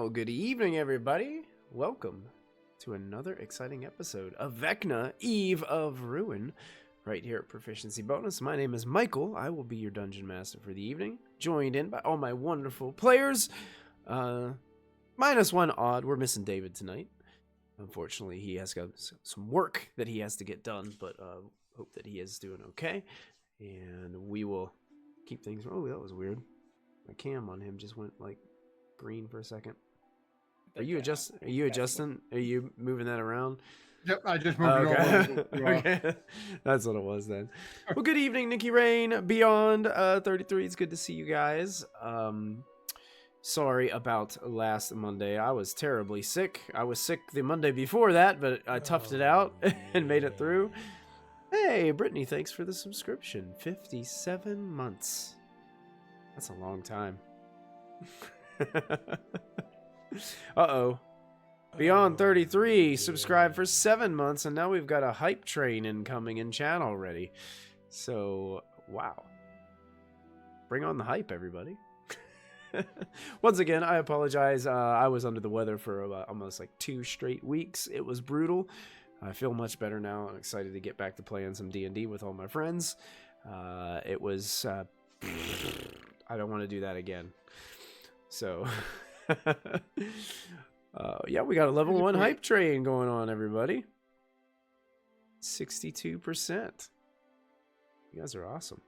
Well, good evening, everybody. Welcome to another exciting episode of Vecna, Eve of Ruin, right here at Proficiency Bonus. My name is Michael. I will be your Dungeon Master for the evening, joined in by all my wonderful players. Minus one odd. We're missing David tonight. Unfortunately, he has got some work that he has to get done, but hope that he is doing okay. And we will keep things... Oh, that was weird. My cam on him just went, like, green for a second. Are you adjusting? Are you moving that around? Yep, I just moved it over. Okay. That's what it was then. Well, good evening, Nikki Rain, Beyond 33. It's good to see you guys. Sorry about last Monday. I was terribly sick. I was sick the Monday before that, but I toughed it out and made it through. Hey, Brittany, thanks for the subscription. 57 months. That's a long time. Uh-oh. Beyond 33 subscribed for 7 months, and now we've got a hype train incoming in chat already. So, wow. Bring on the hype, everybody. Once again, I apologize. I was under the weather for almost like 2 straight weeks. It was brutal. I feel much better now. I'm excited to get back to playing some D&D with all my friends. It was... I don't want to do that again. So... yeah, we got a level 1 hype train going on, everybody. 62%. You guys are awesome.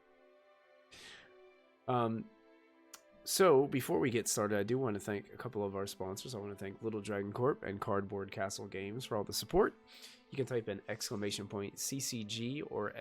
So before we get started, I do want to thank a couple of our sponsors. I want to thank Little Dragon Corp and Cardboard Castle Games for all the support. You can type in !CCG or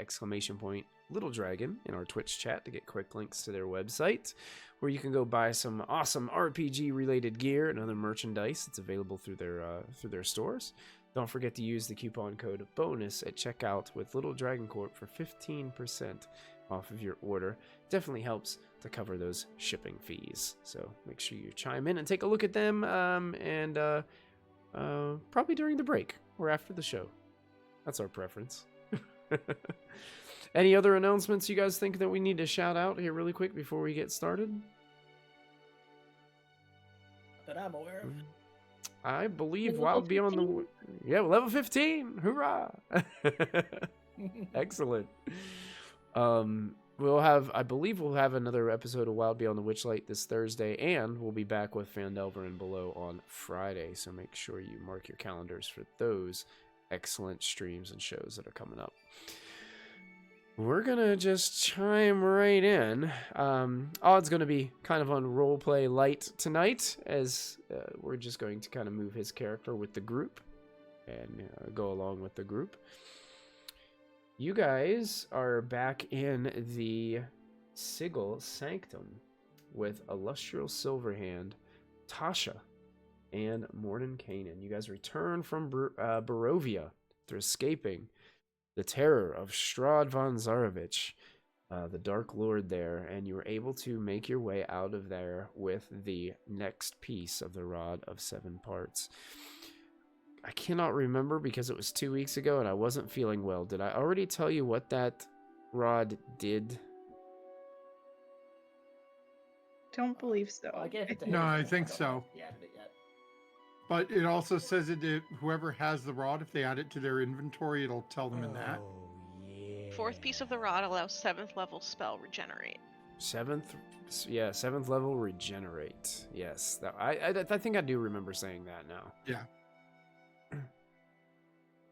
!Little Dragon in our Twitch chat to get quick links to their website, where you can go buy some awesome RPG related gear and other merchandise. It's available through their stores. Don't forget to use the coupon code BONUS at checkout with Little Dragon Corp for 15% off of your order. Definitely helps to cover those shipping fees. So make sure you chime in and take a look at them, and probably during the break or after the show. That's our preference. Any other announcements you guys think that we need to shout out here really quick before we get started? That I'm aware of. I believe Wild Beyond the... Yeah, level 15! Hoorah! Excellent. I believe we'll have another episode of Wild Beyond the Witchlight this Thursday, and we'll be back with Phandelver and Below on Friday, so make sure you mark your calendars for those excellent streams and shows that are coming up. We're gonna just chime right in. Odd's gonna be kind of on roleplay light tonight, as we're just going to kind of move his character with the group and go along with the group. You guys are back in the Sigil Sanctum with Illustrious Silverhand, Tasha, and Mordenkainen. You guys return from Barovia after escaping the terror of Strahd von Zarovich, the Dark Lord there, and you were able to make your way out of there with the next piece of the Rod of 7 Parts. I cannot remember because it was 2 weeks ago and I wasn't feeling well. Did I already tell you what that rod did? Don't believe so. No, I think so. But it also says that whoever has the rod, if they add it to their inventory, it'll tell them in that. Yeah. 4th piece of the rod allows 7th level spell regenerate. 7th level regenerate. Yes, I think I do remember saying that now. Yeah. I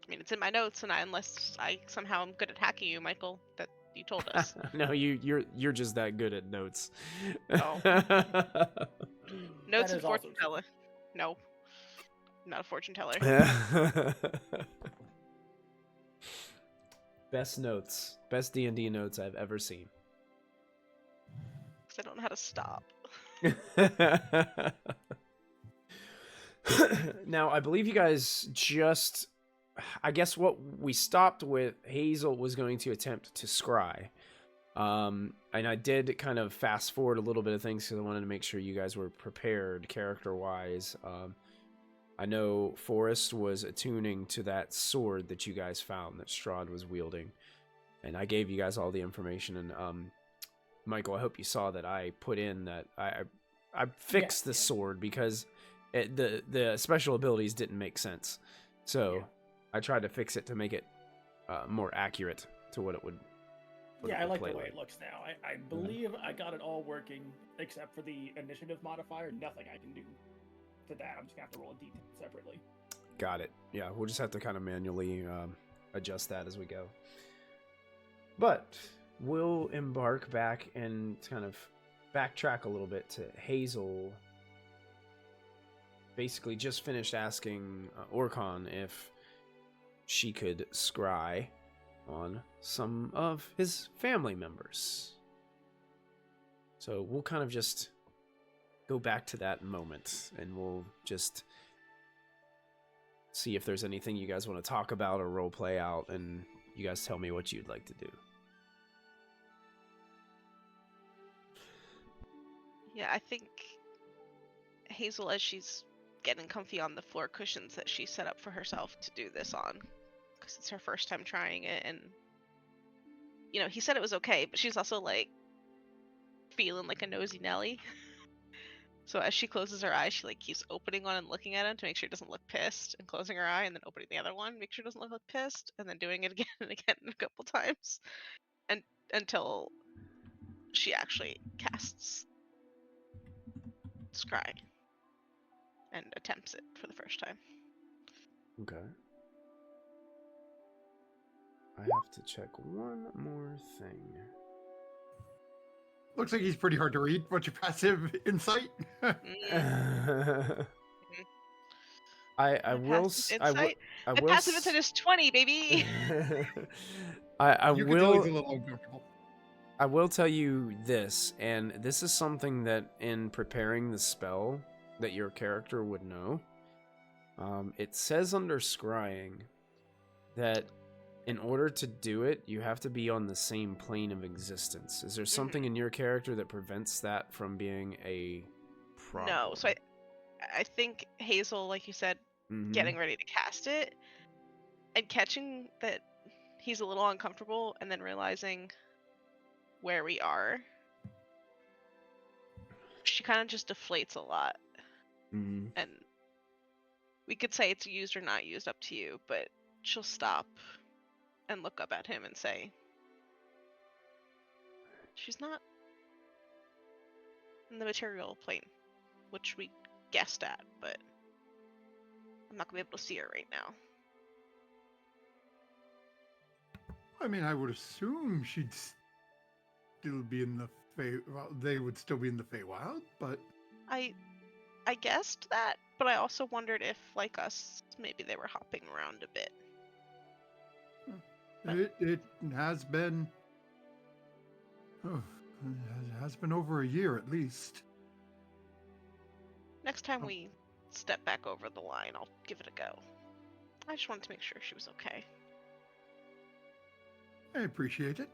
mean, it's in my notes, and unless I somehow am good at hacking you, Michael, that you told us. No, you're just that good at notes. Oh. Notes and fortune teller. No, not a fortune teller. Best notes, best D&D notes I've ever seen. Because I don't know how to stop. Now, I believe you guys just... I guess what we stopped with, Hazel was going to attempt to scry. And I did kind of fast forward a little bit of things because I wanted to make sure you guys were prepared character-wise. I know Forrest was attuning to that sword that you guys found that Strahd was wielding. And I gave you guys all the information. And Michael, I hope you saw that I put in that I fixed the sword because the special abilities didn't make sense, so Yeah. I tried to fix it to make it more accurate to what it would. Yeah, I like the play way it looks now. I believe I got it all working except for the initiative modifier. Nothing I can do to that. I'm just gonna have to roll a d10 separately. Got it. Yeah, we'll just have to kind of manually adjust that as we go. But we'll embark back and kind of backtrack a little bit to Hazel. Basically, just finished asking Orkon if she could scry on some of his family members. So we'll kind of just go back to that moment, and we'll just see if there's anything you guys want to talk about or role play out, and you guys tell me what you'd like to do. Yeah, I think Hazel, as she's getting comfy on the floor cushions that she set up for herself to do this on, because it's her first time trying it, and he said it was okay, but she's also like feeling like a nosy Nelly. So as she closes her eyes, she like keeps opening one and looking at him to make sure it doesn't look pissed, and closing her eye and then opening the other one, make sure it doesn't look pissed, and then doing it again and again a couple times, and until she actually casts Scry and attempts it for the first time. Okay. I have to check one more thing. Looks like he's pretty hard to read. What's your passive insight? Mm. I will. Passive I will. insight? I My will. passive insight is 20, baby. I You can tell he's a will. little uncomfortable. I will tell you this, and this is something that in preparing the spell that your character would know. It says under scrying that in order to do it, you have to be on the same plane of existence. Is there something in your character that prevents that from being a problem? No, so I think Hazel, like you said, getting ready to cast it and catching that he's a little uncomfortable, and then realizing where we are, she kind of just deflates a lot. And we could say it's used or not used, up to you, but she'll stop and look up at him and say, she's not in the material plane, which we guessed at, but I'm not gonna be able to see her right now. I mean, I would assume she'd still be in the well, they would still be in the Feywild, but I guessed that, but I also wondered if, like us, maybe they were hopping around a bit. it has been. Oh, it has been over a year at least. Next time we step back over the line, I'll give it a go. I just wanted to make sure she was okay. I appreciate it.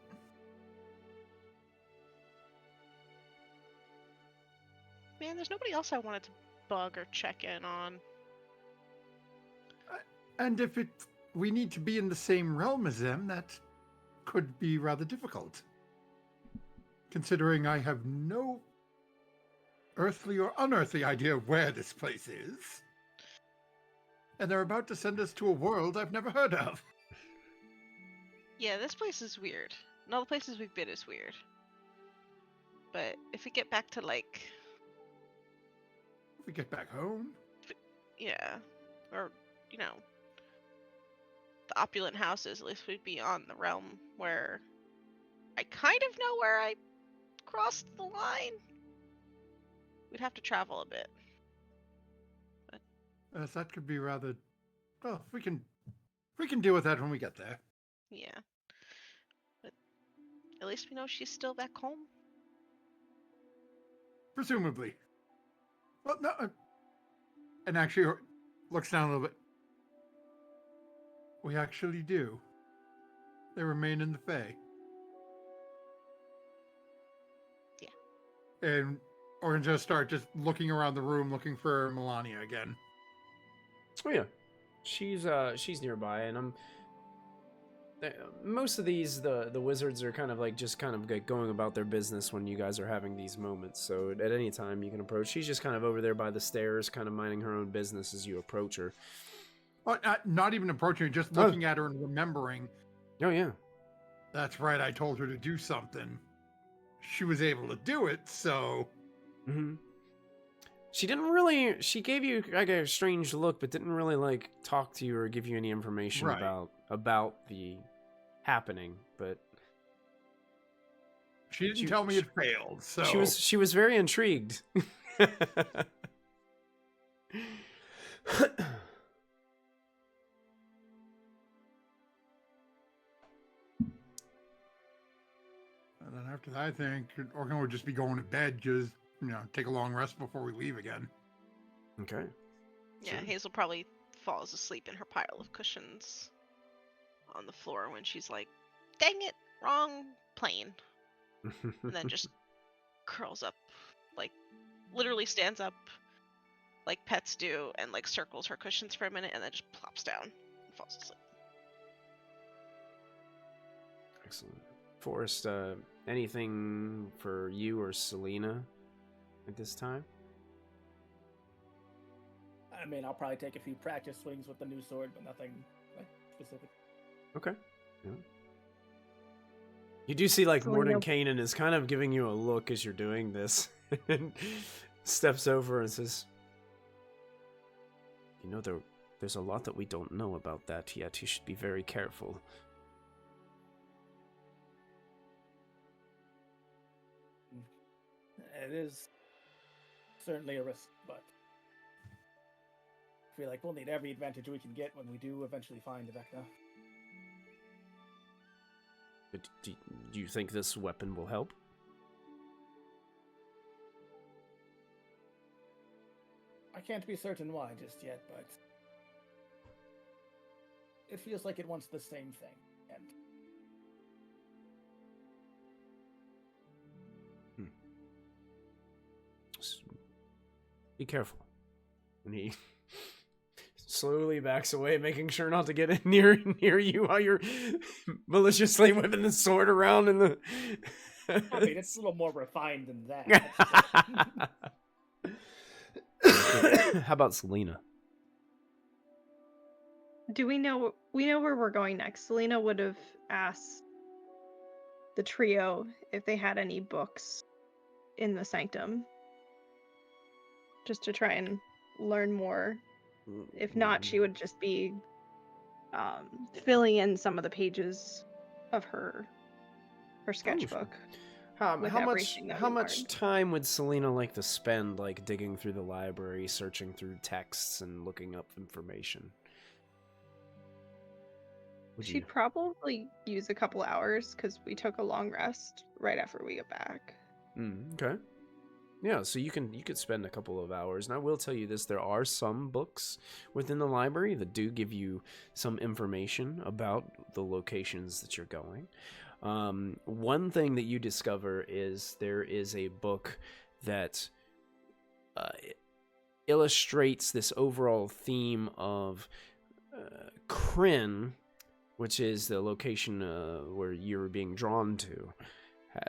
Man, there's nobody else I wanted to bug or check in on. And if we need to be in the same realm as them, that could be rather difficult. Considering I have no earthly or unearthly idea where this place is. And they're about to send us to a world I've never heard of. Yeah, this place is weird. And all the places we've been is weird. But if we get back to, like... If we get back home? Yeah. Or, the opulent houses, at least we'd be on the realm where I kind of know where I crossed the line. We'd have to travel a bit. But... that could be rather... Well, we can deal with that when we get there. Yeah. But at least we know she's still back home. Presumably. Well, no. And actually looks down a little bit. We actually do. They remain in the Fae. Yeah. And we're going to start just looking around the room, looking for Melania again. Oh yeah, she's nearby, and most of these, the wizards are kind of like just kind of like going about their business when you guys are having these moments. So at any time you can approach. She's just kind of over there by the stairs, kind of minding her own business as you approach her. Not even approaching her, just looking at her and remembering. Oh yeah. That's right. I told her to do something. She was able to do it, so. Mm-hmm. She didn't really. She gave you like a strange look, but didn't really like talk to you or give you any information Right. about the happening. But She didn't tell me it failed, so. she was very intrigued. And then after that, I think Organ would just be going to bed, just, take a long rest before we leave again. Okay. Yeah, Sure. Hazel probably falls asleep in her pile of cushions on the floor when she's like, dang it, wrong plane. And then just curls up, like literally stands up like pets do and like circles her cushions for a minute and then just plops down and falls asleep. Excellent. Forrest, anything for you or Selena at this time? I mean, I'll probably take a few practice swings with the new sword, but nothing like specific. Okay. Yeah. You do see like Selena- Mordenkainen is kind of giving you a look as you're doing this, and steps over and says, "You know, there's a lot that we don't know about that yet. You should be very careful." It is certainly a risk, but I feel like we'll need every advantage we can get when we do eventually find Vecna. But do you think this weapon will help? I can't be certain why just yet, but it feels like it wants the same thing. And Be careful. And he slowly backs away, making sure not to get near you while you're maliciously whipping the sword around in the. I mean, it's a little more refined than that. How about Selena? Do we know where we're going next? Selena would have asked the trio if they had any books in the sanctum, just to try and learn more. If not, she would just be filling in some of the pages of her sketchbook. with How everything that we much learned. time would Selena like to spend like digging through the library, searching through texts, and looking up information? Would you? She'd probably use a couple hours because we took a long rest right after we got back. Okay. Yeah, so you could spend a couple of hours, and I will tell you this: there are some books within the library that do give you some information about the locations that you're going. One thing that you discover is there is a book that illustrates this overall theme of Krynn, which is the location where you're being drawn to.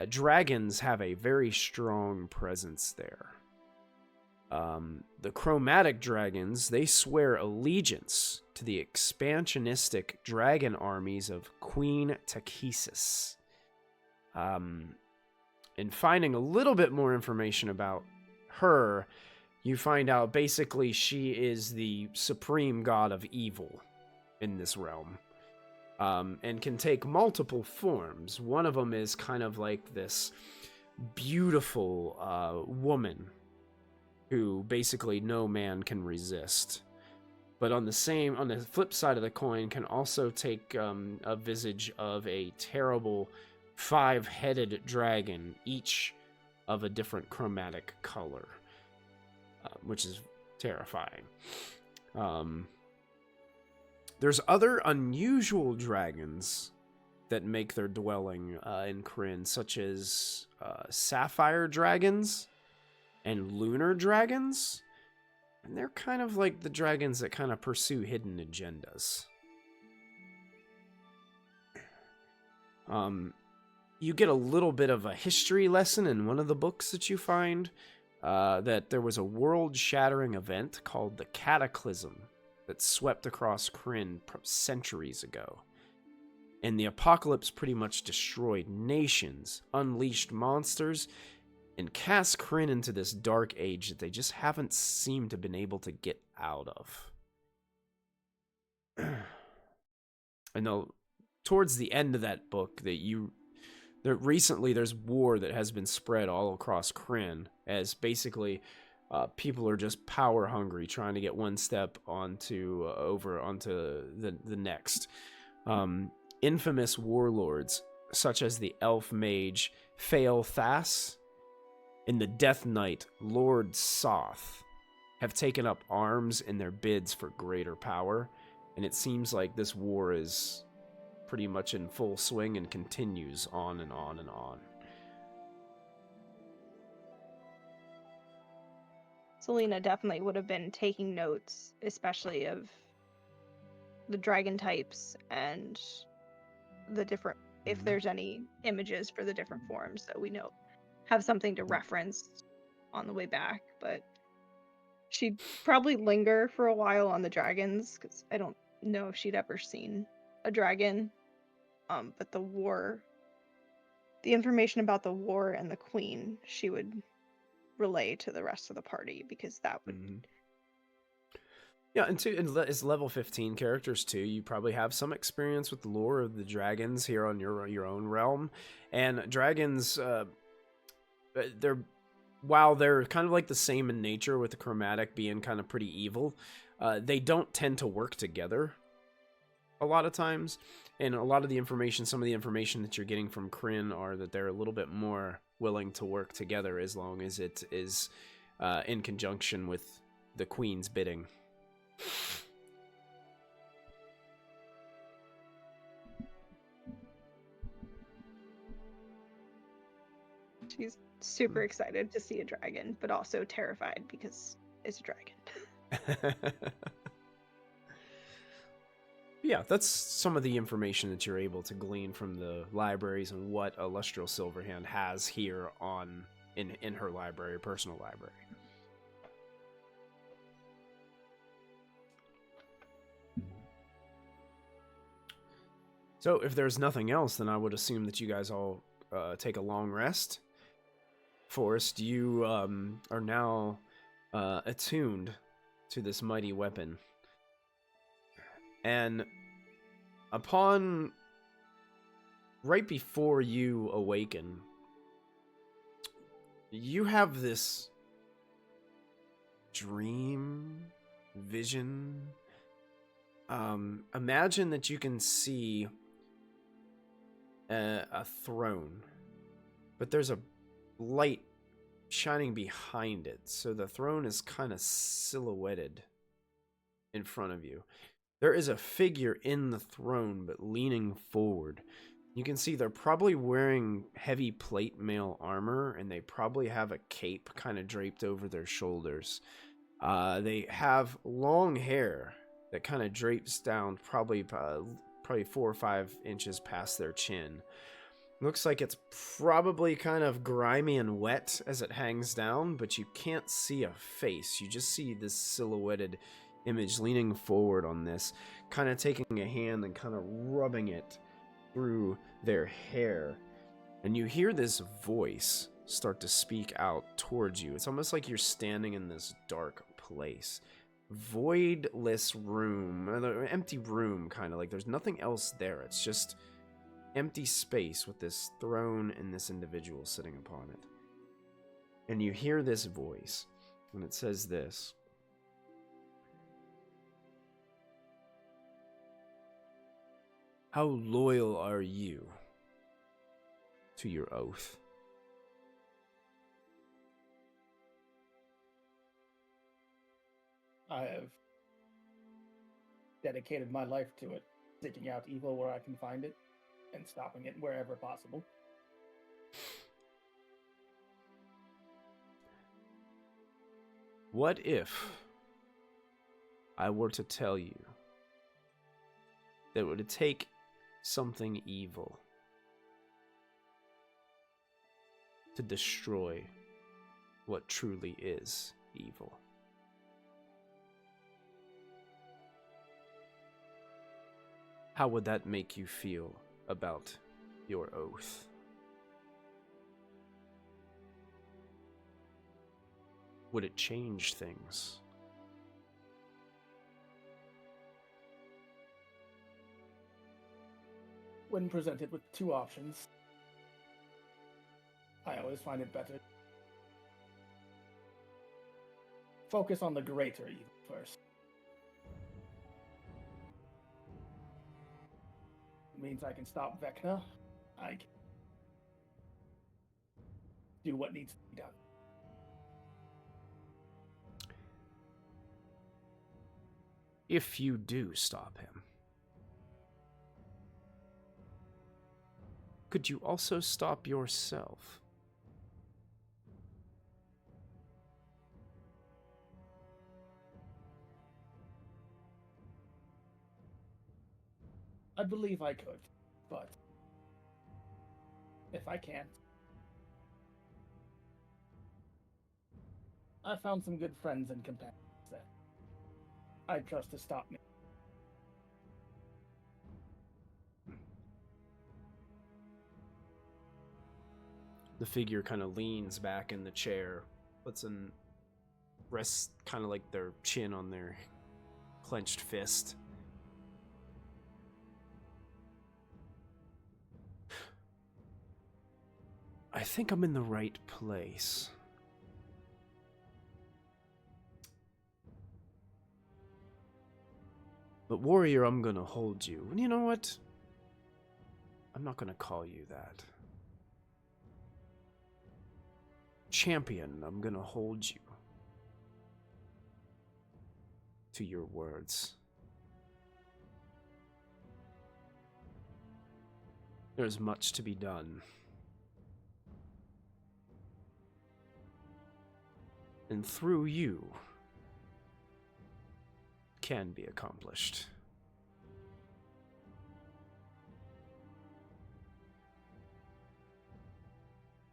Dragons have a very strong presence there. The chromatic dragons, they swear allegiance to the expansionistic dragon armies of Queen Takesis. In finding a little bit more information about her, you find out basically she is the supreme god of evil in this realm. And can take multiple forms. One of them is kind of like this beautiful woman who basically no man can resist. But on the flip side of the coin, can also take a visage of a terrible 5-headed dragon, each of a different chromatic color, which is terrifying. There's other unusual dragons that make their dwelling in Krynn, such as sapphire dragons and lunar dragons. And they're kind of like the dragons that kind of pursue hidden agendas. You get a little bit of a history lesson in one of the books that you find, that there was a world-shattering event called the Cataclysm that swept across Krynn centuries ago. And the apocalypse pretty much destroyed nations, unleashed monsters, and cast Krynn into this dark age that they just haven't seemed to have been able to get out of. I know towards the end of that book recently there's war that has been spread all across Krynn, as basically people are just power hungry, trying to get one step onto the next. Infamous warlords such as the elf mage Thas and the Death Knight Lord Soth have taken up arms in their bids for greater power, and it seems like this war is pretty much in full swing and continues on and on and on. Selena definitely would have been taking notes, especially of the dragon types and the different, if there's any images for the different forms, so we know, have something to reference on the way back. But she'd probably linger for a while on the dragons, because I don't know if she'd ever seen a dragon. But the information about the war and the queen, she would relay to the rest of the party, because that would... Yeah, and as level 15 characters too, you probably have some experience with the lore of the dragons here on your own realm. And dragons, while they're kind of like the same in nature, with the chromatic being kind of pretty evil, they don't tend to work together a lot of times. And a lot of the information, some of the information that you're getting from Krynn are that they're a little bit more willing to work together as long as it is in conjunction with the queen's bidding. She's super excited to see a dragon, but also terrified because it's a dragon. Yeah, that's some of the information that you're able to glean from the libraries and what Illustral Silverhand has here in her library, personal library. So if there's nothing else, then I would assume that you guys all take a long rest. Forrest, you are now attuned to this mighty weapon. And right before you awaken, you have this dream, vision. Imagine that you can see a throne, but there's a light shining behind it, so the throne is kind of silhouetted in front of you. There is a figure in the throne, but leaning forward. You can see they're probably wearing heavy plate mail armor, and they probably have a cape kind of draped over their shoulders. They have long hair that kind of drapes down probably 4 or 5 inches past their chin. Looks like it's probably kind of grimy and wet as it hangs down, but you can't see a face. You just see this silhouetted image leaning forward on this, kind of taking a hand and kind of rubbing it through their hair. And you hear this voice start to speak out towards you. It's almost like you're standing in this dark place. Voidless room, an empty room, kind of like there's nothing else there. It's just empty space with this throne and this individual sitting upon it. And you hear this voice, and it says this: "How loyal are you to your oath?" I have dedicated my life to it, seeking out evil where I can find it, and stopping it wherever possible. What if I were to tell you that it would take something evil to destroy what truly is evil. How would that make you feel about your oath? Would it change things? When presented with two options, I always find it better. Focus on the greater evil first. It means I can stop Vecna. I can do what needs to be done. If you do stop him, could you also stop yourself? I believe I could, but if I can't, I found some good friends and companions that I trust to stop me. The figure kind of leans back in the chair, rests kind of like their chin on their clenched fist. I think I'm in the right place. But warrior, I'm gonna hold you. And you know what? I'm not gonna call you that. Champion, I'm gonna hold you to your words. There's much to be done. And through you, can be accomplished.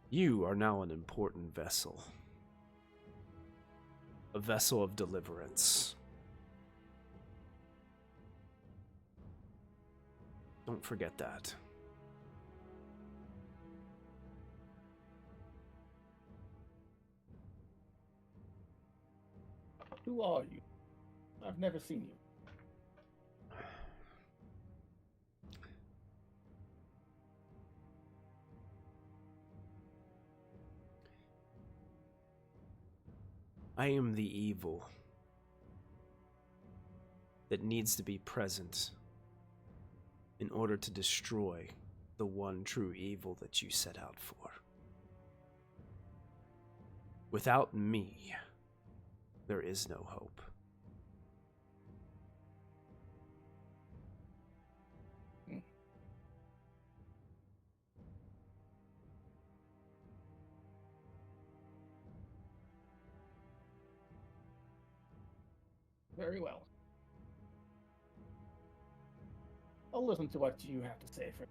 You are now an important vessel. A vessel of deliverance. Don't forget that. Who are you? I've never seen you. I am the evil that needs to be present in order to destroy the one true evil that you set out for. Without me, there is no hope. Very well. I'll listen to what you have to say for.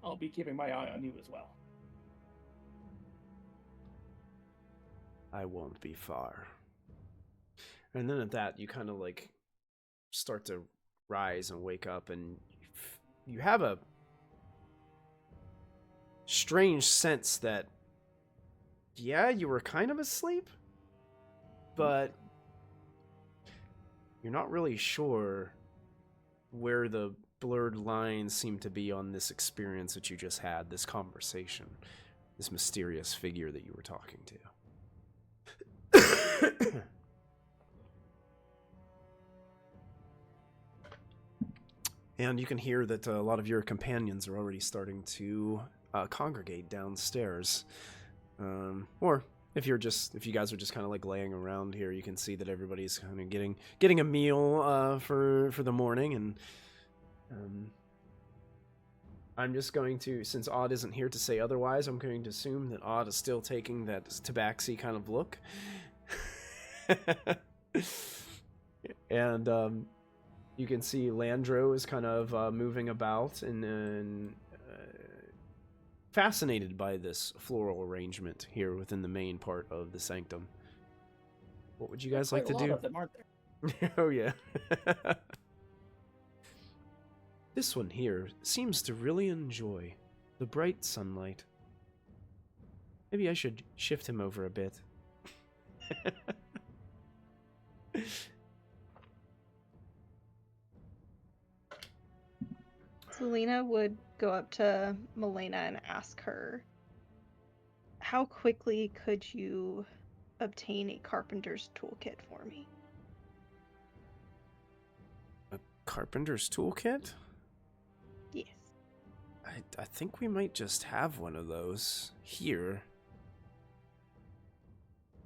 I'll be keeping my eye on you as well. I won't be far. And then at that, you kind of like start to rise and wake up, and you have a strange sense that, yeah, you were kind of asleep, but you're not really sure where the blurred lines seem to be on this experience that you just had, this conversation, this mysterious figure that you were talking to. And you can hear that a lot of your companions are already starting to congregate downstairs. Or if you guys are just kind of like laying around here, you can see that everybody's kind of getting a meal for the morning. And I'm just going to, since Odd isn't here to say otherwise, I'm going to assume that Odd is still taking that tabaxi kind of look. And you can see Landro is kind of moving about, and then fascinated by this floral arrangement here within the main part of the sanctum. What would you guys like to Quite a do? lot of them, aren't there? Oh, yeah. This one here seems to really enjoy the bright sunlight. Maybe I should shift him over a bit. Selena would go up to Milena and ask her, how quickly could you obtain a carpenter's toolkit for me? A carpenter's toolkit? Yes. I think we might just have one of those here.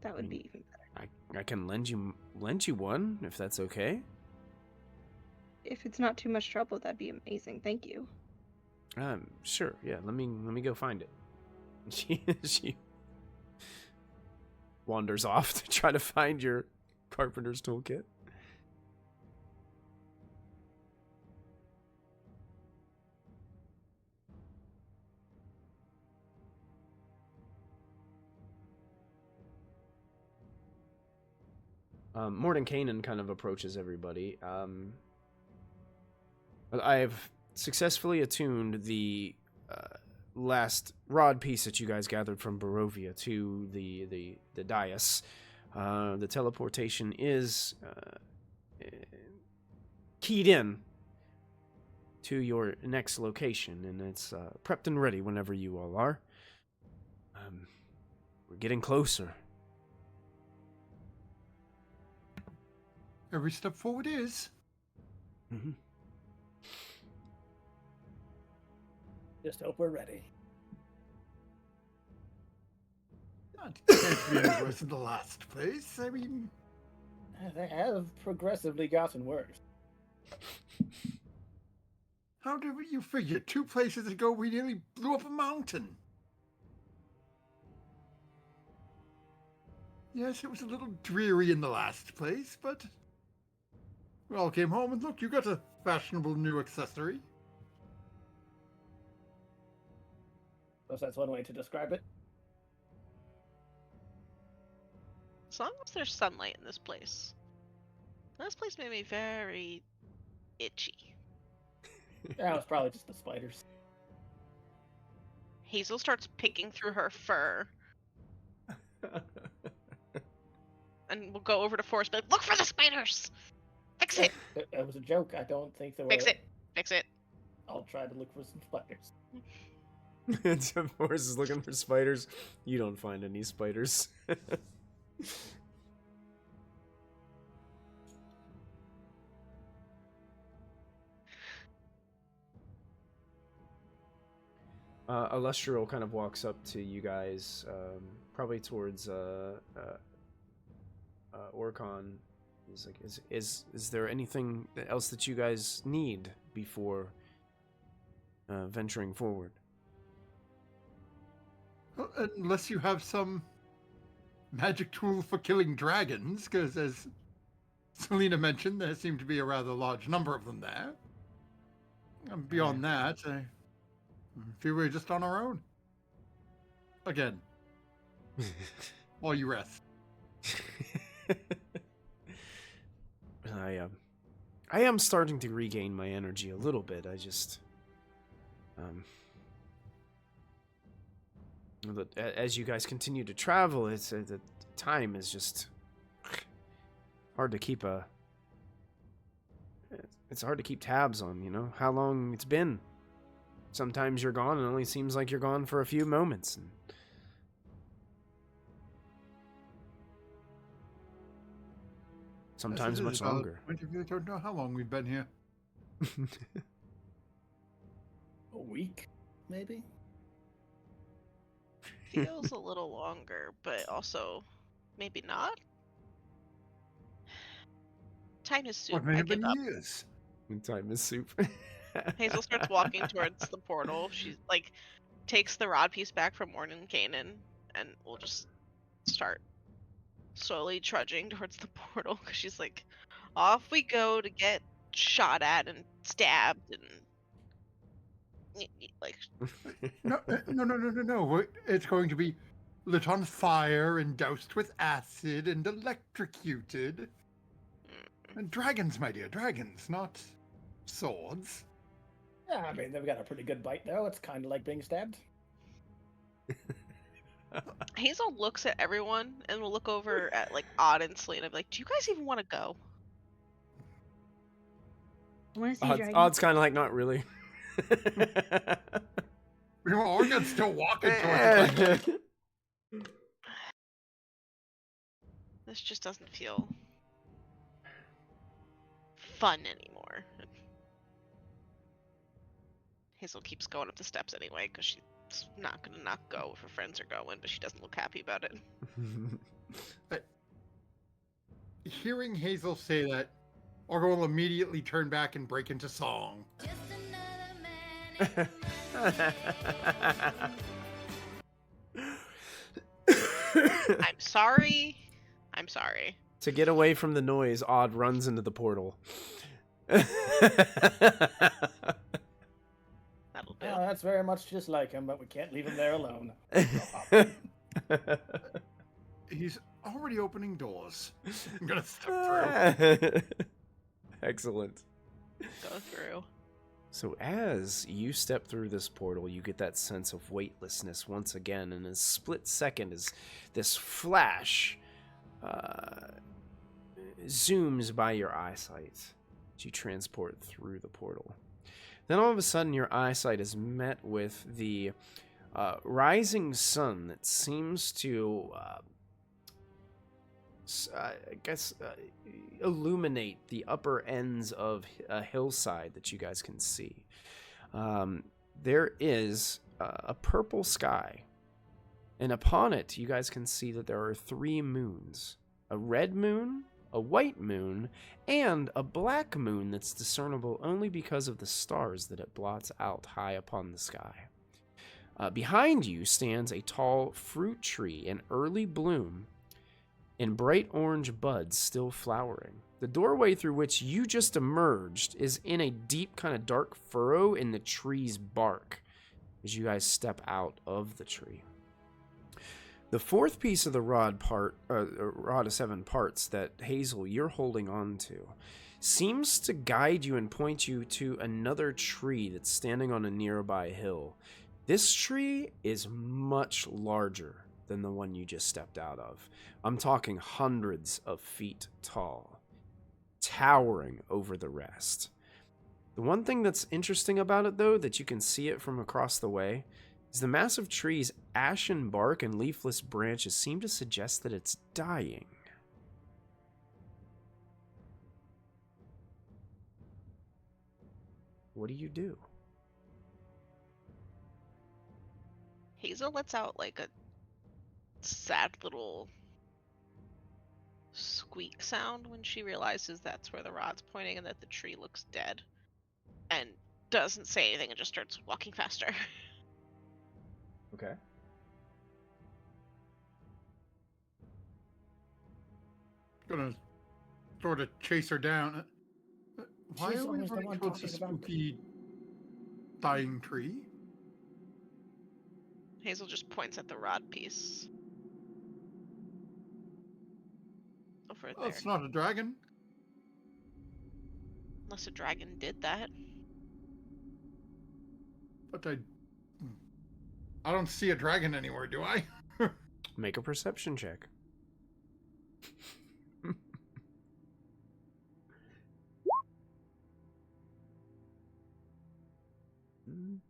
That would be even better. I can lend you one if that's okay. If it's not too much trouble, that'd be amazing. Thank you. Sure. Yeah, let me go find it. She wanders off to try to find your carpenter's toolkit. Mordenkainen kind of approaches everybody. I've successfully attuned the last rod piece that you guys gathered from Barovia to the dais. The teleportation is keyed in to your next location, and it's prepped and ready whenever you all are. We're getting closer. Every step forward is. Mm-hmm. Just hope we're ready. Not can't be any worse than the last place. I mean, They have progressively gotten worse. how did you figure? 2 places ago, we nearly blew up a mountain. Yes, it was a little dreary in the last place, but we all came home and look, you got a fashionable new accessory. Suppose that's one way to describe it. As long as there's sunlight in this place. This place made me very itchy. That was probably just the spiders. Hazel starts picking through her fur. And we'll go over to Forrest and be like, look for the spiders! Fix it! That was a joke. I don't think there were. Fix it! Fix it! I'll try to look for some spiders. Forrest is looking for spiders. You don't find any spiders. Illustrial kind of walks up to you guys, probably towards Orcon. He's like, is there anything else that you guys need before venturing forward? Well, unless you have some magic tool for killing dragons, because as Selena mentioned, there seem to be a rather large number of them there. And beyond that, I feel we're just on our own. Again. While you rest. I am starting to regain my energy a little bit. I just as you guys continue to travel, it's the time is just hard to keep it's hard to keep tabs on, you know, how long it's been. Sometimes you're gone and it only seems like you're gone for a few moments. And sometimes much longer. I don't know how long we've been here. A week, maybe? Feels a little longer, but also maybe not. Time is soup. What may I have give been up. years? Time is soup. Hazel starts walking towards the portal. She like takes the rod piece back from Mordenkainen, and we'll just start slowly trudging towards the portal because she's like, off we go to get shot at and stabbed and like No, no. It's going to be lit on fire and doused with acid and electrocuted. And dragons, my dear, dragons, not swords. Yeah, I mean, they've got a pretty good bite, though. It's kind of like being stabbed. Hazel looks at everyone and will look over at like Odd and Slate and be like, "Do you guys even want to go?" I want to see Odd's, dragons. Odd's kind of like, not really. We're gonna still walking towards the This just doesn't feel fun anymore. Hazel keeps going up the steps anyway because she's not gonna not go if her friends are going, but she doesn't look happy about it. Hearing Hazel say that, Orgo will immediately turn back and break into song. I'm sorry. I'm sorry. To get away from the noise, Odd runs into the portal. That'll do. Yeah, that's very much just like him, but we can't leave him there alone. He's already opening doors. I'm gonna step through. Excellent. Go through. So as you step through this portal, you get that sense of weightlessness once again, and in a split second as this flash zooms by your eyesight as you transport through the portal. Then all of a sudden your eyesight is met with the rising sun that seems to illuminate the upper ends of a hillside that you guys can see. There is a purple sky, and upon it you guys can see that there are 3 moons: a red moon, a white moon, and a black moon that's discernible only because of the stars that it blots out high upon the sky. Behind you stands a tall fruit tree in early bloom, and bright orange buds still flowering. The doorway through which you just emerged is in a deep kind of dark furrow in the tree's bark as you guys step out of the tree. The 4th piece of the rod of 7 parts that Hazel you're holding on to seems to guide you and point you to another tree that's standing on a nearby hill. This tree is much larger than the one you just stepped out of. I'm talking hundreds of feet tall, towering over the rest. The one thing that's interesting about it, though, that you can see it from across the way, is the massive tree's ashen bark and leafless branches seem to suggest that it's dying. What do you do? Hazel lets out like a sad little squeak sound when she realizes that's where the rod's pointing and that the tree looks dead, and doesn't say anything and just starts walking faster. Okay. Gonna sort of chase her down. Why She's are we always the running one towards a talking about- spooky dying tree? Hazel just points at the rod piece. Over Oh, there. it's not a dragon. Unless a dragon did that. But I don't see a dragon anywhere, do I? Make a perception check.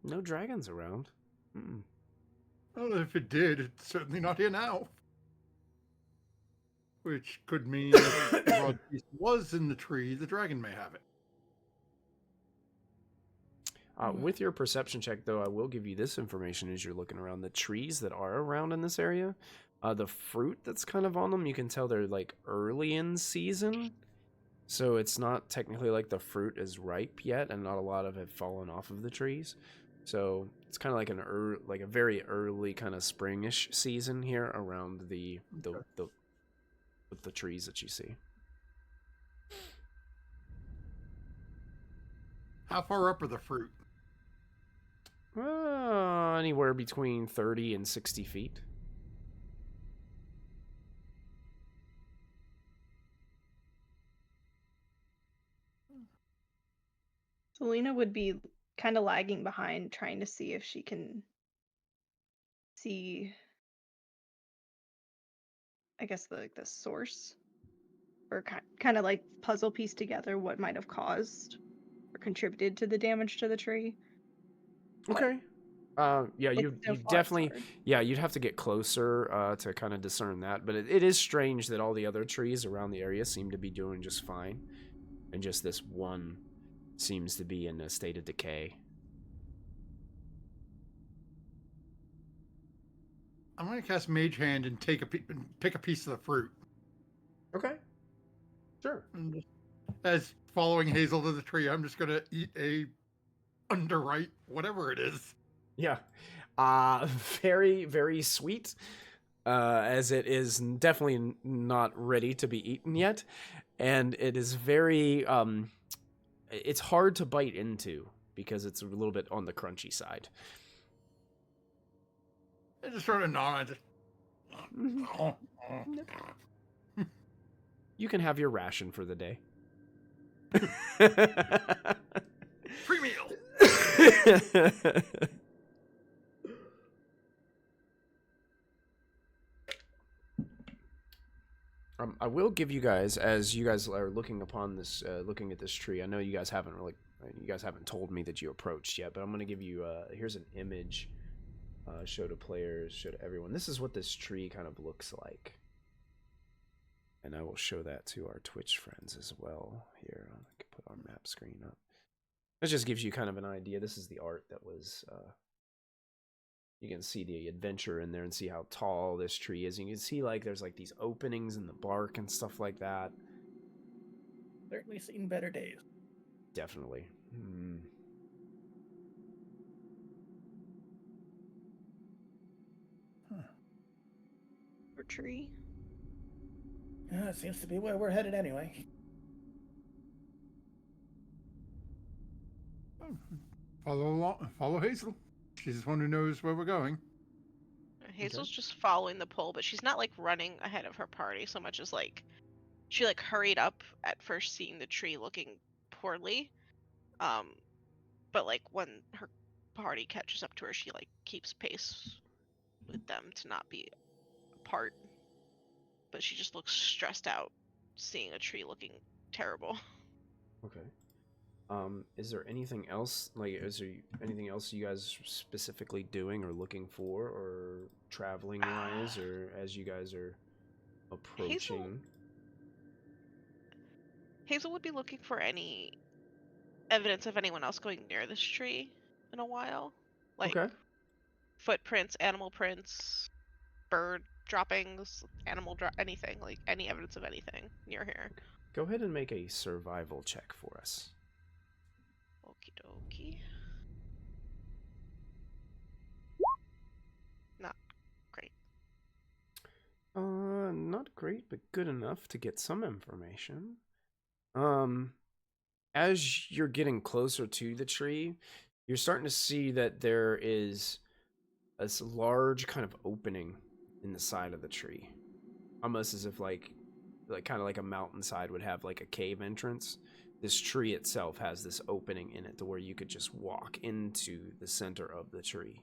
No dragons around. Mm-mm. Well, if it did, it's certainly not here now. Which could mean if the rod piece was in the tree, the dragon may have it. With your perception check, though, I will give you this information as you're looking around. The trees that are around in this area, the fruit that's kind of on them, you can tell they're like early in season. So it's not technically like the fruit is ripe yet, and not a lot of it fallen off of the trees. So it's kind of like a very early kind of springish season here around the trees that you see. How far up are the fruit? Anywhere between 30 and 60 feet. Selena would be kind of lagging behind, trying to see if she can see, I guess, the source, or kind of like puzzle piece together what might have caused or contributed to the damage to the tree. Okay. Yeah, Like, you so you far it's definitely, hard. yeah, you'd have to get closer to kind of discern that. But it is strange that all the other trees around the area seem to be doing just fine, and just this one seems to be in a state of decay. I'm going to cast Mage Hand and pick a piece of the fruit. Okay. Sure. And as following Hazel to the tree, I'm just going to eat a underripe, whatever it is. Yeah. Very, very sweet. As it is definitely not ready to be eaten yet. And it is very, it's hard to bite into because it's a little bit on the crunchy side. I just sort of nod. You can have your ration for the day. Free meal. I will give you guys, as you guys are looking upon this, looking at this tree. I know you guys haven't told me that you approached yet, but I'm gonna give you. Here's an image. Show to players, show to everyone. This is what this tree kind of looks like, and I will show that to our Twitch friends as well. Here, I can put our map screen up. This just gives you kind of an idea. This is the art that was. You can see the adventure in there and see how tall this tree is. You can see like there's like these openings in the bark and stuff like that. Certainly seen better days. Definitely. Or tree. Yeah, it seems to be where we're headed anyway. Follow Hazel. She's the one who knows where we're going. Hazel's just following the pole, but she's not like running ahead of her party so much as like she like hurried up at first seeing the tree looking poorly. But like when her party catches up to her, she like keeps pace with them to not be apart. But she just looks stressed out seeing a tree looking terrible. Okay. Is there anything else? Like, is there anything else you guys are specifically doing or looking for, or traveling wise, or as you guys are approaching? Hazel would be looking for any evidence of anyone else going near this tree in a while, like footprints, animal prints, bird droppings, anything, like any evidence of anything near here. Go ahead and make a survival check for us. Okie dokie. Not great. Not great, but good enough to get some information. As you're getting closer to the tree, you're starting to see that there is this large kind of opening in the side of the tree. Almost as if like kind of like a mountainside would have like a cave entrance. This tree itself has this opening in it to where you could just walk into the center of the tree.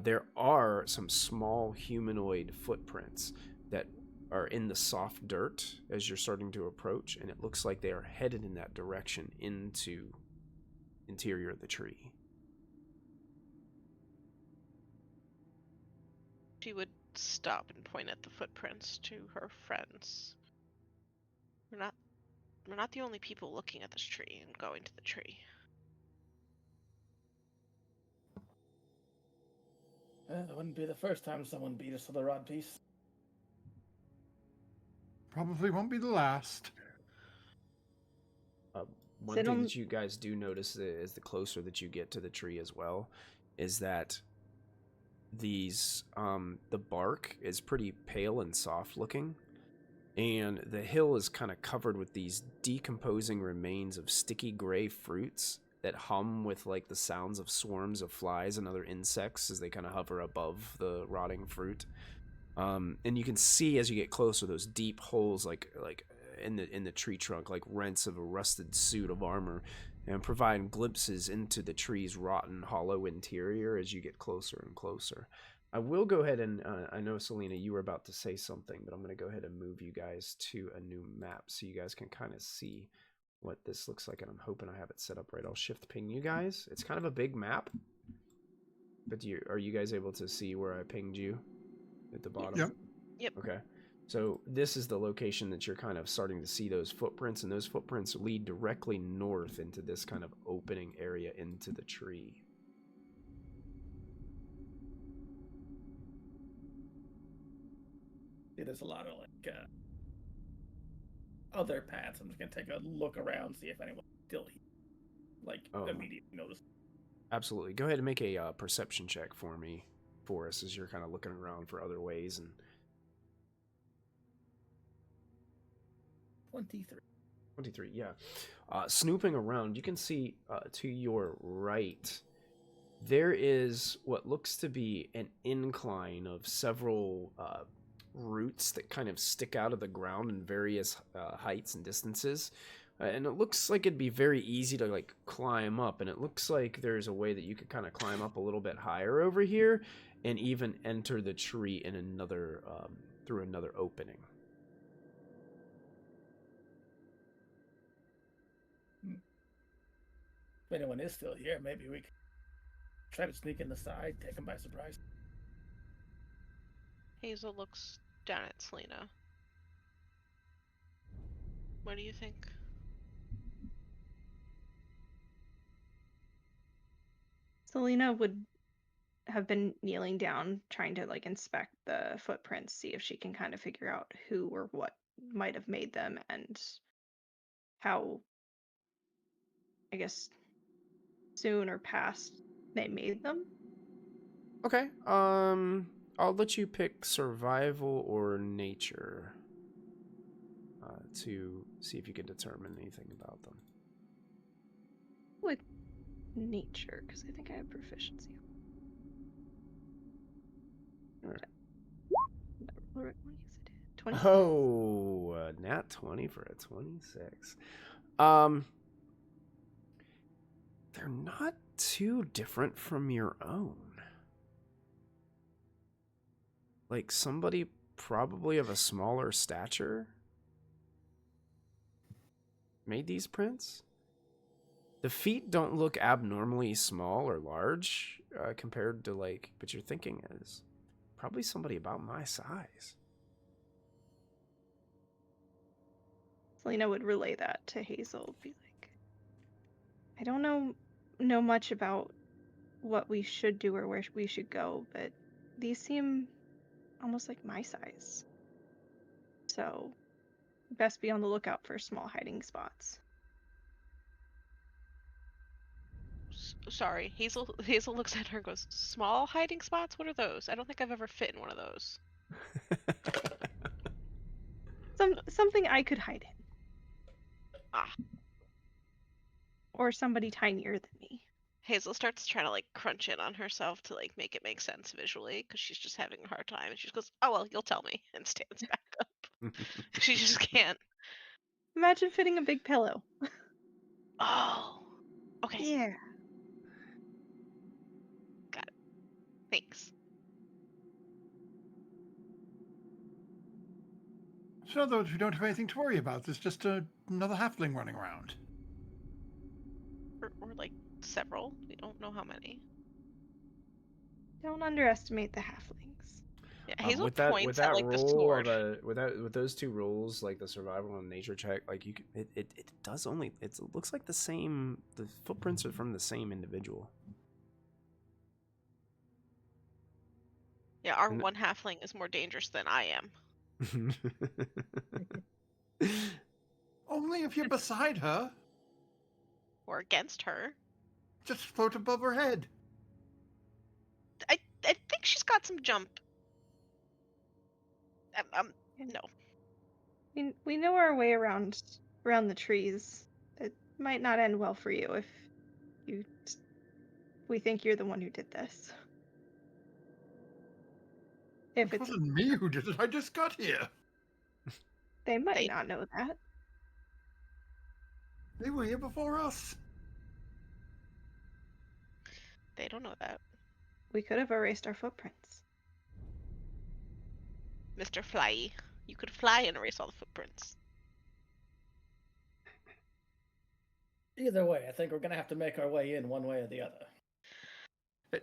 There are some small humanoid footprints that are in the soft dirt as you're starting to approach, and it looks like they are headed in that direction into interior of the tree. She would stop and point at the footprints to her friends. We're not the only people looking at this tree and going to the tree. That wouldn't be the first time someone beat us to the rod piece. Probably won't be the last. One thing that you guys do notice is the closer that you get to the tree as well, is that these the bark is pretty pale and soft looking, and the hill is kind of covered with these decomposing remains of sticky gray fruits that hum with like the sounds of swarms of flies and other insects as they kind of hover above the rotting fruit. And you can see as you get closer those deep holes like in the tree trunk, like rents of a rusted suit of armor, and provide glimpses into the tree's rotten, hollow interior as you get closer and closer. I will go ahead and I know, Selena, you were about to say something, but I'm going to go ahead and move you guys to a new map so you guys can kind of see what this looks like, and I'm hoping I have it set up right. I'll shift ping you guys. It's kind of a big map, but are you guys able to see where I pinged you at the bottom? Yep. Yep. Okay. So this is the location that you're kind of starting to see those footprints, and those footprints lead directly north into this kind of opening area into the tree. See, there's a lot of like other paths. I'm just gonna take a look around, see if anyone's still here. Like immediately notice. Absolutely. Go ahead and make a perception check for me, for us, as you're kind of looking around for other ways. And 23, yeah. Snooping around, you can see to your right, there is what looks to be an incline of several roots that kind of stick out of the ground in various heights and distances. And it looks like it'd be very easy to like climb up, and it looks like there's a way that you could kind of climb up a little bit higher over here and even enter the tree in another through another opening. If anyone is still here, maybe we could try to sneak in the side, take them by surprise. Hazel looks down at Selena. What do you think? Selena would have been kneeling down, trying to like inspect the footprints, see if she can kind of figure out who or what might have made them and how, I guess, soon or past they made them. Okay. I'll let you pick survival or nature to see if you can determine anything about them. With nature, because I think I have proficiency. Sure. What is it? 26. Oh, nat 20 for a 26. They're not too different from your own. Like somebody probably of a smaller stature made these prints. The feet don't look abnormally small or large compared to like, but you're thinking is probably somebody about my size. Selena would relay that to Hazel, be like, I don't know much about what we should do or where we should go, but these seem almost like my size. So, best be on the lookout for small hiding spots. Sorry, Hazel looks at her and goes, "Small hiding spots? What are those? I don't think I've ever fit in one of those." Something I could hide in. Ah. Or somebody tinier than me. Hazel starts trying to like crunch in on herself to like make it make sense visually because she's just having a hard time, and she just goes, "Oh well, you'll tell me," and stands back up. She just can't. Imagine fitting a big pillow. Oh. Okay. Yeah. Got it. Thanks. So those who don't have anything to worry about, there's just another halfling running around. Or like several. We don't know how many. Don't underestimate the halflings. Yeah, Hazel with points that at like the roll sword. with those two rolls, like the survival and nature check, like you can, it does only it looks like the same. The footprints are from the same individual. Yeah, our one halfling is more dangerous than I am. Only if you're beside her. Or against her. Just float above her head. I think she's got some jump. No. We know our way around the trees. It might not end well for you if We think you're the one who did this. If It it's wasn't me who did it. I just got here. they might They- not know that. They were here before us. They don't know that. We could have erased our footprints. Mr. Fly, you could fly and erase all the footprints. Either way, I think we're gonna have to make our way in one way or the other.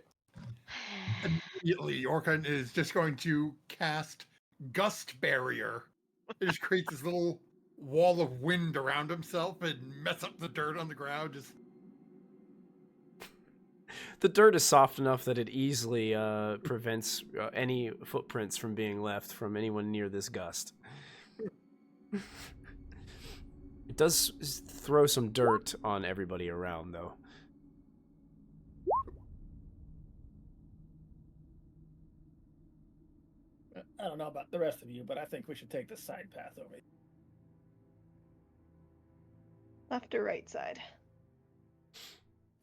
Immediately, Orkan is just going to cast Gust Barrier. It just creates this little wall of wind around himself and mess up the dirt on the ground. Just The dirt is soft enough that it easily prevents any footprints from being left from anyone near this gust. It does throw some dirt on everybody around, though. I don't know about the rest of you, but I think we should take the side path over here. Left or right side?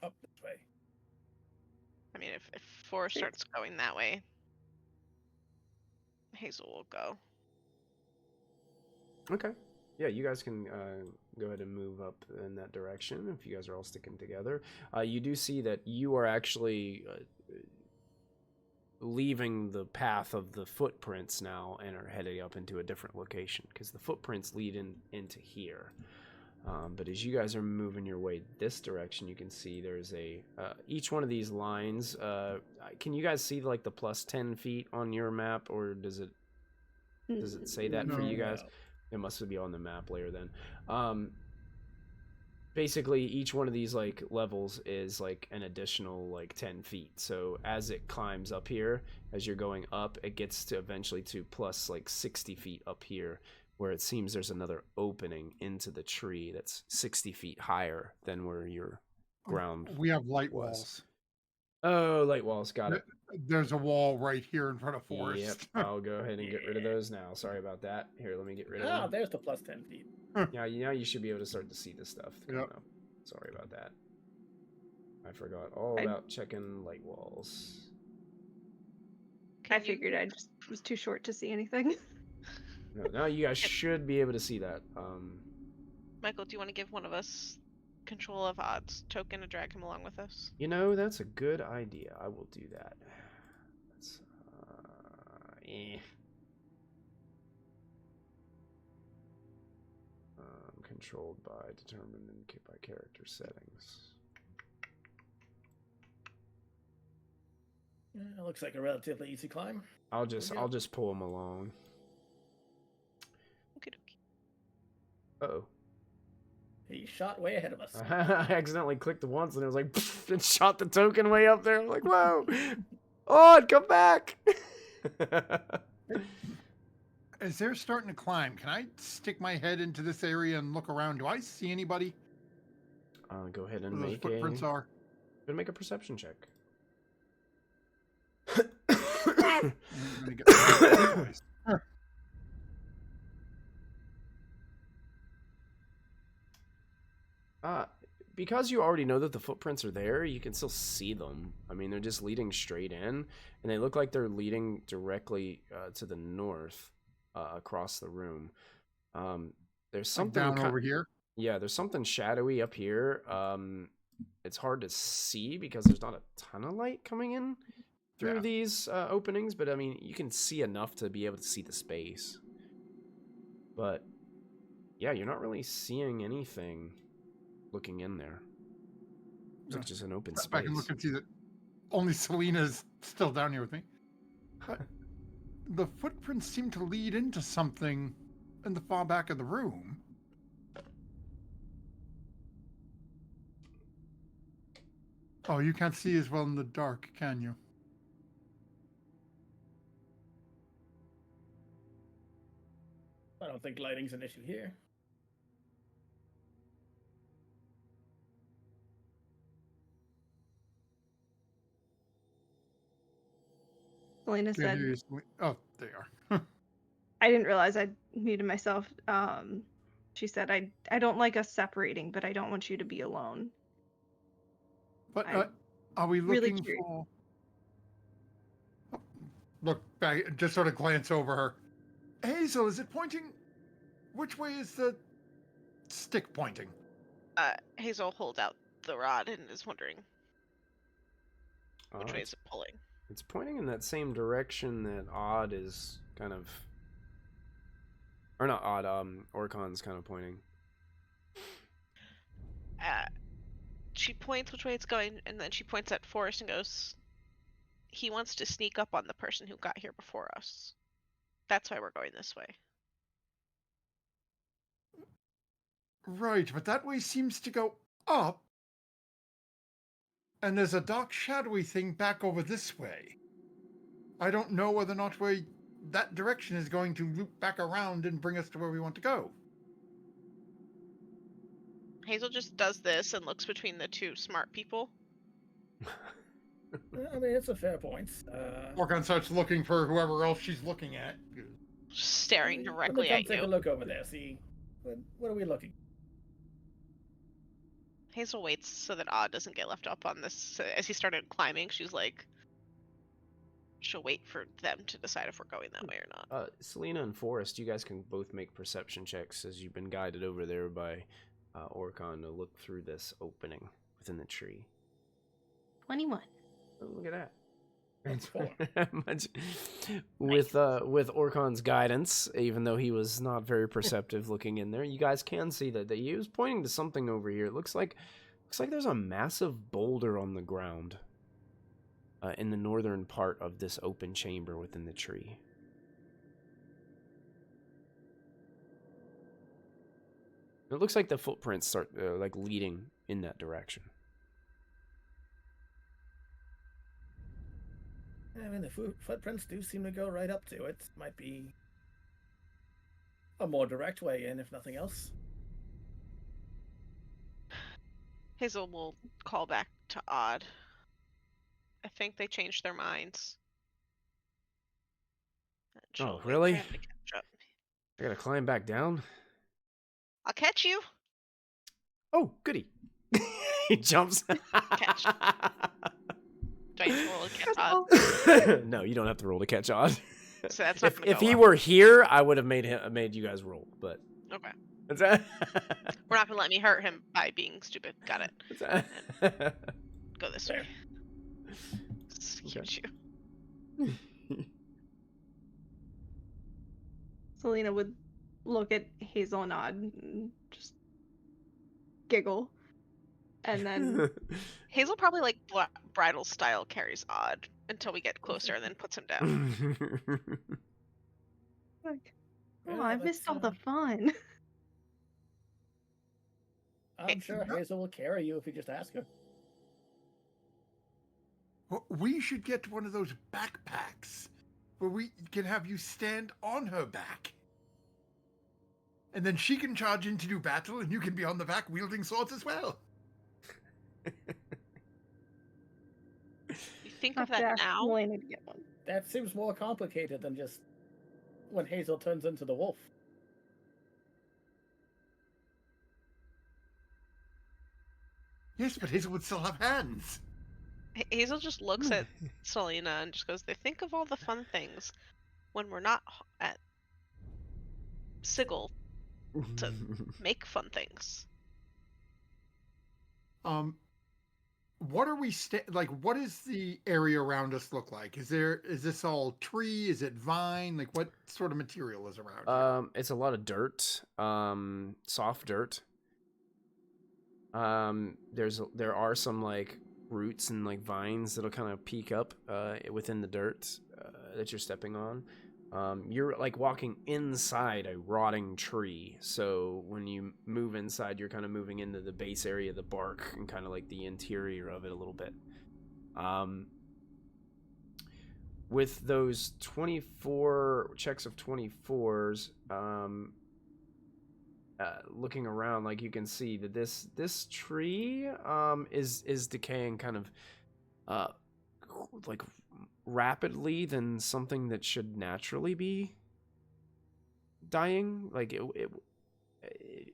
Up this way. I mean, if Forrest Sure. starts going that way, Hazel will go. Okay. Yeah, you guys can go ahead and move up in that direction if you guys are all sticking together. You do see that you are actually leaving the path of the footprints now and are heading up into a different location because the footprints lead into here. But as you guys are moving your way this direction, you can see there's a each one of these lines. Can you guys see like the plus 10 feet on your map, or does it say that for you guys? No. It must be on the map layer then. Basically, each one of these like levels is like an additional like 10 feet. So as it climbs up here, as you're going up, it gets to eventually to plus like 60 feet up here, where it seems there's another opening into the tree that's 60 feet higher than where your ground. we have light was. walls. Oh, light walls, got it. There's a wall right here in front of Forest. Yep, I'll go ahead and get rid of those now. Sorry about that. Here, let me get rid of Ah, them. there's the plus 10 feet. Now you should be able to start to see this stuff coming Yep. up. Sorry about that. I forgot all about checking light walls. I Can you- figured I just was too short to see anything. No, now you guys should be able to see that. Michael, do you want to give one of us control of odds token to drag him along with us? You know, that's a good idea. I will do that. That's, controlled by, determined by character settings. Yeah, it looks like a relatively easy climb. I'll just pull him along. Okie dokie. Uh-oh. He shot way ahead of us. I accidentally clicked it once and it was like, and shot the token way up there. I'm like, whoa. Oh, come back. As they're starting to climb, can I stick my head into this area and look around? Do I see anybody? Go ahead and Where those make footprints are. make a perception check. I'm gonna get my voice. Because you already know that the footprints are there, you can still see them. I mean, they're just leading straight in, and they look like they're leading directly to the north, across the room. There's something down over here. Yeah, there's something shadowy up here. It's hard to see because there's not a ton of light coming in through these openings, but I mean, you can see enough to be able to see the space. But yeah, you're not really seeing anything looking in there. It's like just an open Step space. back and look and see that only Selena's still down here with me. But the footprints seem to lead into something in the far back of the room. Oh, you can't see as well in the dark, can you? I don't think lighting's an issue here. Selena Can't said, hear you, oh, there you are. I didn't realize I muted myself. She said, I don't like us separating, but I don't want you to be alone. But I'm are we really looking curious. for? Look back, just sort of glance over her. Hazel, is it pointing? Which way is the stick pointing? Hazel holds out the rod and is wondering which way It's is it pulling. it's pointing in that same direction that Odd is kind of, or not Odd. Orcon's kind of pointing. She points which way it's going, and then she points at Forrest and goes, "He wants to sneak up on the person who got here before us. That's why we're going this way." Right, but that way seems to go up. And there's a dark shadowy thing back over this way. I don't know whether or not that direction is going to loop back around and bring us to where we want to go. Hazel just does this and looks between the two smart people. I mean, it's a fair point. Orkan starts looking for whoever else she's looking at. Staring Let me directly come at take you. a look over there. See, what are we looking? Hazel waits so that Odd doesn't get left up on this. So as he started climbing, she's like, she'll wait for them to decide if we're going that way or not. Selena and Forrest, you guys can both make perception checks as you've been guided over there by Orcon to look through this opening within the tree. 21. Oh, look at that. That's 4. With Orcon's guidance, even though he was not very perceptive looking in there, you guys can see that he was pointing to something over here. It looks like there's a massive boulder on the ground in the northern part of this open chamber within the tree. It looks like the footprints start like leading in that direction. I mean, the footprints do seem to go right up to it. Might be a more direct way in, if nothing else. Hazel will call back to Odd. I think they changed their minds. And she'll wait for really? him to catch up. I gotta climb back down? I'll catch you. Oh, goody. He jumps. Catch. Do I have to roll to catch Odd? No, you don't have to roll to catch on. So that's not gonna if go he well. were here, I would have made you guys roll, but Okay. that's that. We're not gonna let me hurt him by being stupid. Got it. That's that. Go this way. Excuse you. Selena would look at Hazel and Odd and just giggle. And then Hazel probably like bridal style carries Odd until we get closer and then puts him down. like, Yeah, oh, I that's, missed all the fun. I'm sure Hazel will carry you if you just ask her. Well, we should get one of those backpacks where we can have you stand on her back. And then she can charge in to do battle, and you can be on the back wielding swords as well. You think Have of to that ask now? Selena to get one. That seems more complicated than just when Hazel turns into the wolf. Yes, but Hazel would still have hands. Hazel just looks at Selena and just goes, "They think of all the fun things when we're not at Sigil to make fun things." What are we what does the area around us look like? Is this all tree? Is it vine? Like, what sort of material is around here? It's a lot of dirt, soft dirt. There are some like roots and like vines that'll kind of peek up within the dirt that you're stepping on. You're like walking inside a rotting tree, so when you move inside, you're kind of moving into the base area of the bark and kind of like the interior of it a little bit. With those 24 checks of 24s, looking around, like you can see that this tree is decaying kind of like rapidly than something that should naturally be dying. Like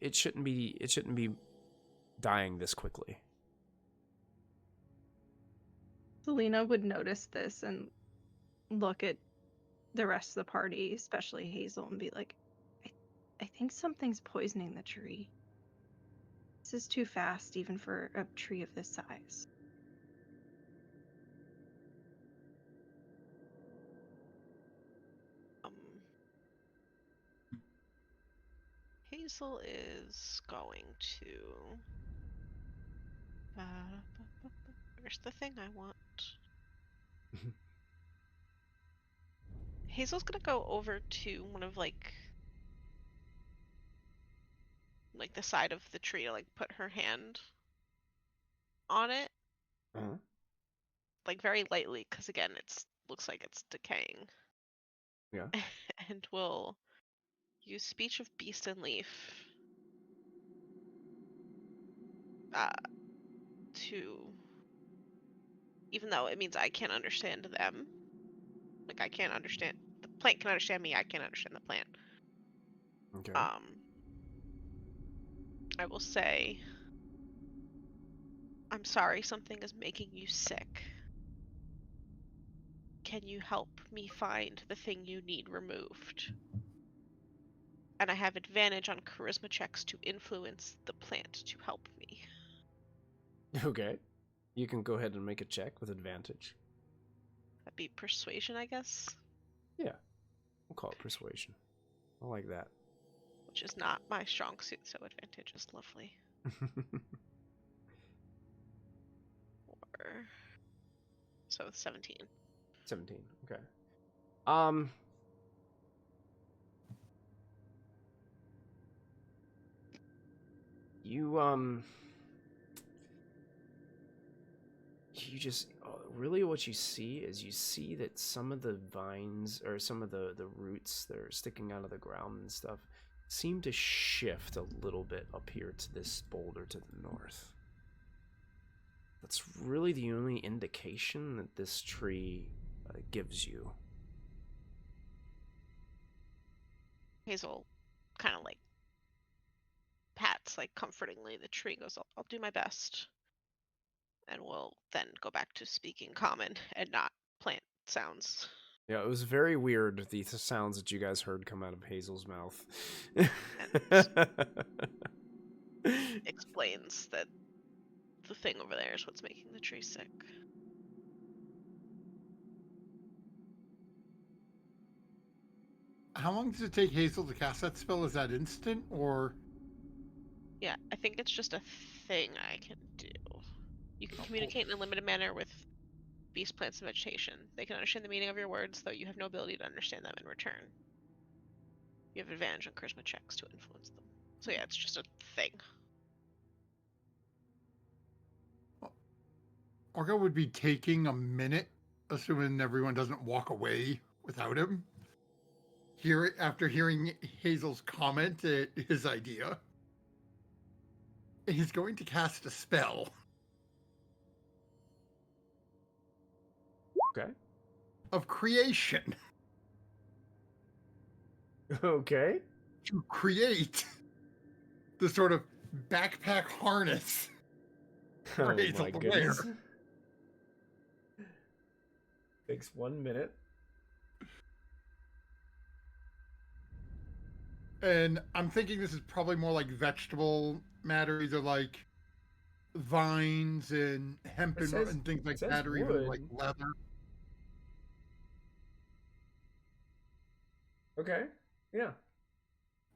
it shouldn't be dying this quickly. Selena would notice this and look at the rest of the party, especially Hazel, and be like, I think something's poisoning the tree. This is too fast even for a tree of this size. Hazel is going to. Where's the thing I want? Hazel's gonna go over to one of like the side of the tree to like put her hand on it, Uh-huh. like very lightly, because again, looks like it's decaying. Yeah. And will use speech of beast and leaf to, even though it means I can't understand them, like I can't understand the plant can understand me, I can't understand the plant. Okay. I will say, I'm sorry, something is making you sick. Can you help me find the thing you need removed? And I have advantage on charisma checks to influence the plant to help me. Okay. You can go ahead and make a check with advantage. That'd be persuasion, I guess. Yeah. We'll call it persuasion. I like that. Which is not my strong suit, so advantage is lovely. So 17. 17. Okay. You just really what you see is you see that some of the vines or some of the roots that are sticking out of the ground and stuff seem to shift a little bit up here to this boulder to the north. That's really the only indication that this tree gives you. Hazel kind of like pats like comfortingly the tree, goes, I'll do my best. And we'll then go back to speaking common and not plant sounds. Yeah, it was very weird, the sounds that you guys heard come out of Hazel's mouth. Explains that the thing over there is what's making the tree sick. How long does it take Hazel to cast that spell? Is that instant, or? Yeah, I think it's just a thing I can do. You can communicate in a limited manner with beast, plants, and vegetation. They can understand the meaning of your words, though you have no ability to understand them in return. You have advantage on charisma checks to influence them. So yeah, it's just a thing. Orgo would be taking a minute, assuming everyone doesn't walk away without him. After hearing Hazel's comment at his idea, he's going to cast a spell. Okay. Of creation. Okay. To create the sort of backpack harness for Oh Hazel my to goodness. wear. Takes 1 minute. And I'm thinking this is probably more like vegetable matter, either like vines and hemp and things like that, or even like leather. Okay. Yeah.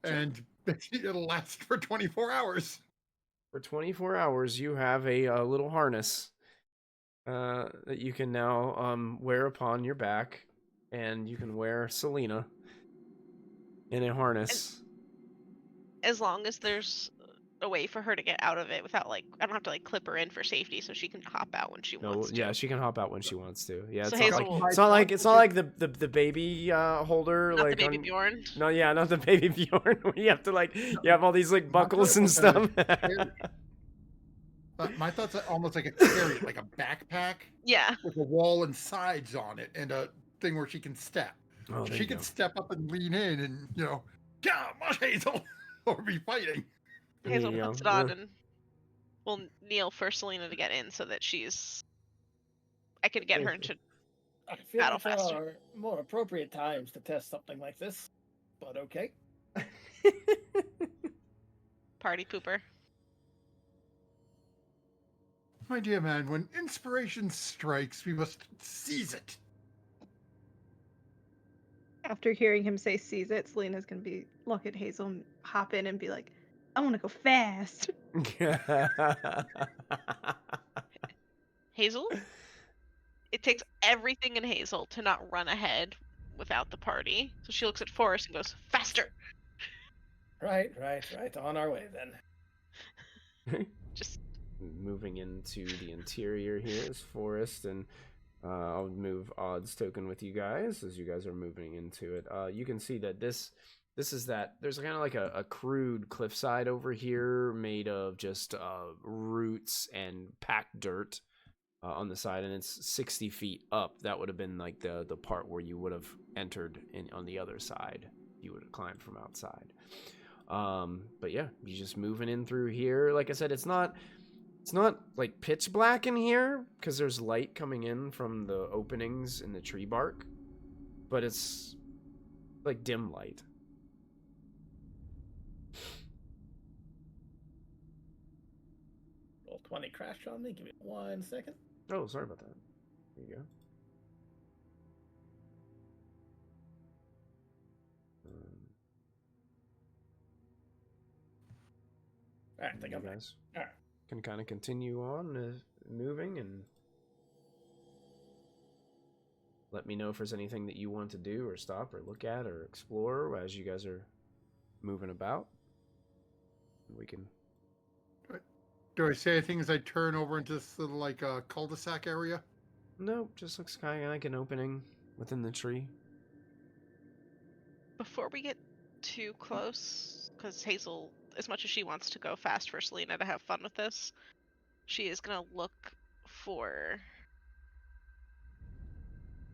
And it'll last for 24 hours. For 24 hours, you have a little harness that you can now wear upon your back, and you can wear Selena in a harness. As long as there's a way for her to get out of it without like, I don't have to like clip her in for safety, so she can hop out when she wants to. Yeah, she can hop out when she wants to. Yeah, So it's Hazel not will- like it's not like the baby holder, Not like the baby Bjorn. No, yeah, not the baby Bjorn. Where you have to like you have all these like buckles and stuff. My thoughts are almost like a chariot, like a backpack. Yeah. With a wall and sides on it, and a thing where she can step. Oh, she can step up and lean in, and come on, Hazel, or be fighting. Hazel puts it on and will kneel for Selena to get in, so that she's I could get her into I feel battle like there faster. are more appropriate times to test something like this, but okay. Party pooper. My dear man, when inspiration strikes, we must seize it. After hearing him say seize it, Selena's gonna look at Hazel and hop in and be like, I wanna go fast. Hazel? It takes everything in Hazel to not run ahead without the party. So she looks at Forrest and goes, faster! Right. On our way then. Just Moving into the interior here is Forest, and I'll move Odd's token with you guys as you guys are moving into it. You can see that this is that there's kind of like a crude cliffside over here made of just roots and packed dirt on the side, and it's 60 feet up. That would have been like the part where you would have entered in on the other side. You would have climbed from outside. But yeah, you're just moving in through here. Like I said, it's not like pitch black in here because there's light coming in from the openings in the tree bark, but it's like dim light. Roll 20 crashed on me. Give me 1 second. Oh, sorry about that. There you go. All right, I think You I'm back. guys All right. can kind of continue on moving, and let me know if there's anything that you want to do or stop or look at or explore as you guys are moving about. We can. Do I say anything as I turn over into this little like cul-de-sac area? Nope, just looks kind of like an opening within the tree. before we get too close, because Hazel, as much as she wants to go fast for Selena to have fun with this, she is gonna look for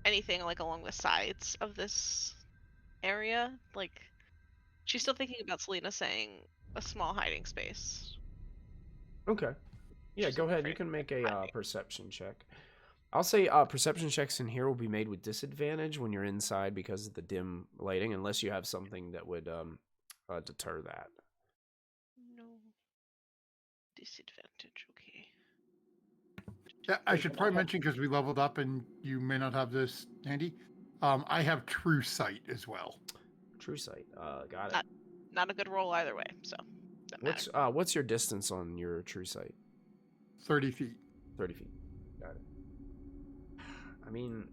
anything like along the sides of this area. Like, she's still thinking about Selena saying a small hiding space. Okay. Yeah, She's go ahead. afraid You can of make a hiding. perception check. I'll say perception checks in here will be made with disadvantage when you're inside because of the dim lighting, unless you have something that would deter that. No disadvantage. Okay. Yeah, I should probably mention, because we leveled up and you may not have this handy. I have true sight as well. True sight. Got it. Not a good roll either way. So. What's your distance on your true sight? 30 feet. 30 feet. Got it. I mean,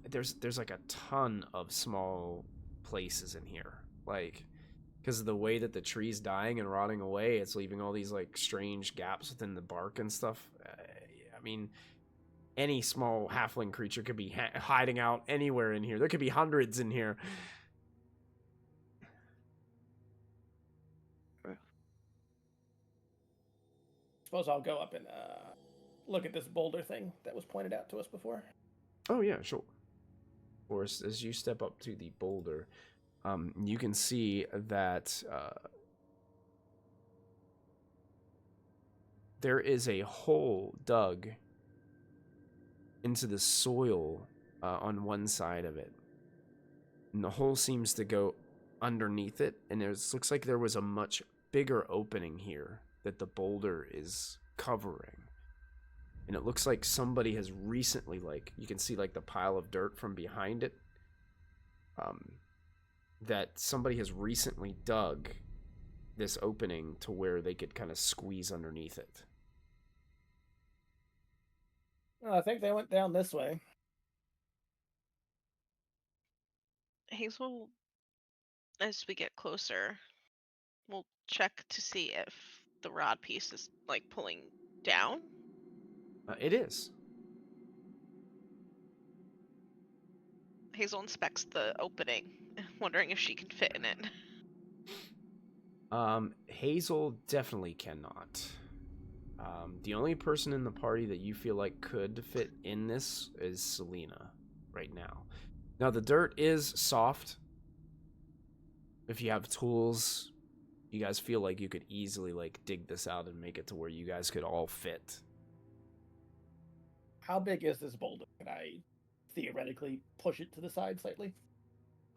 there's like a ton of small places in here, like because of the way that the tree's dying and rotting away, it's leaving all these like strange gaps within the bark and stuff. I mean, any small halfling creature could be hiding out anywhere in here. There could be hundreds in here. Suppose I'll go up and look at this boulder thing that was pointed out to us before. Oh yeah, sure. Of course, as you step up to the boulder, you can see that there is a hole dug into the soil on one side of it. And the hole seems to go underneath it, and it looks like there was a much bigger opening here that the boulder is covering. And it looks like somebody has recently, like, you can see like the pile of dirt from behind it, that somebody has recently dug this opening to where they could kind of squeeze underneath it. Well, I think they went down this way. Hazel, as we get closer, we'll check to see if the rod piece is like pulling down. It is. Hazel inspects the opening, wondering if she can fit in it. Hazel definitely cannot. The only person in the party that you feel like could fit in this is Selena right now. Now, the dirt is soft. If you have tools, you guys feel like you could easily like dig this out and make it to where you guys could all fit. How big is this boulder? Can I theoretically push it to the side slightly?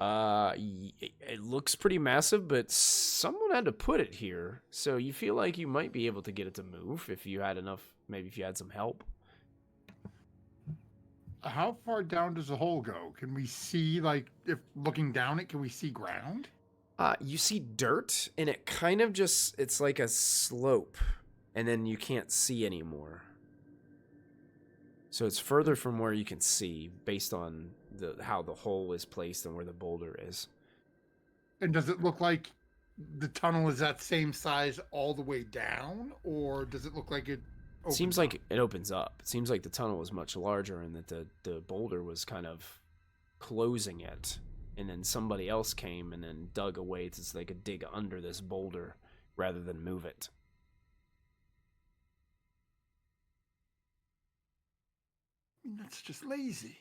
It looks pretty massive, but someone had to put it here, so you feel like you might be able to get it to move if you had enough. Maybe if you had some help. How far down does the hole go? Can we see, like, if looking down it, can we see ground? You see dirt, and it kind of it's like a slope, and then you can't see anymore. So it's further from where you can see, based on how the hole is placed and where the boulder is. And does it look like the tunnel is that same size all the way down, or does it look like it opens Seems up? like it opens up. It seems like the tunnel was much larger and that the boulder was kind of closing it. And then somebody else came and then dug away so they could dig under this boulder rather than move it. I mean, that's just lazy.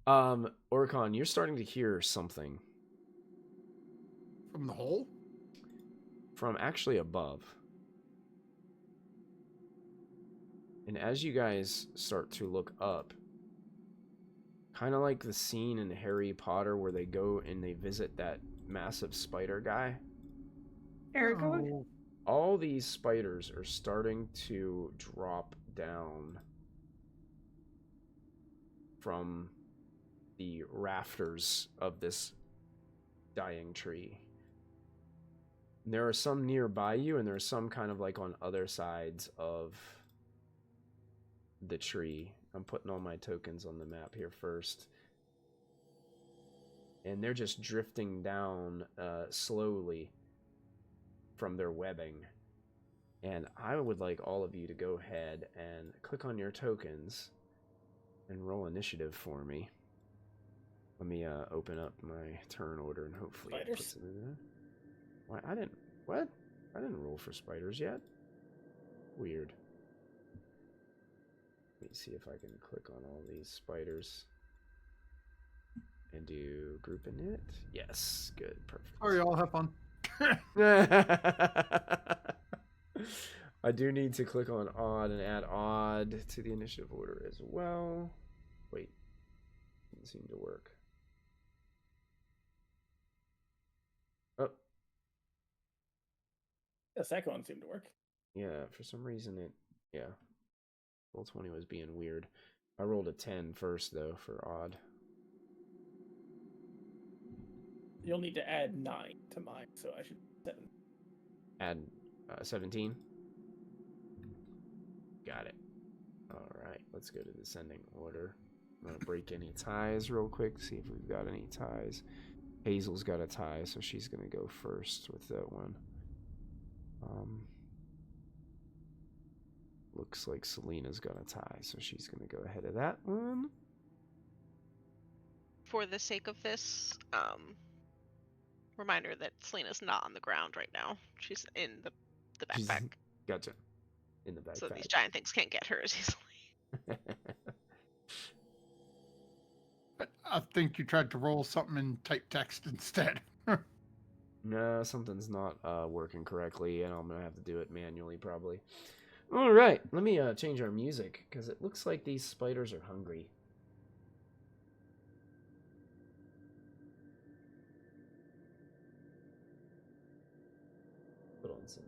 Orcon, you're starting to hear something From the hole? from actually above. And as you guys start to look up, kind of like the scene in Harry Potter where they go and they visit that massive spider guy, Aragog? Oh, all these spiders are starting to drop down from the rafters of this dying tree. And there are some nearby you, and there are some kind of like on other sides of the tree. I'm putting all my tokens on the map here first. And they're just drifting down slowly from their webbing. And I would like all of you to go ahead and click on your tokens and roll initiative for me. Let me open up my turn order and hopefully it puts it in there. Why I didn't roll for spiders yet. Weird. Let me see if I can click on all these spiders and do group init. Yes, good, perfect. sorry, all have fun. I do need to click on odd and add odd to the initiative order as well. Wait, didn't seem to work. Oh, The second one seemed to work. yeah, for some reason yeah. Roll 20 was being weird. I rolled a 10 first though for odd. You'll need to add 9 to mine, so I should 7. Add 17. Got it. All right, let's go to descending order. I'm gonna break any ties real quick, see if we've got any ties. Hazel's got a tie, so she's gonna go first with that one. Looks like Selena's got a tie, so she's gonna go ahead of that one. For the sake of this, reminder that Selena's not on the ground right now. She's in the She's- backpack. Gotcha. In the backpack. So these giant things can't get her as easily. But I think you tried to roll something in type text instead. No, something's not working correctly, and I'm gonna have to do it manually probably. All right, let me change our music because it looks like these spiders are hungry. Put on some.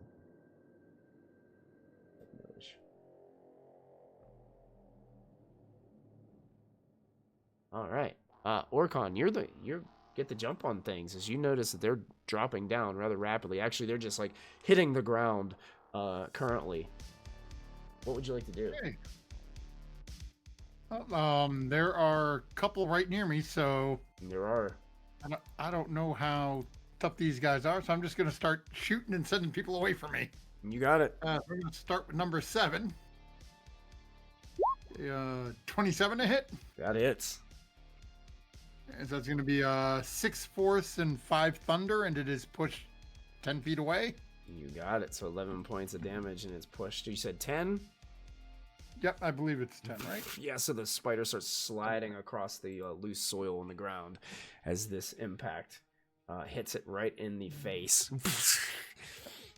All right, Orcon, you're get the jump on things as you notice that they're dropping down rather rapidly. Actually, they're just like hitting the ground currently. What would you like to do? Okay. There are a couple right near me, so There are. I don't know how tough these guys are, so I'm just going to start shooting and sending people away from me. You got it. We're going to start with number 7. 27 to hit. That hits. And so it's going to be 6 force and 5 thunder, and it is pushed 10 feet away. You got it. So 11 points of damage, and it's pushed. You said 10? Yep, I believe it's 10, right? Yeah, so the spider starts sliding across the loose soil on the ground as this impact hits it right in the face.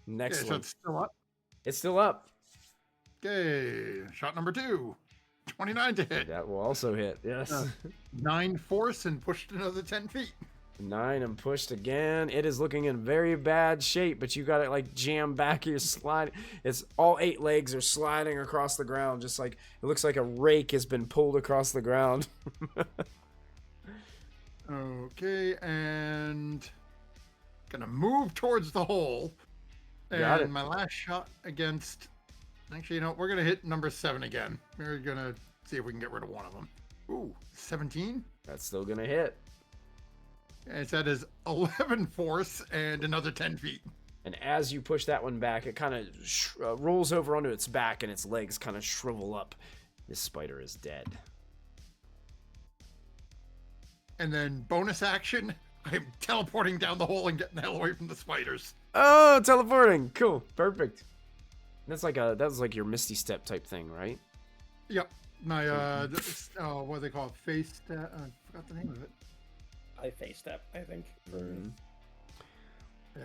Next Okay, so one. it's still up. It's still up. Okay, shot number 2. 29 to hit. That will also hit. Yes. 9 force and pushed another 10 feet. 9 and pushed again. It is looking in very bad shape, but you got it like jammed back. You're sliding. It's all 8 legs are sliding across the ground, just like it looks like a rake has been pulled across the ground. Okay, and gonna move towards the hole. Got it. And my last shot against. Actually, you know, we're gonna hit number 7 again. We're gonna see if we can get rid of one of them. Ooh, 17. That's still gonna hit. And that is 11 force and another 10 feet. And as you push that one back, it kind of rolls over onto its back, and its legs kind of shrivel up. This spider is dead. And then bonus action, I'm teleporting down the hole and getting the hell away from the spiders. Oh, teleporting! Cool, perfect. That's like your Misty Step type thing, right? Yep. My what do they call it? Face step. I forgot the name of it. I face step, I think. Yeah.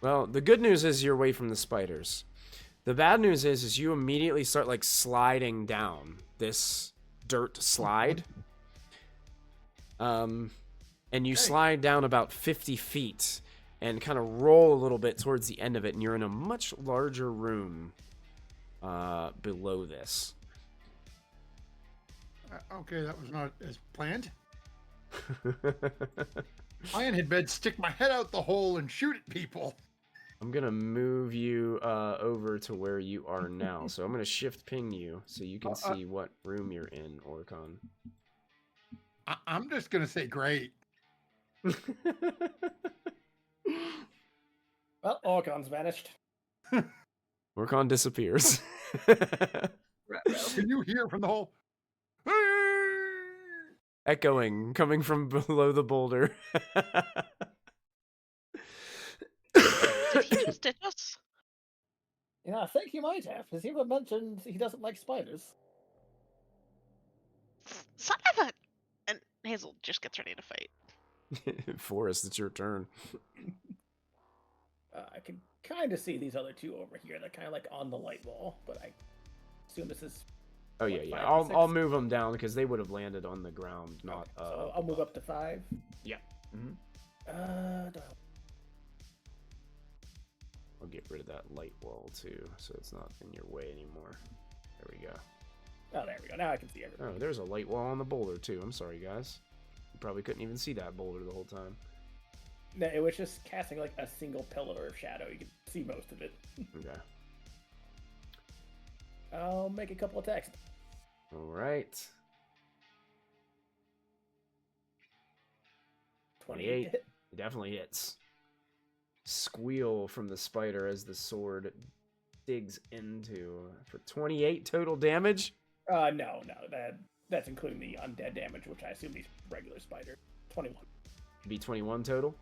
Well, the good news is you're away from the spiders. The bad news is you immediately start like sliding down this dirt slide. And you slide down about 50 feet and kind of roll a little bit towards the end of it, and you're in a much larger room below this. Okay, that was not as planned. Lion had bed stick my head out the hole and shoot at people. I'm gonna move you over to where you are now. So I'm gonna shift ping you so you can see what room you're in, Orcon. I'm just gonna say great. Well, Orcon's vanished. Orcon disappears. Can you hear from the hole? Echoing, coming from below the boulder. Did he just ditch us? Yeah, I think he might have, because he even mentioned he doesn't like spiders. Son of a... And Hazel just gets ready to fight. Forrest, it's your turn. I can kind of see these other two over here. They're kind of like on the light wall, but I assume this is... Oh yeah, yeah. I'll move them down because they would have landed on the ground, not. Okay, so I'll move up to 5. Yeah. Mm-hmm. I'll get rid of that light wall too, so it's not in your way anymore. There we go. Oh, there we go. Now I can see everything. Oh, there's a light wall on the boulder too. I'm sorry, guys. You probably couldn't even see that boulder the whole time. No, it was just casting like a single pillar of shadow. You could see most of it. Okay. I'll make a couple attacks. All right. 28. It definitely hits. Squeal from the spider as the sword digs into for 28 total damage. No, that's including the undead damage, which I assume these regular spider. 21. Be 21 total.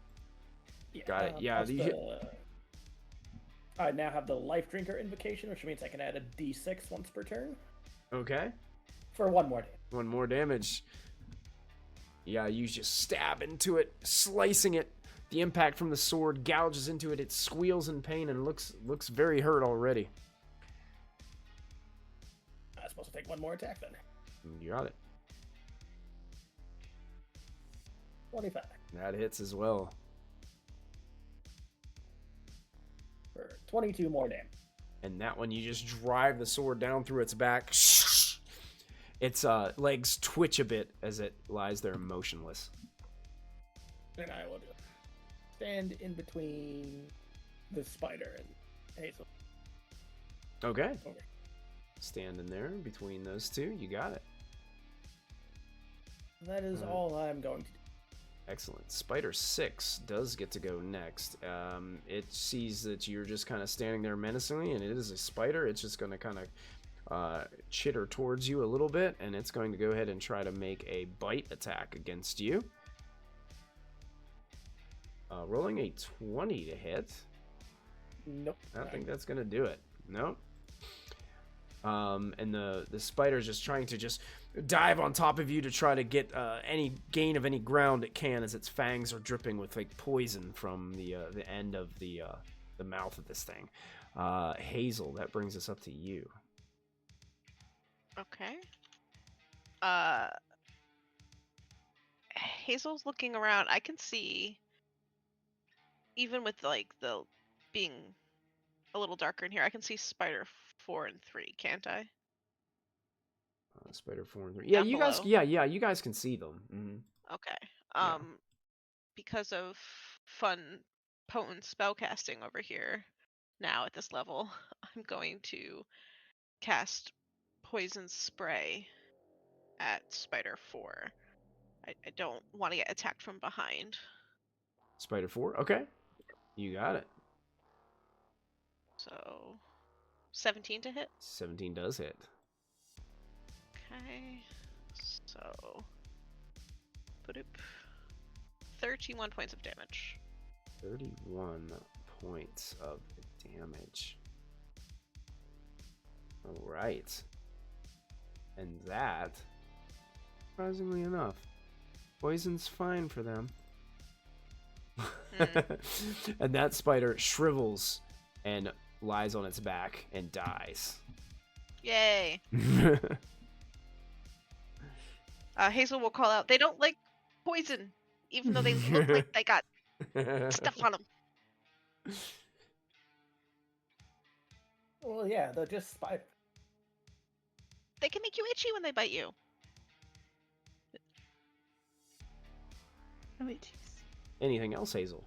Yeah, Got it. Yeah. I now have the Life Drinker invocation, which means I can add a D6 once per turn. Okay. For 1 more damage. 1 more damage. Yeah, you just stab into it, slicing it. The impact from the sword gouges into it. It squeals in pain and looks very hurt already. I'm supposed to take 1 more attack then. You got it. 25. That hits as well. For 22 more damage. And that one, you just drive the sword down through its back. Its legs twitch a bit as it lies there motionless. And I will just stand in between the spider and Hazel. Okay. Okay. Stand in there between those two. You got it. That is all I'm going to do. Excellent. Spider 6 does get to go next. It sees that you're just kind of standing there menacingly, and it is a spider. It's just going to kind of chitter towards you a little bit, and it's going to go ahead and try to make a bite attack against you. Rolling a 20 to hit. Nope. I don't think that's going to do it. Nope. And the spider's just trying to just dive on top of you to try to get any gain of any ground it can as its fangs are dripping with like poison from the end of the the mouth of this thing. Hazel, that brings us up to you. Okay. Hazel's looking around. I can see, even with like the being a little darker in here, I can see spider 4 and 3, can't I? Spider 4 and 3. Yeah, Down you guys. below. Yeah, you guys can see them. Okay. Yeah. Because of fun, potent spellcasting over here, now at this level, I'm going to cast poison spray at spider 4. I don't want to get attacked from behind. Spider 4. Okay, you got it. So 17 to hit. 17 does hit. Okay. So 31 points of damage. 31 points of damage. All right. And that, surprisingly enough, poison's fine for them. And that spider shrivels and lies on its back and dies. Yay! Hazel will call out, they don't like poison, even though they look like they got stuff on them. Well, yeah, they're just spiders. They can make you itchy when they bite you. Oh, wait, jeez. Anything else, Hazel?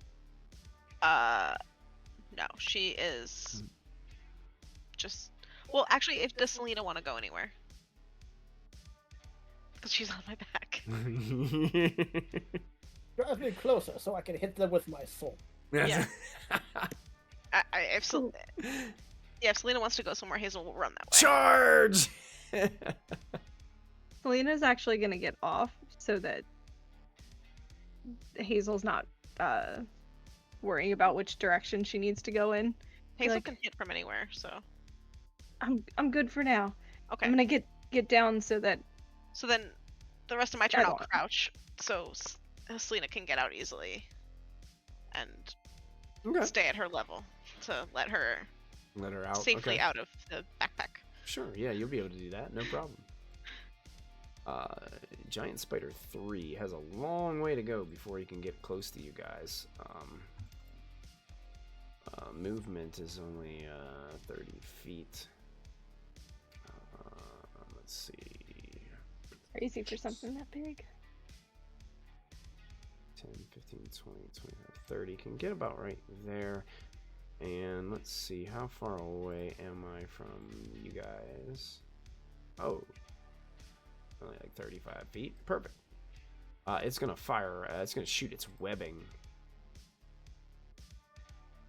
No, she is just... Well, actually, does Selena want to go anywhere? Because she's on my back. Drive me closer so I can hit them with my sword. Yeah. If Selena wants to go somewhere, Hazel will run that way. Charge! Selena's actually going to get off so that Hazel's not worrying about which direction she needs to go in. Hazel can hit from anywhere, so... I'm good for now. Okay. I'm gonna get down so that... So then, the rest of my turn I'll crouch, so Selena can get out easily. And stay at her level, to let her out safely out of the backpack. Sure, yeah, you'll be able to do that, no problem. Giant Spider 3 has a long way to go before he can get close to you guys. Movement is only 30 feet. Let's see. Crazy for something that big. 10, 15, 20, 25, 30. Can get about right there. And let's see, how far away am I from you guys? Oh, only like 35 feet. Perfect. It's gonna fire. It's gonna shoot its webbing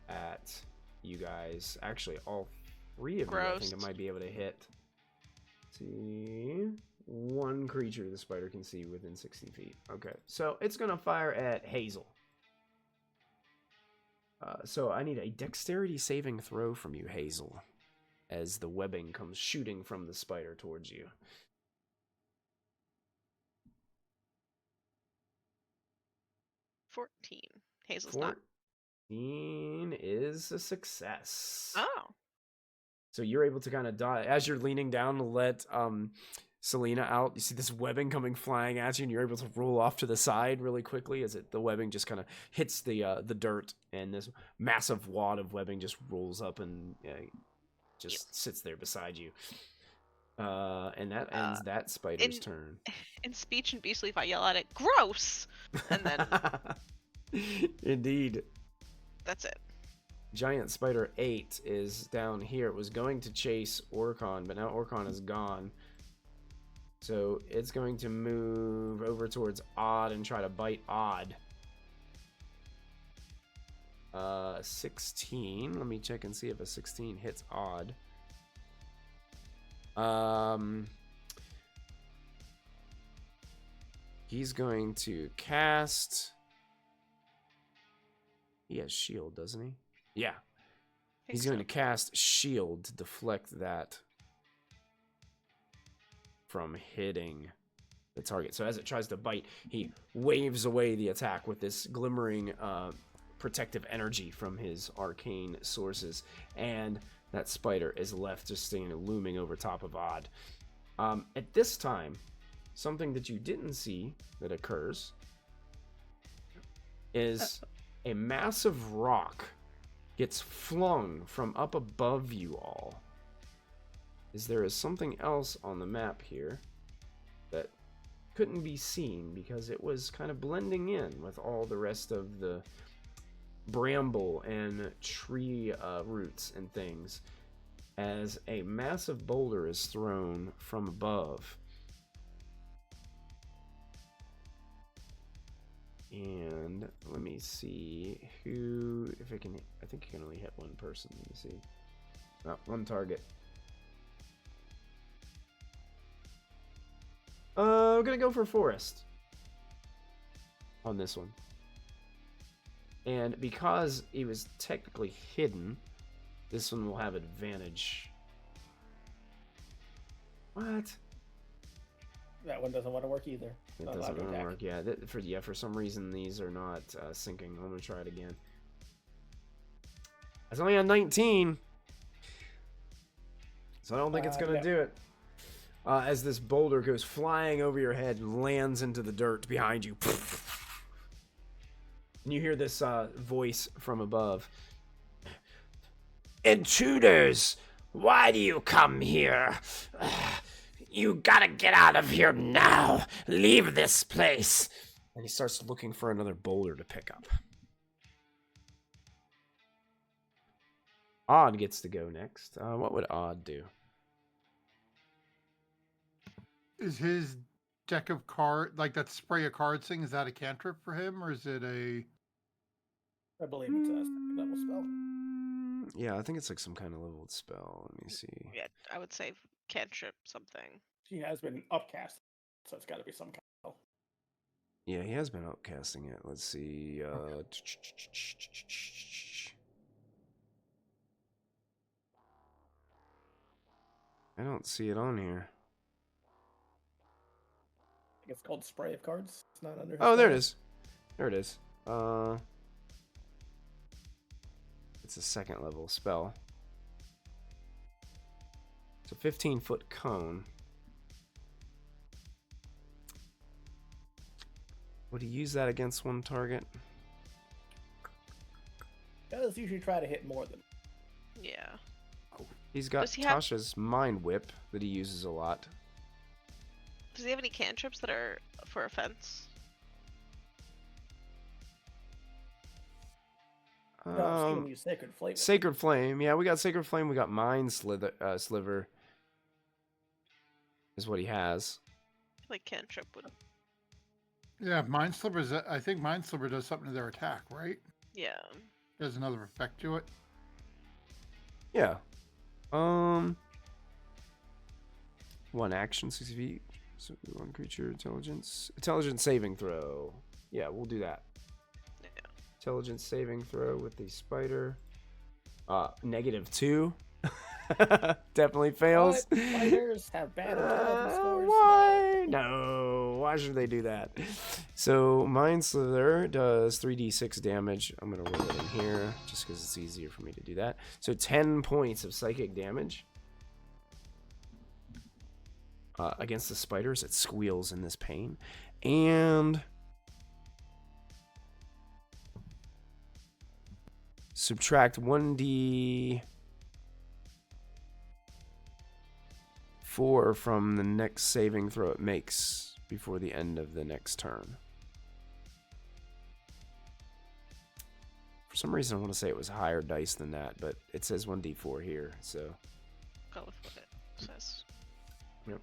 at you guys. Actually, all three of you. I think it might be able to hit. Let's see, one creature the spider can see within 60 feet. Okay, so it's gonna fire at Hazel. So I need a dexterity saving throw from you, Hazel, as the webbing comes shooting from the spider towards you. 14. Hazel's 14 is a success. Oh. So you're able to kind of dodge as you're leaning down to let Selena out. You see this webbing coming flying at you, and you're able to roll off to the side really quickly as the webbing just kind of hits the dirt, and this massive wad of webbing just rolls up and just sits there beside you. And that ends that spider's turn. In speech and beast leaf, I yell at it, "Gross!" And then Indeed. That's it. Giant Spider 8 is down here. It was going to chase Orcon, but now Orcon is gone. So it's going to move over towards Odd and try to bite Odd. 16. Let me check and see if a 16 hits Odd. He's going to cast... He has shield, doesn't he? Yeah. He's going to cast shield to deflect that from hitting the target. So as it tries to bite, he waves away the attack with this glimmering protective energy from his arcane sources, and that spider is left just standing looming over top of Odd. At this time, something that you didn't see that occurs is a massive rock gets flung from up above you all. There is something else on the map here that couldn't be seen because it was kind of blending in with all the rest of the bramble and tree roots and things, as a massive boulder is thrown from above. And let me see if it can. I think you can only hit one person. Let me see. One target. We're gonna go for Forest on this one. And because he was technically hidden, this one will have advantage. What? That one doesn't want to work either. It Not allowed doesn't to want to attack. work. Yeah, for some reason these are not syncing. I'm gonna try it again. It's only on 19, so I don't think it's gonna do it. As this boulder goes flying over your head and lands into the dirt behind you. And you hear this voice from above. Intruders! Why do you come here? You gotta get out of here now! Leave this place! And he starts looking for another boulder to pick up. Odd gets to go next. What would Odd do? Is his deck of cards, like that spray of cards thing, is that a cantrip for him, or is it a... I believe it's a second level spell. Yeah, I think it's like some kind of leveled spell. Let me see. Yeah, I would say cantrip something. She has been upcast, so it's got to be some kind of spell. Yeah, he has been upcasting it. Let's see. I don't see it on here. I think it's called Spray of Cards. It's not under. Oh, there it is. There it is. It's a second level spell. It's a 15-foot cone. Would he use that against one target? Does usually try to hit more than. Yeah. He's got Does he have- Tasha's Mind Whip that he uses a lot. Does he have any cantrips that are for offense? No, I'm giving you Sacred Flame. Sacred Flame. Yeah, we got Sacred Flame. We got Mind Sliver. Is what he has. Like cantrip would. Yeah, Mind Sliver is... I think Mind Sliver does something to their attack, right? Yeah. There's another effect to it. Yeah. One action, 60 feet. So one creature, intelligence saving throw. Yeah, we'll do that. Yeah. Intelligence saving throw with the spider. -2. Definitely fails. What? Spiders have bad intelligence scores. Why? No. Why should they do that? So Mind Slither does 3d6 damage. I'm gonna roll it in here just because it's easier for me to do that. So 10 points of psychic damage. Against the spiders, it squeals in this pain. And subtract 1d4 from the next saving throw it makes before the end of the next turn. For some reason, I want to say it was higher dice than that, but it says 1d4 here, so. Go with what it says. Yep.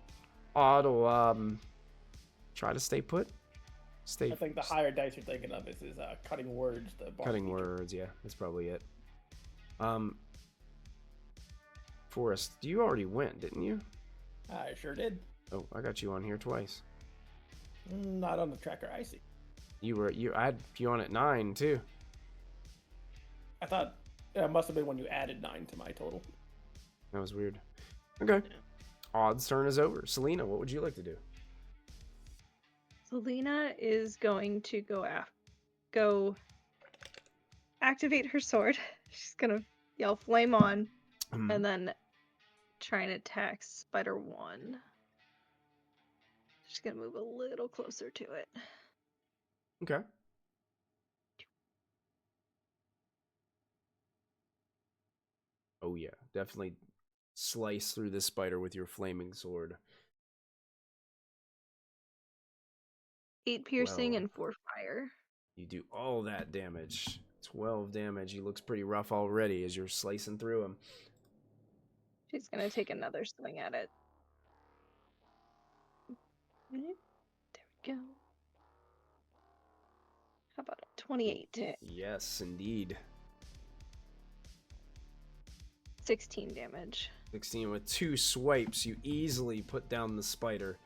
Odd will try to stay put. I think the higher dice you're thinking of is Cutting Words. The bar Cutting feature. Words, yeah, that's probably it. Forrest, you already went, didn't you? I sure did. Oh, I got you on here twice. Not on the tracker I see. I had you on at 9 too. I thought it must have been when you added 9 to my total. That was weird. Okay. Odd's turn is over. Selena, what would you like to do? Selena is going to go activate her sword. She's gonna yell flame on, Mhm. and then try and attack Spider 1. She's gonna move a little closer to it. Okay. Oh yeah, definitely slice through this spider with your flaming sword. 8 piercing Well. and 4 fire. You do all that damage. 12 damage. He looks pretty rough already as you're slicing through him. She's gonna take another swing at it. There we go. How about a 28 to hit? Yes, indeed. 16 damage. 16 with 2 swipes. You easily put down the spider.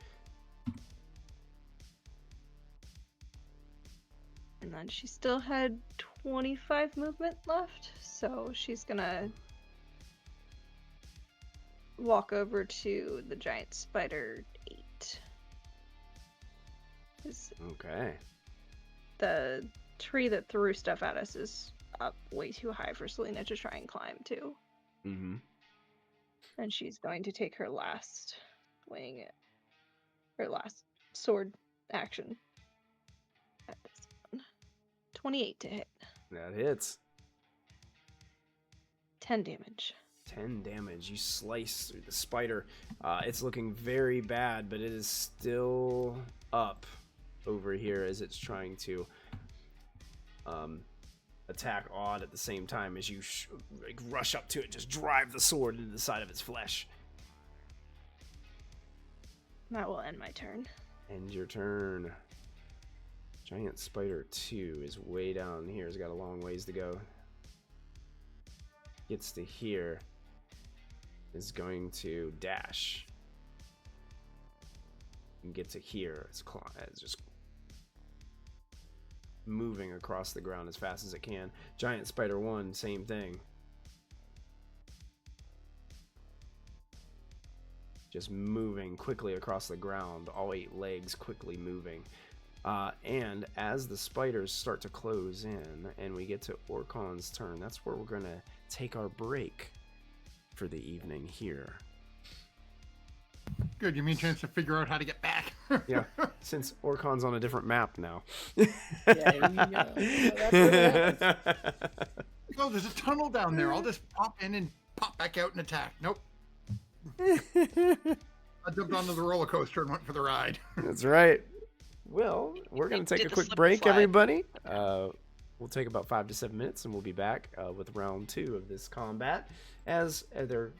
And then she still had 25 movement left, so she's gonna walk over to the giant spider 8. Okay. The tree that threw stuff at us is up way too high for Selena to try and climb to. Mm-hmm. And she's going to take her last swing, her last sword action at this one. 28 to hit. That hits. 10 damage. 10 damage. You slice through the spider. It's looking very bad, but it is still up over here as it's trying to attack Odd at the same time as you rush up to it, just drive the sword into the side of its flesh. That will end my turn. End your turn. Giant Spider 2 is way down here. It's got a long ways to go. Gets to here. Is going to dash. And get to here. It's just moving across the ground as fast as it can. Giant Spider 1, same thing. Just moving quickly across the ground. All 8 legs quickly moving. And as the spiders start to close in and we get to Orcon's turn, that's where we're going to take our break for the evening here. Good, you mean chance to figure out how to get back? Yeah, since Orcon's on a different map now. Oh, there's a tunnel down there. I'll just pop in and pop back out and attack. Nope. I jumped onto the roller coaster and went for the ride. That's right. Well, we're going to take a quick break, everybody. We'll take about 5 to 7 minutes, and we'll be back with round 2 of this combat as they're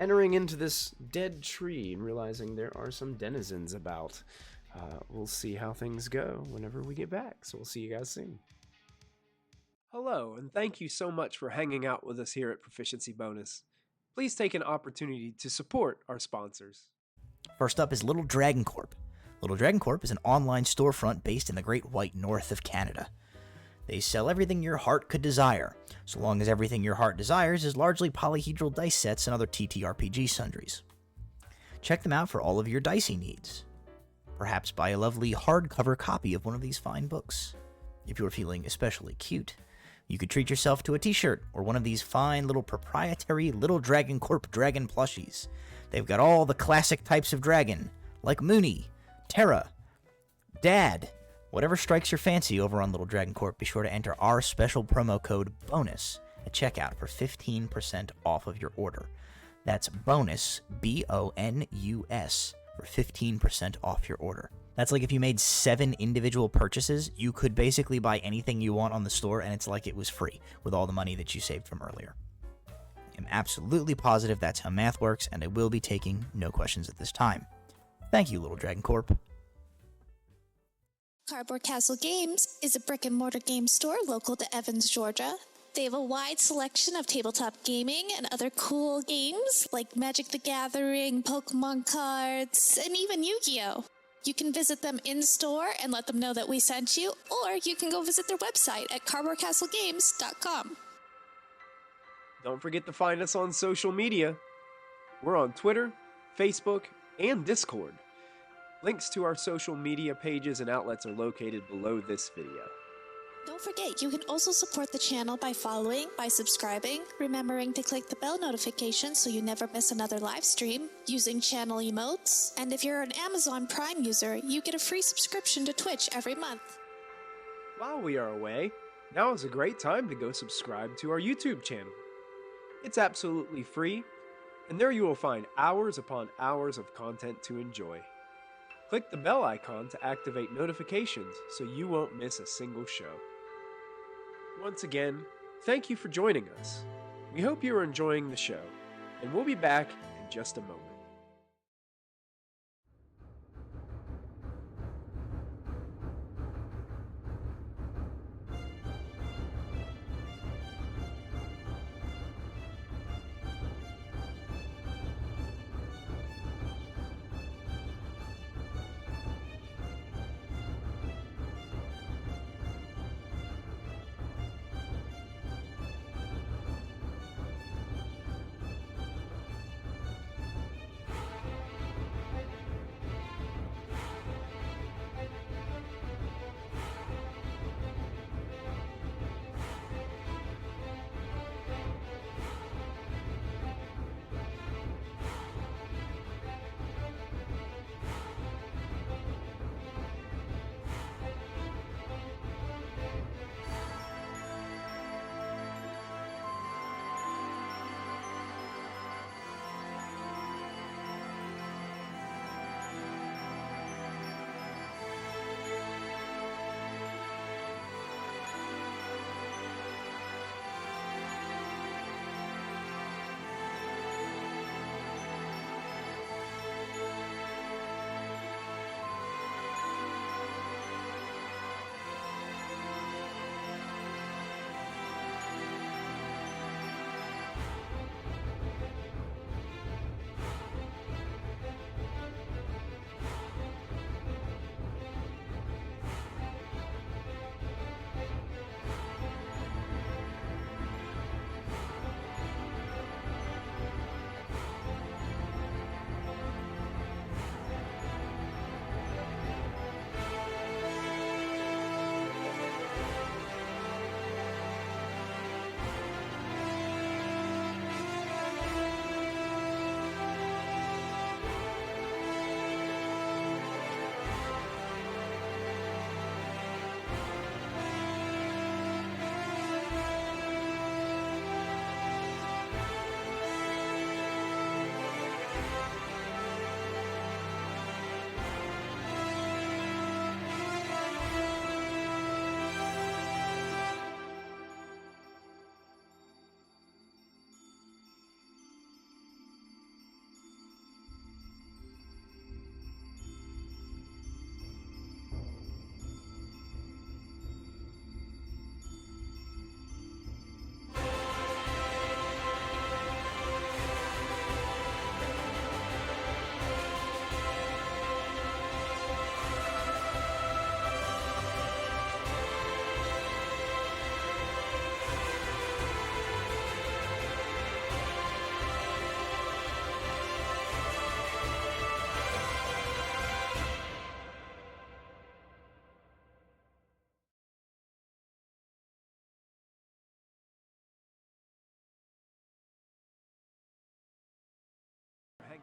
entering into this dead tree and realizing there are some denizens about. We'll see how things go whenever we get back, so we'll see you guys soon. Hello, and thank you so much for hanging out with us here at Proficiency Bonus. Please take an opportunity to support our sponsors. First up is Little Dragon Corp. Little Dragon Corp is an online storefront based in the Great White North of Canada. They sell everything your heart could desire, so long as everything your heart desires is largely polyhedral dice sets and other TTRPG sundries. Check them out for all of your dicey needs. Perhaps buy a lovely hardcover copy of one of these fine books. If you're feeling especially cute, you could treat yourself to a t-shirt or one of these fine little proprietary Little Dragon Corp dragon plushies. They've got all the classic types of dragon, like Mooney, Terra, Dad. Whatever strikes your fancy over on Little Dragon Corp, be sure to enter our special promo code BONUS at checkout for 15% off of your order. That's BONUS, BONUS, for 15% off your order. That's like if you made 7 individual purchases, you could basically buy anything you want on the store, and it's like it was free with all the money that you saved from earlier. I'm absolutely positive that's how math works, and I will be taking no questions at this time. Thank you, Little Dragon Corp. Cardboard Castle Games is a brick-and-mortar game store local to Evans, Georgia. They have a wide selection of tabletop gaming and other cool games like Magic the Gathering, Pokemon cards, and even Yu-Gi-Oh! You can visit them in-store and let them know that we sent you, or you can go visit their website at cardboardcastlegames.com. Don't forget to find us on social media. We're on Twitter, Facebook, and Discord. Links to our social media pages and outlets are located below this video. Don't forget, you can also support the channel by following, by subscribing, remembering to click the bell notification so you never miss another live stream, using channel emotes, and if you're an Amazon Prime user, you get a free subscription to Twitch every month. While we are away, now is a great time to go subscribe to our YouTube channel. It's absolutely free, and there you will find hours upon hours of content to enjoy. Click the bell icon to activate notifications so you won't miss a single show. Once again, thank you for joining us. We hope you are enjoying the show, and we'll be back in just a moment.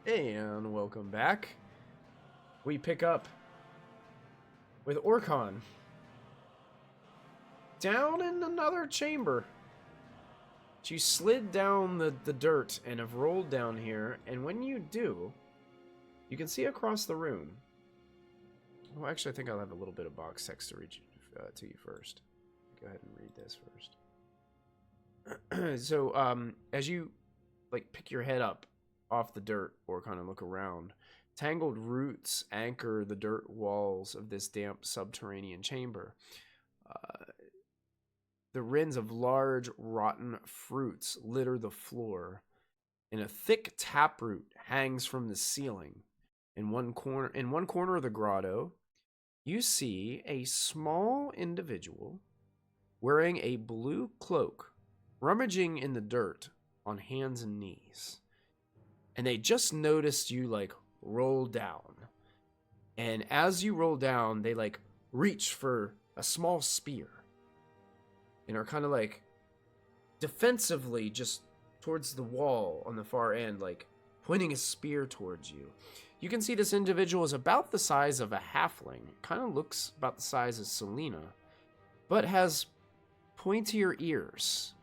And welcome back. We pick up with Orkhan down in another chamber. You slid down the dirt and have rolled down here, and when you do, you can see across the room. Well, actually, I think I'll have a little bit of box text to read to you first. Go ahead and read this first. So, as you pick your head up off the dirt or kind of look around, tangled roots anchor the dirt walls of this damp subterranean chamber. The rinds of large rotten fruits litter the floor, and a thick taproot hangs from the ceiling. In one corner of the grotto, you see a small individual wearing a blue cloak, rummaging in the dirt on hands and knees. And they just noticed you roll down. And as you roll down, they reach for a small spear. and are kind of like defensively just towards the wall on the far end, like pointing a spear towards you. You can see this individual is about the size of a halfling. Kind of looks about the size of Selena, but has pointier ears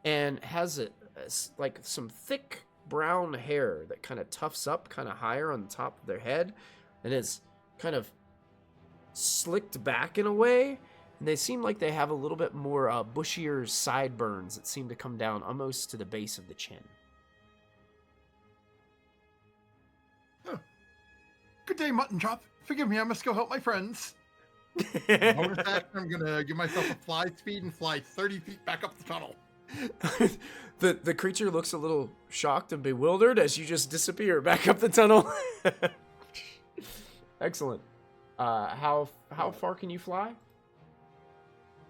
and has like some thick brown hair that kind of tufts up kind of higher on the top of their head and is kind of slicked back in a way. And they seem like they have a little bit more bushier sideburns that seem to come down almost to the base of the chin. Good day, Mutton Chop. Forgive me, I must go help my friends. Bonus action, I'm gonna give myself a fly speed and fly 30 feet back up the tunnel. The creature looks a little shocked and bewildered as you just disappear back up the tunnel. Excellent. How far can you fly?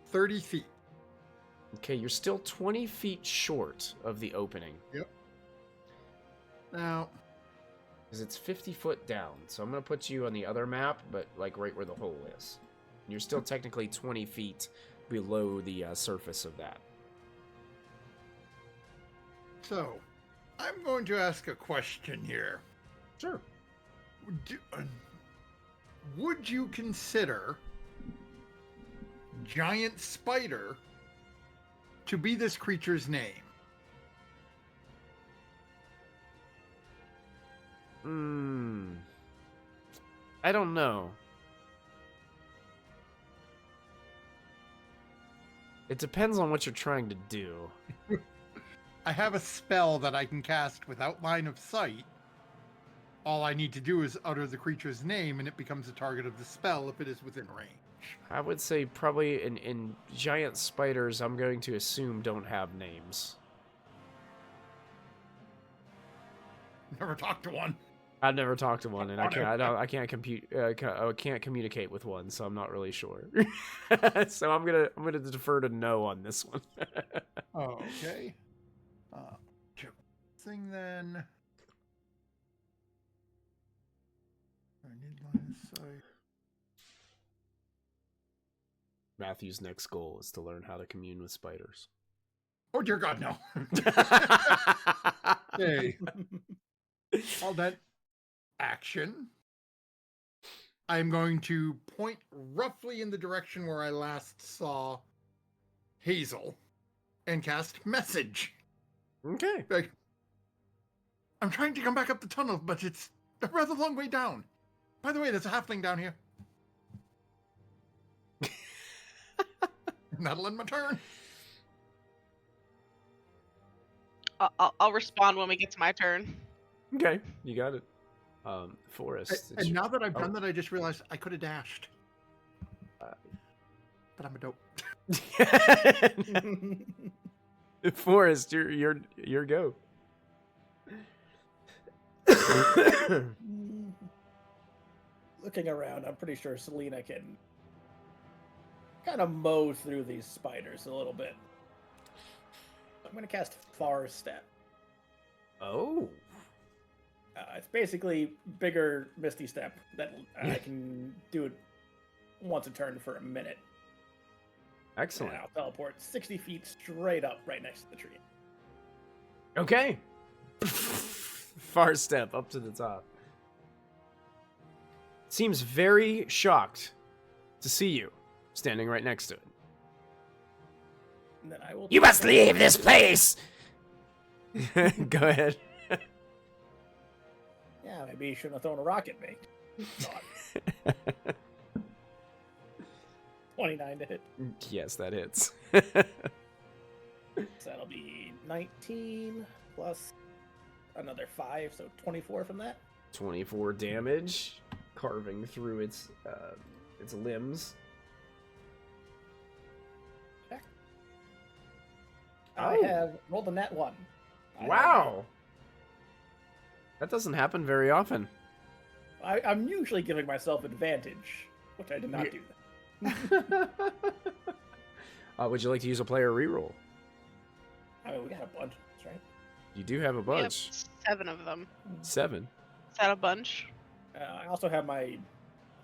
30 feet. Okay, you're still 20 feet short of the opening. Yep. Now, because it's 50 foot down, so I'm gonna put you on the other map, but like right where the hole is. And you're still technically 20 feet below the surface of that. so I'm going to ask a question here. Sure. Would you consider giant spider to be this creature's name? I don't know. It depends on what you're trying to do. I have a spell that I can cast without line of sight. All I need to do is utter the creature's name, and it becomes a target of the spell if it is within range. I would say probably in giant spiders, I'm going to assume don't have names. Never talked to one. I've never talked to one, and I can't communicate with one, so I'm not really sure. So I'm gonna defer to no on this one. Okay. Thing then. I need line of sight. Matthew's next goal is to learn how to commune with spiders. Oh dear God, no. Okay. All that action. I'm going to point roughly in the direction where I last saw Hazel and cast message. Okay. Like, I'm trying to come back up the tunnel, but it's a rather long way down. By the way, there's a halfling down here. And that'll end my turn. I'll respond when we get to my turn. Okay, you got it. Forest. And now that I've done that, I just realized I could have dashed. But I'm a dope. Forest, your go. Looking around, I'm pretty sure Selena can kind of mow through these spiders a little bit. I'm going to cast Far Step. Oh. It's basically bigger Misty Step that I can do it once a turn for a minute. Excellent. And I'll teleport 60 feet straight up right next to the tree. Okay. Far step up to the top. Seems very shocked to see you standing right next to it. And then I will. You must leave this place! Go ahead. Yeah, maybe you shouldn't have thrown a rock at me. 29 to hit. Yes, that hits. So that'll be 19 plus another 5, so 24 from that. 24 damage, carving through its limbs. Okay. I have rolled a net 1. Wow! That doesn't happen very often. I'm usually giving myself advantage, which I did not do. Would you like to use a player reroll? I mean, we got a bunch, right? You do have a We have bunch. 7 of them. 7. Is that a bunch? I also have my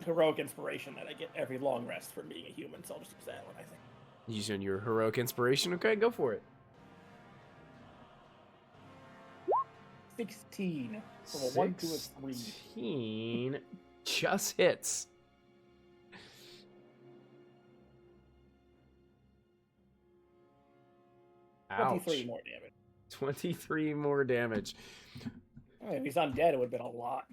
heroic inspiration that I get every long rest from being a human, so I'll just use that one, I think. Using your heroic inspiration. Okay, go for it. 16. From a 1 to a 3. 16 just hits. Ouch. 23 more damage. 23 more damage. If he's undead, it would have been a lot.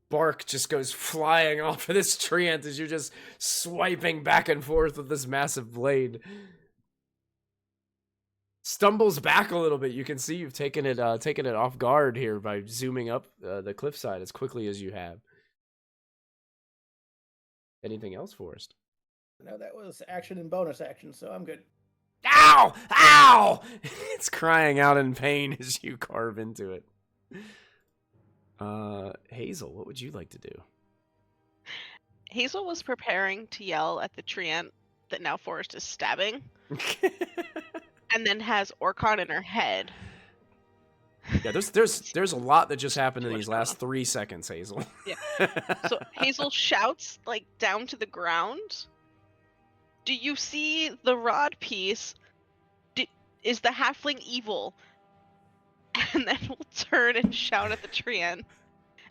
Bark just goes flying off of this treant as you're just swiping back and forth with this massive blade. Stumbles back a little bit. You can see you've taken it off guard here by zooming up the cliffside as quickly as you have. Anything else, Forrest? No, that was action and bonus action, so I'm good. Ow! Ow! It's crying out in pain as you carve into it. Hazel, what would you like to do? Hazel was preparing to yell at the treant that now Forrest is stabbing. And then has Orcon in her head. Yeah, there's a lot that just happened in these last 3 seconds, Hazel. Yeah. So Hazel shouts, like, down to the ground. Do you see the rod piece? Is the halfling evil? And then we'll turn and shout at the treant.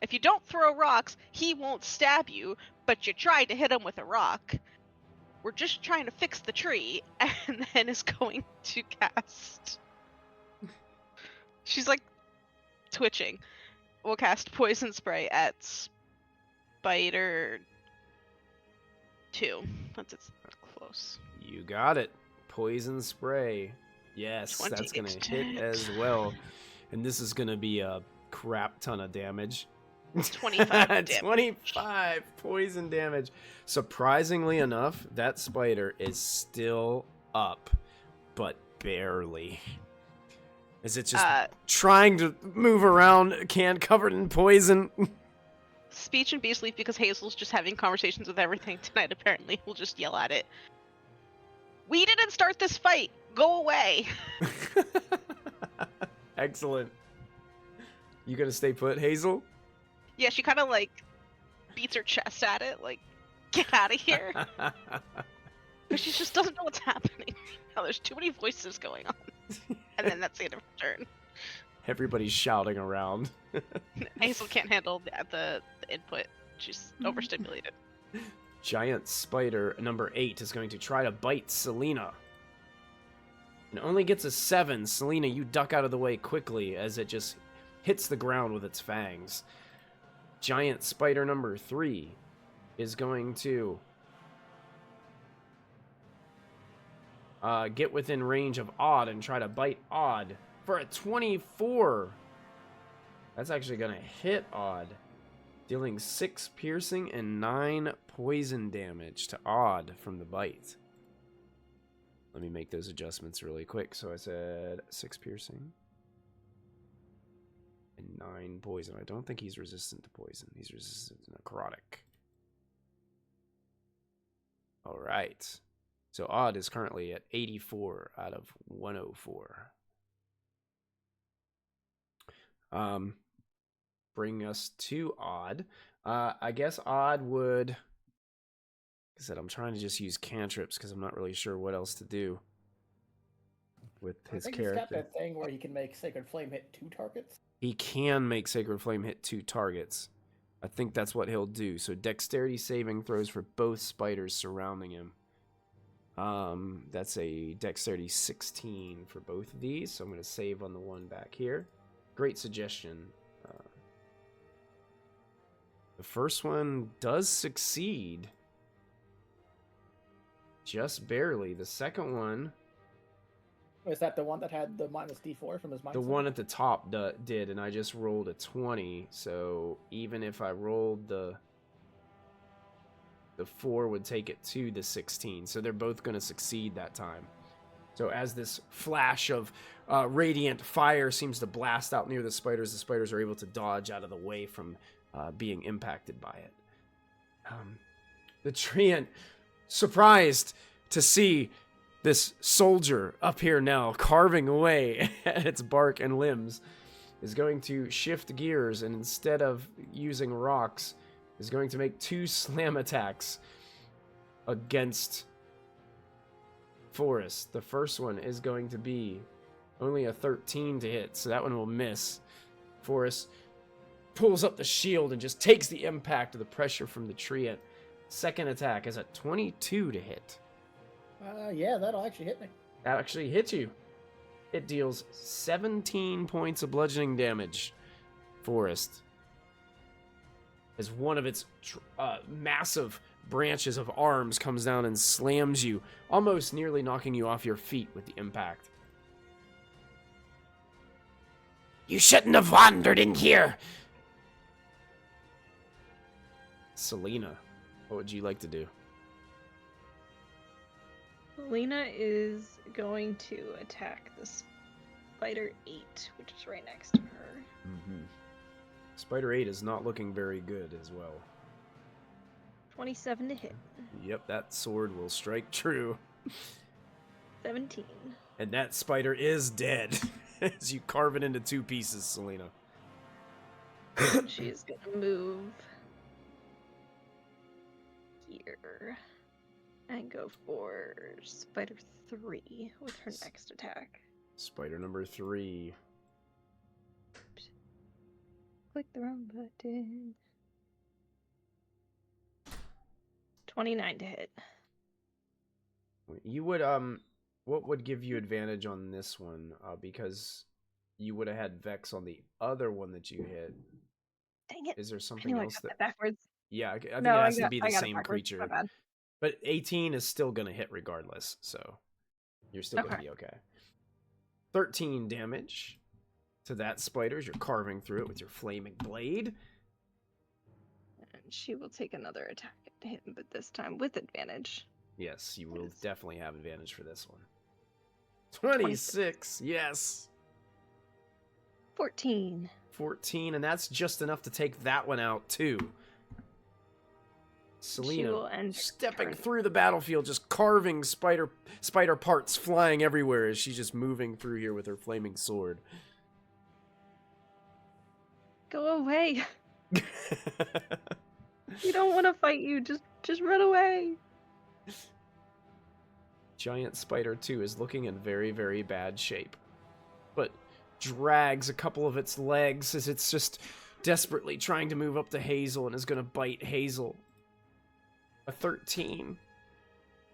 If you don't throw rocks, he won't stab you, but you tried to hit him with a rock. We're just trying to fix the tree, and then is going to cast... She's, like, twitching. We'll cast Poison Spray at Spider 2. That's close. You got it. Poison Spray. Yes, that's going to hit as well. And this is going to be a crap ton of damage. 25 damage. 25 poison damage. Surprisingly enough, that spider is still up, but barely. Is it just trying to move around, can covered in poison? Speech and Beast Leaf, because Hazel's just having conversations with everything tonight, apparently. We'll just yell at it. We didn't start this fight! Go away! Excellent. You gonna stay put, Hazel? Yeah, she kind of, like, beats her chest at it, like, get out of here. But she just doesn't know what's happening. Oh, there's too many voices going on. And then that's the end of her turn. Everybody's shouting around. Hazel can't handle the input. She's overstimulated. Giant spider number 8 is going to try to bite Selena. And only gets a 7. Selena, you duck out of the way quickly as it just hits the ground with its fangs. Giant spider number 3 is going to get within range of Odd and try to bite Odd for a 24. That's actually going to hit Odd, dealing 6 piercing and 9 poison damage to Odd from the bite. Let me make those adjustments really quick. So I said 6 piercing and 9 poison. I don't think he's resistant to poison. He's resistant to necrotic. All right. So Odd is currently at 84 out of 104. Bring us to Odd. I guess Odd would... Like I said, I'm trying to just use cantrips because I'm not really sure what else to do with his character. He's got that thing where he can make Sacred Flame hit 2 targets. He can make Sacred Flame hit 2 targets. I think that's what he'll do. So dexterity saving throws for both spiders surrounding him. That's a dexterity 16 for both of these. So I'm going to save on the one back here. Great suggestion. The first one does succeed. Just barely. The second one... Is that the one that had the minus D4 from his mindset? The one at the top did, and I just rolled a 20. So even if I rolled the 4 would take it to the 16. So they're both going to succeed that time. So as this flash of radiant fire seems to blast out near the spiders are able to dodge out of the way from being impacted by it. The treant, surprised to see this soldier up here now carving away at its bark and limbs, is going to shift gears, and instead of using rocks, is going to make 2 slam attacks against Forest. The first one is going to be only a 13 to hit, so that one will miss. Forest pulls up the shield and just takes the impact of the pressure from the tree. At second attack is a 22 to hit. Yeah, that'll actually hit me. That actually hits you. It deals 17 points of bludgeoning damage. Forest, as one of its massive branches of arms comes down and slams you, almost nearly knocking you off your feet with the impact. You shouldn't have wandered in here! Selena, what would you like to do? Lena is going to attack the Spider 8, which is right next to her. Mm-hmm. Spider 8 is not looking very good as well. 27 to hit. Yep, that sword will strike true. 17. And that spider is dead as you carve it into two pieces, Selena. She's gonna move here and go for Spider 3 with her next attack. Spider number 3. Click the wrong button. 29 to hit. You would what would give you advantage on this one? Because you would have had Vex on the other one that you hit. Dang it! Is there I something knew I else got that? that backwards. Yeah, I think No, it I has to got- be I the got it same backwards. My creature. bad. But 18 is still gonna hit regardless, so you're still gonna Okay. be okay. 13 damage to that spider as you're carving through it with your flaming blade. And she will take another attack at him, but this time with advantage. Yes, you will Yes. definitely have advantage for this one. 26, yes. 14. 14, and that's just enough to take that one out too. She will Selena end her stepping turn. through the battlefield, just carving spider parts flying everywhere as she's just moving through here with her flaming sword. Go away. We don't want to fight you. Just run away. Giant Spider 2 is looking in very, very bad shape, but drags a couple of its legs as it's just desperately trying to move up to Hazel and is going to bite Hazel. A 13.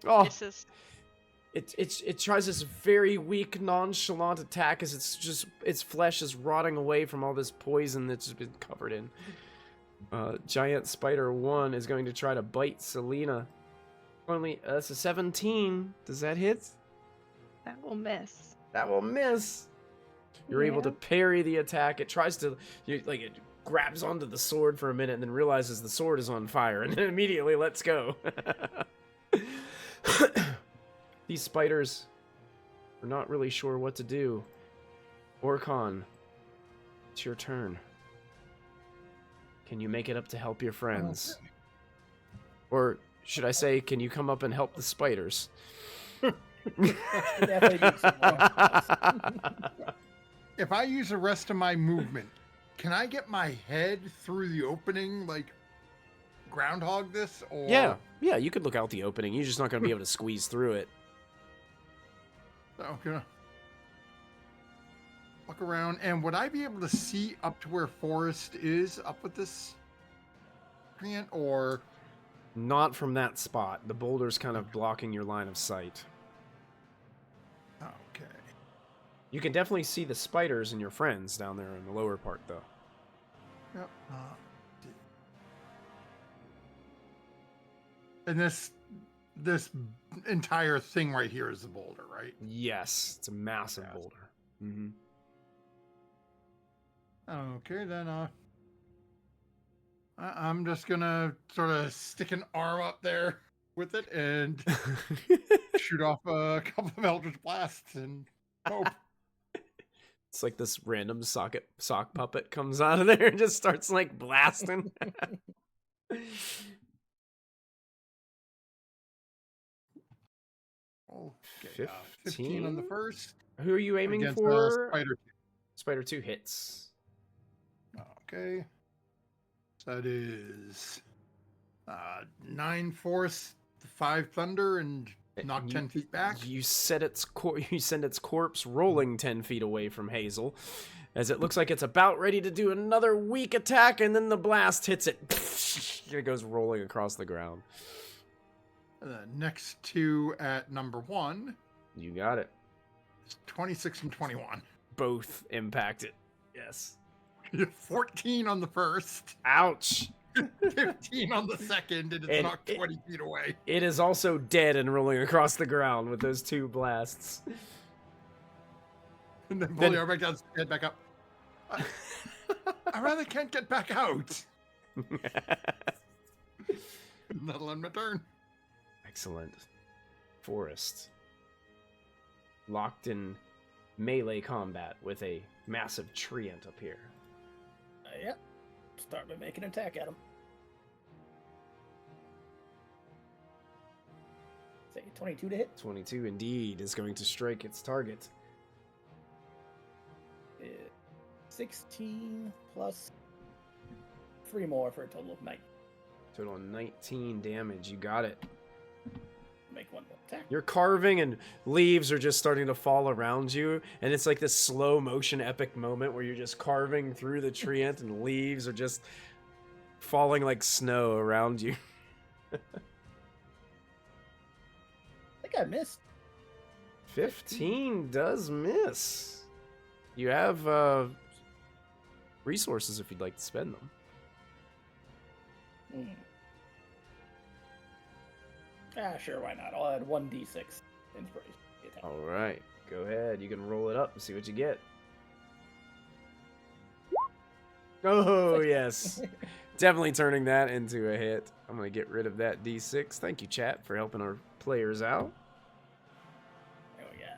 Oh, This is it tries this very weak, nonchalant attack as its flesh is rotting away from all this poison that's been covered in. Giant Spider 1 is going to try to bite Selena. Only that's a 17. Does that hit? That will miss. That will miss. You're able to Yeah. parry the attack. It tries to, it grabs onto the sword for a minute and then realizes the sword is on fire and then immediately lets go. These spiders are not really sure what to do. Orcon, it's your turn. Can you make it up to help your friends? Or should I say, can you come up and help the spiders? Definitely need some more. If I use the rest of my movement, can I get my head through the opening, like groundhog this? Or Yeah, you could look out the opening. You're just not going to be able to squeeze through it. I'm gonna look around, and would I be able to see up to where Forest is up with this plant, or Not from that spot. The boulder's kind of blocking your line of sight. okay? You can definitely see the spiders and your friends down there in the lower part, though. Yep. And this entire thing right here is the boulder, right? Yes, it's a massive Yes. boulder. Mm-hmm. Okay, then I'm just gonna sort of stick an arm up there with it and shoot off a couple of Eldritch Blasts and hope. It's like this random sock puppet comes out of there and just starts like blasting. Okay, 15 on the first. Who are you aiming against, for? Spider. Spider 2 hits. Okay. So that is 9 force, 5 thunder, and Knock 10 feet back. You send its corpse rolling 10 feet away from Hazel, as it looks like it's about ready to do another weak attack, and then the blast hits it. It goes rolling across the ground. Next two at number 1. You got it. 26 and 21. Both impacted. Yes. 14 on the first. Ouch. 15 on the second, and it's knocked 20 feet away. It is also dead and rolling across the ground with those 2 blasts. And then pulling her back down, head back up. I rather can't get back out. That'll end my turn. Excellent. Forest. Locked in melee combat with a massive treant up here. Yep. Start by making an attack at him. Say 22 to hit. 22 indeed is going to strike its target. 16 plus 3 more for a total of 9. Total 19 damage. You got it. Make one more attack. You're carving and leaves are just starting to fall around you, and it's like this slow motion epic moment where you're just carving through the treant and leaves are just falling like snow around you. I think I missed. 15 does miss. You have resources if you'd like to spend them. Sure, why not? I'll add 1d6 inspiration. All right, go ahead. You can roll it up and see what you get. Oh, yes. Definitely turning that into a hit. I'm going to get rid of that d6. Thank you, chat, for helping our players out. Oh, yeah.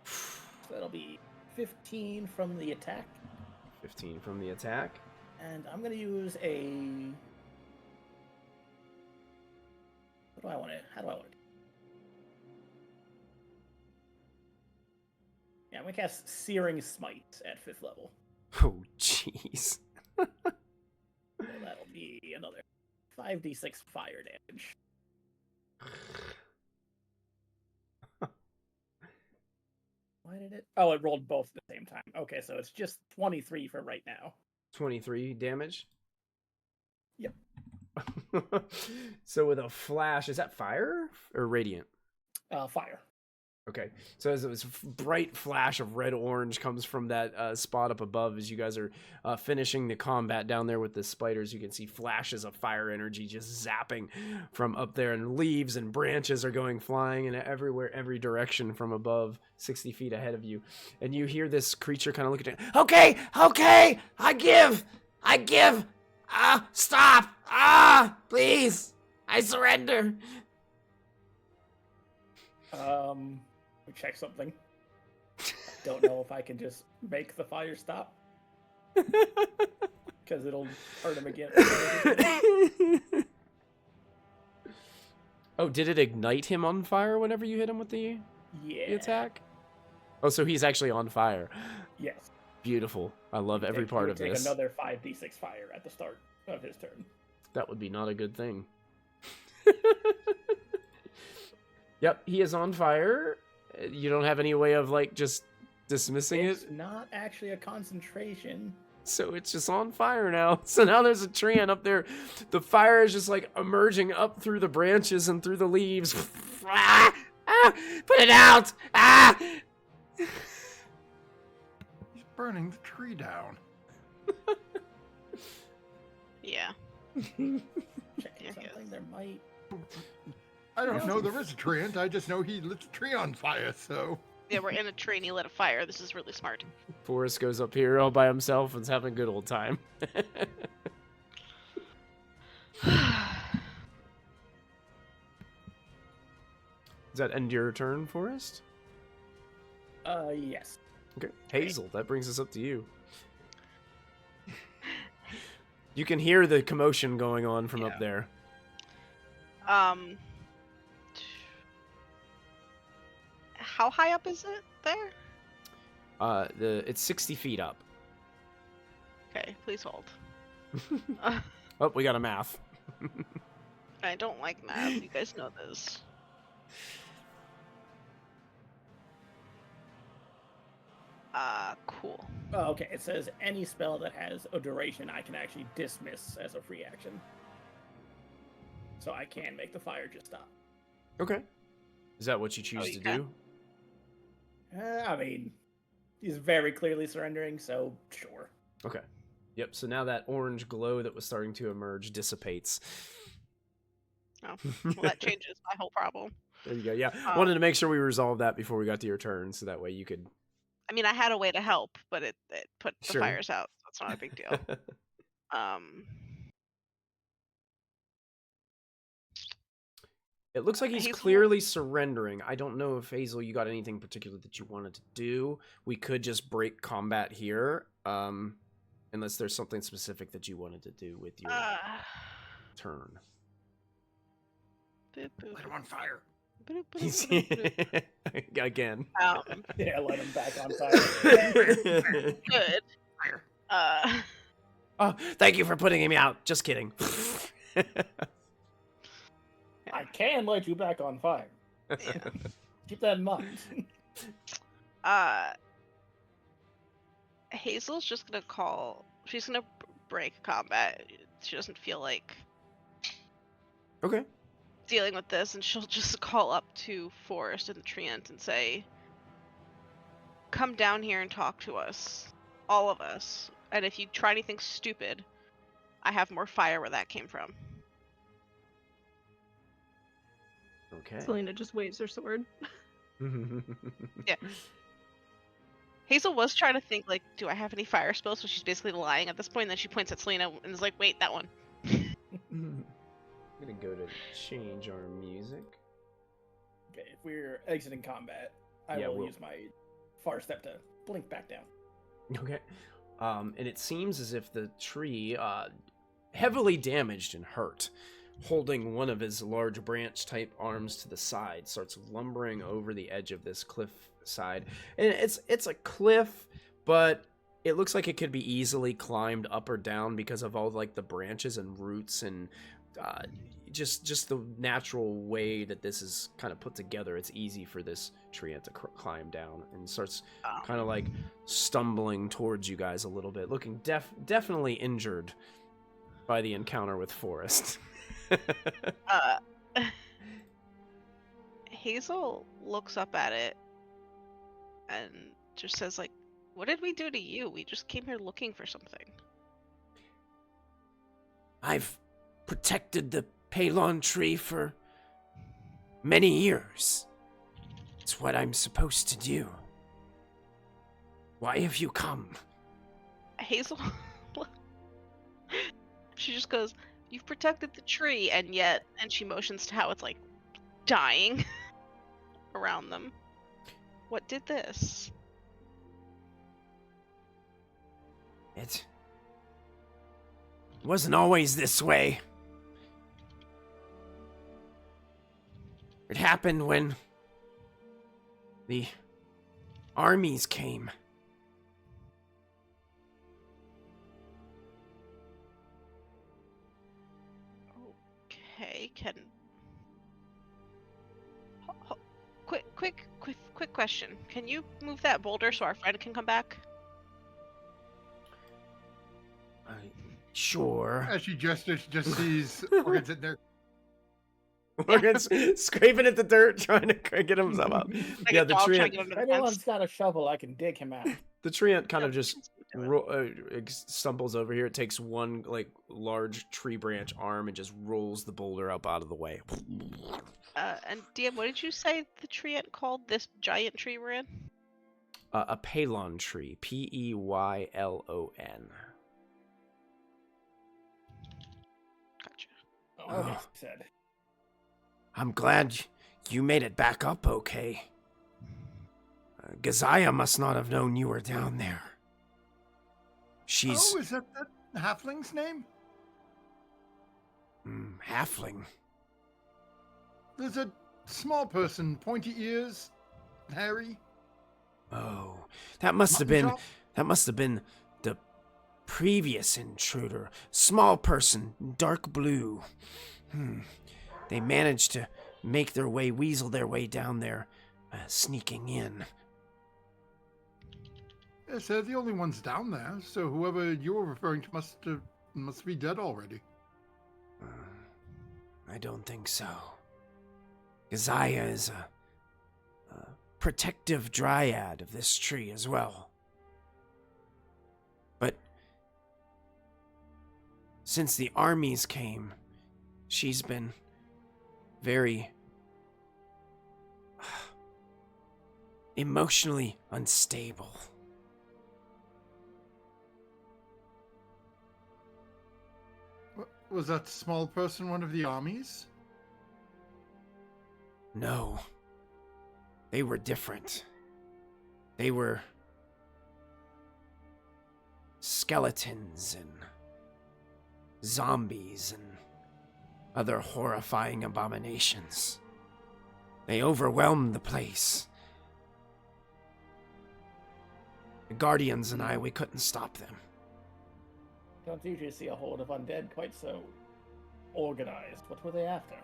So that'll be 15 from the attack. 15 from the attack. And I'm going to use a... How do I want to do? Yeah, I'm going to cast Searing Smite at 5th level. Oh, jeez. So that'll be another 5d6 fire damage. Why did it... Oh, it rolled both at the same time. Okay, so it's just 23 for right now. 23 damage? Yep. So with a flash, is that fire or radiant? Fire. Okay, so as this bright flash of red-orange comes from that spot up above as you guys are finishing the combat down there with the spiders, you can see flashes of fire energy just zapping from up there, and leaves and branches are going flying in everywhere, every direction from above, 60 feet ahead of you. And you hear this creature kind of look at you. Okay, I give, stop, please, I surrender. We check something. Don't know if I can just make the fire stop. Because it'll hurt him again. Oh, did it ignite him on fire whenever you hit him with the attack? Oh, so he's actually on fire. Yes. Beautiful. I love every part of this. Take another 5d6 fire at the start of his turn. That would be not a good thing. Yep, he is on fire. You don't have any way of, like, just dismissing it? It's not actually a concentration. So it's just on fire now. So now there's a tree and up there. The fire is just, like, emerging up through the branches and through the leaves. Put it out! He's burning the tree down. Yeah. Checking something, there might... I don't know there is a treant. I just know he lit the tree on fire, so... Yeah, we're in a tree and he lit a fire. This is really smart. Forrest goes up here all by himself and is having a good old time. Does that end your turn, Forrest? Yes. Okay. Hazel, that brings us up to you. You can hear the commotion going on from up there. How high up is it there? It's 60 feet up. Okay, please hold. Oh, we got a math. I don't like math. You guys know this. Cool. Oh, okay. It says any spell that has a duration I can actually dismiss as a free action. So I can make the fire just stop. Okay. Is that what you choose you to can. do? I mean, he's very clearly surrendering, so sure. Okay. Yep, so now that orange glow that was starting to emerge dissipates. Oh, well, that changes my whole problem. There you go. Yeah, wanted to make sure we resolved that before we got to your turn, so that way you could... I mean, I had a way to help, but it put the Sure. fires out, so it's not a big deal. It looks like he's Hazel- clearly surrendering. I don't know if, Hazel, you got anything particular that you wanted to do. We could just break combat here, unless there's something specific that you wanted to do with your turn. Light him on fire. Again. Yeah, let him back on fire. Good. Fire. Oh, thank you for putting me out. Just kidding. I can light you back on fire. Yeah. Keep that in mind. Hazel's just gonna call. She's gonna break combat. She doesn't feel like Okay. dealing with this, and she'll just call up to Forrest and the Treant and say, "Come down here and talk to us, all of us. And if you try anything stupid, I have more fire where that came from." Okay. Selena just waves her sword. Yeah. Hazel was trying to think, like, do I have any fire spells? So she's basically lying at this point, and then she points at Selena and is like, wait, that one. I'm gonna go to change our music. Okay, if we're exiting combat, I Yeah, will we'll- use my far step to blink back down. Okay. And it seems as if the tree, heavily damaged and hurt, holding one of his large branch-type arms to the side, starts lumbering over the edge of this cliff side. And it's a cliff, but it looks like it could be easily climbed up or down because of all like the branches and roots and just the natural way that this is kind of put together. It's easy for this tree to climb down, and starts kind of like stumbling towards you guys a little bit, looking definitely injured by the encounter with Forrest. Hazel looks up at it and just says, like, what did we do to you? We just came here looking for something. I've protected the Peylon tree for many years. It's what I'm supposed to do. Why have you come? Hazel, she just goes, you've protected the tree, and she motions to how it's, like, dying around them. What did this? It wasn't always this way. It happened when the armies came. Okay, quick question. Can you move that boulder so our friend can come back? Sure. As she gestures, she just sees Morgan sitting there. Morgan's scraping at the dirt, trying to get himself up. Like Yeah, a the dog tree. trying to get under If the anyone's fence. got a shovel, I can dig him out. The treant kind No, of just do it. stumbles over here. It takes one like large tree branch arm and just rolls the boulder up out of the way. And DM, what did you say the treant called this giant tree we're in? A Peylon tree, Peylon. Gotcha. Oh, okay, said. I'm glad you made it back up okay. Gazaya must not have known you were down there. She's Oh, is that the halfling's name? halfling. There's a small person, pointy ears, hairy. Oh, that must have Mutton been chop? the previous intruder. Small person, dark blue. They managed to weasel their way down there, sneaking in. Yes, they're the only ones down there, so whoever you were referring to must be dead already. I don't think so. Keziah is a protective dryad of this tree as well. But since the armies came, she's been very emotionally unstable. Was that small person one of the armies? No. They were different. They were skeletons and zombies and other horrifying abominations. They overwhelmed the place. The Guardians and I, we couldn't stop them. Don't usually see a horde of undead quite so organized. What were they after?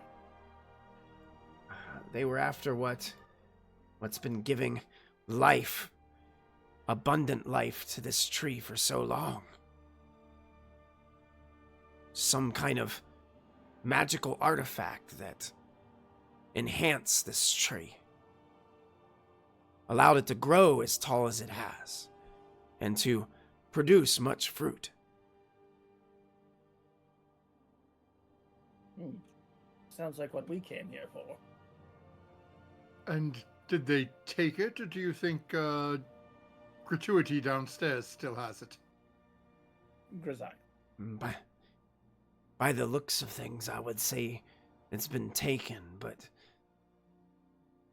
They were after what's been giving life, abundant life to this tree for so long. Some kind of magical artifact that enhanced this tree. Allowed it to grow as tall as it has, and to produce much fruit. Sounds like what we came here for. And did they take it, or do you think Gratuity downstairs still has it? Grizzly. By the looks of things, I would say it's been taken, but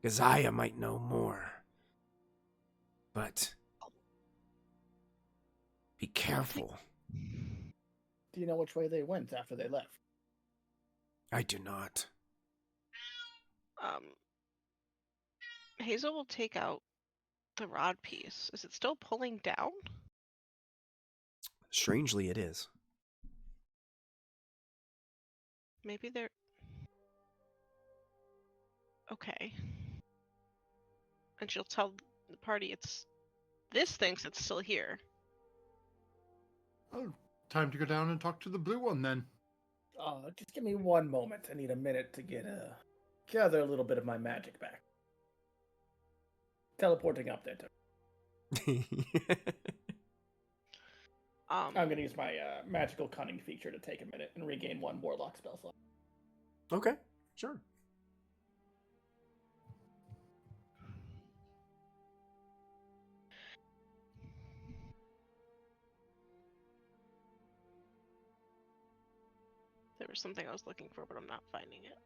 Keziah might know more. But be careful. Do you know which way they went after they left? I do not. Hazel will take out the rod piece. Is it still pulling down? Strangely, it is. Maybe they're... Okay. And she'll tell the party this thinks it's still here. Oh, time to go down and talk to the blue one then. Just give me one moment. I need a minute to gather a little bit of my magic back. Teleporting up there. I'm going to use my magical cunning feature to take a minute and regain one warlock spell slot. Okay, sure. There was something I was looking for, but I'm not finding it.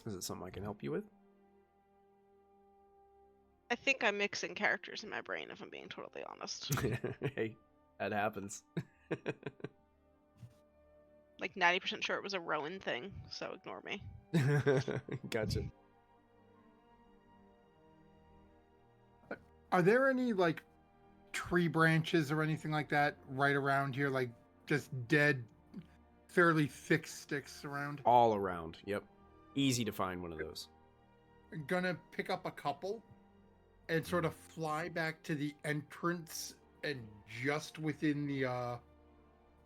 Is it something I can help you with? I think I'm mixing characters in my brain, if I'm being totally honest. Hey, that happens. Like 90% sure it was a Rowan thing, so ignore me. Gotcha. Are there any, like, tree branches or anything like that right around here? Like, just dead, fairly thick sticks around? All around, yep. Easy to find one of those. Gonna pick up a couple and sort of fly back to the entrance and just within the,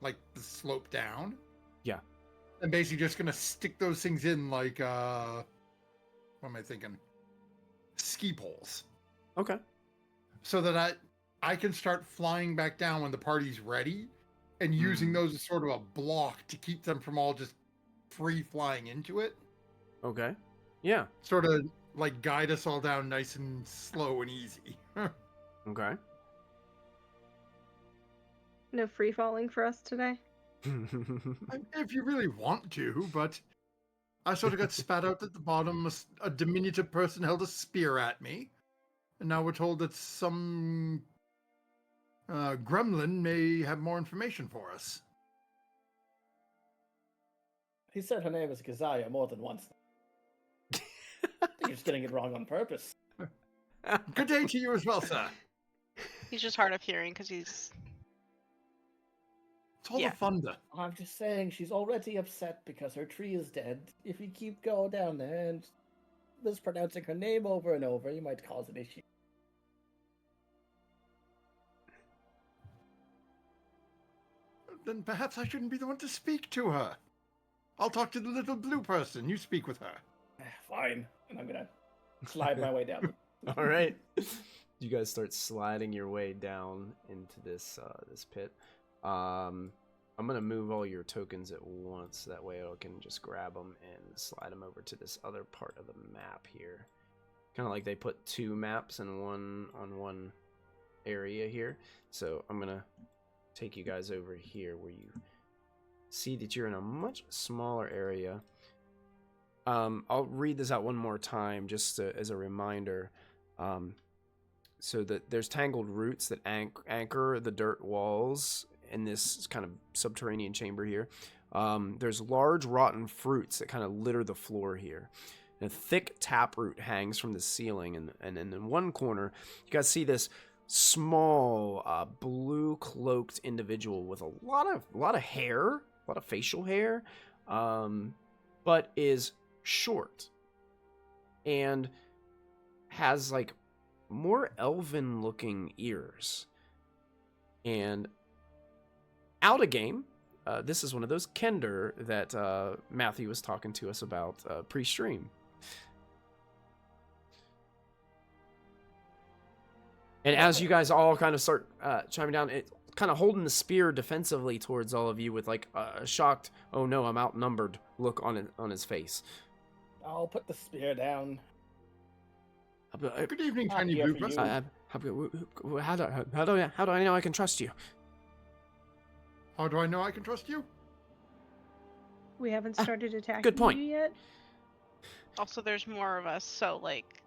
like, the slope down. Yeah. And basically just gonna stick those things in like, what am I thinking? Ski poles. Okay. So that I can start flying back down when the party's ready and using those as sort of a block to keep them from all just free flying into it. Okay. Yeah. Sort of like guide us all down nice and slow and easy. Okay. No free falling for us today. If you really want to, but I sort of got spat out at the bottom. A diminutive person held a spear at me. And now we're told that some gremlin may have more information for us. He said her name is Keziah more than once. I think you're just getting it wrong on purpose. Good day to you as well, sir. He's just hard of hearing because he's... It's all Yeah. the thunder. I'm just saying she's already upset because her tree is dead. If you keep going down there and mispronouncing her name over and over, you might cause an issue. Then perhaps I shouldn't be the one to speak to her. I'll talk to the little blue person. You speak with her. Fine. And I'm gonna slide my way down. All right. You guys start sliding your way down into this this pit. I'm gonna move all your tokens at once. That way I can just grab them and slide them over to this other part of the map here. Kind of like they put two maps in one area here. So I'm gonna take you guys over here where you see that you're in a much smaller area. I'll read this out one more time just as a reminder. So that there's tangled roots that anchor the dirt walls in this kind of subterranean chamber here. There's large rotten fruits that kind of litter the floor here. And a thick taproot hangs from the ceiling, and in one corner, you guys see this small, blue-cloaked individual with a lot of hair, a lot of facial hair, but is short and has like more elven-looking ears. And out of game, this is one of those Kender that Matthew was talking to us about pre-stream. And as you guys all kind of start chiming down, it kind of holding the spear defensively towards all of you with like a shocked, "Oh no, I'm outnumbered" look on his face. I'll put the spear down. Good evening, Ah, tiny yeah, blue for you. person. How do I know I can trust you? How do I know I can trust you? We haven't started attacking good point. you yet. Also, there's more of us, so like,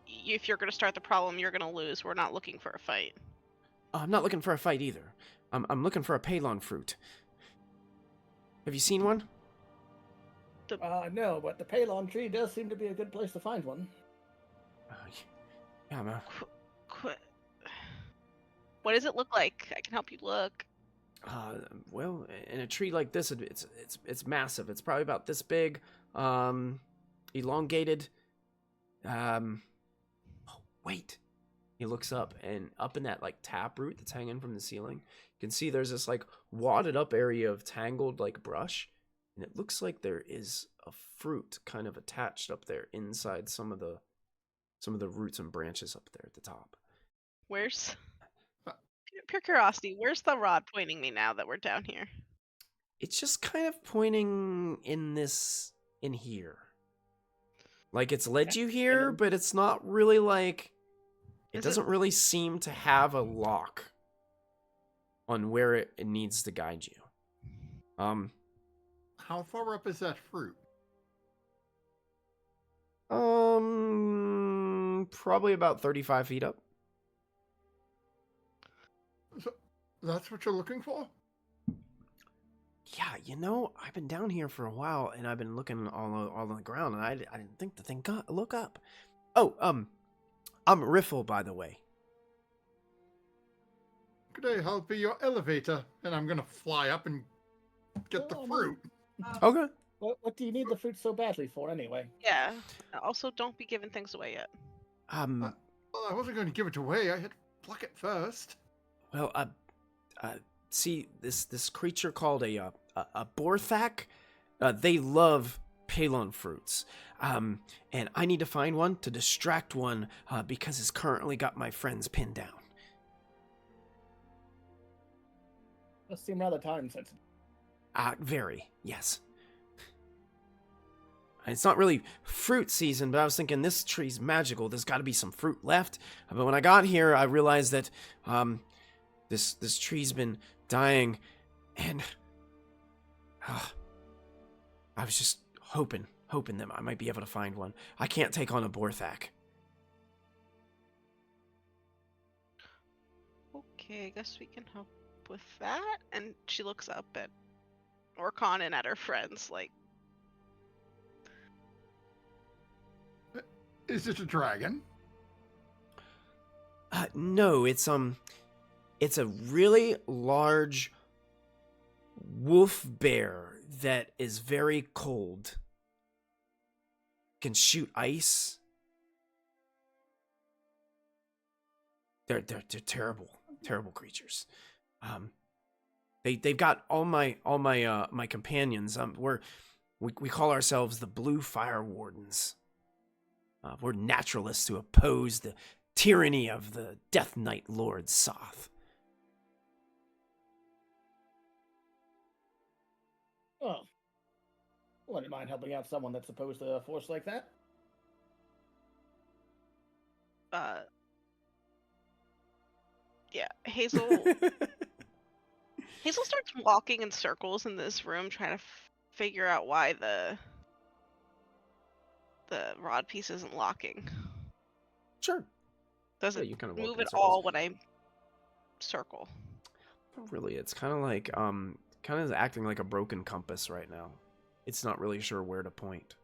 if you're gonna start the problem, you're gonna lose. We're not looking for a fight. I'm not looking for a fight either. I'm looking for a Peylon fruit. Have you seen one? No, but the Peylon tree does seem to be a good place to find one. Yeah, man. What does it look like? I can help you look. Well, in a tree like this, it's massive. It's probably about this big, elongated. Oh, wait. He looks up, and up in that like taproot that's hanging from the ceiling, you can see there's this like wadded up area of tangled like brush, and it looks like there is a fruit kind of attached up there inside some of the roots and branches up there at the top. Where's... Pure curiosity, where's the rod pointing me now that we're down here? It's just kind of pointing in here. Like it's led you here, but it's not really like... It doesn't really seem to have a lock on where it needs to guide you. How far up is that fruit? Probably about 35 feet up. So, that's what you're looking for? Yeah, I've been down here for a while, and I've been looking all on the ground, and I didn't think the thing got look up. Oh, I'm Riffle, by the way. Good day, I'll be your elevator, and I'm gonna fly up and get the fruit. Okay. What do you need the fruit so badly for, anyway? Yeah. Also, don't be giving things away yet. Well, I wasn't going to give it away. I had to pluck it first. Well, see this creature called a Borthak. They love Peylon fruits. And I need to find one to distract one because it's currently got my friends pinned down. Does seem rather time sensitive. Very, yes. It's not really fruit season, but I was thinking this tree's magical. There's got to be some fruit left. But when I got here, I realized that this tree's been dying, and I was just hoping that I might be able to find one. I can't take on a Borthak. Okay, I guess we can help with that. And she looks up at Orcon and at her friends, like, Is it a dragon? No, it's It's a really large wolf bear that is very cold. Can shoot ice. They're terrible, terrible creatures. They've got all my my companions. We call ourselves the Blue Fire Wardens. We're naturalists who oppose the tyranny of the Death Knight Lord Soth. Oh. Wouldn't mind helping out someone that's opposed to a force like that. Yeah, Hazel. Hazel starts walking in circles in this room, trying to figure out why the rod piece isn't locking. Sure. Does Yeah, it you kind of walk move in at circles. all when I circle? Not really. It's kind of like kind of acting like a broken compass right now. It's not really sure where to point.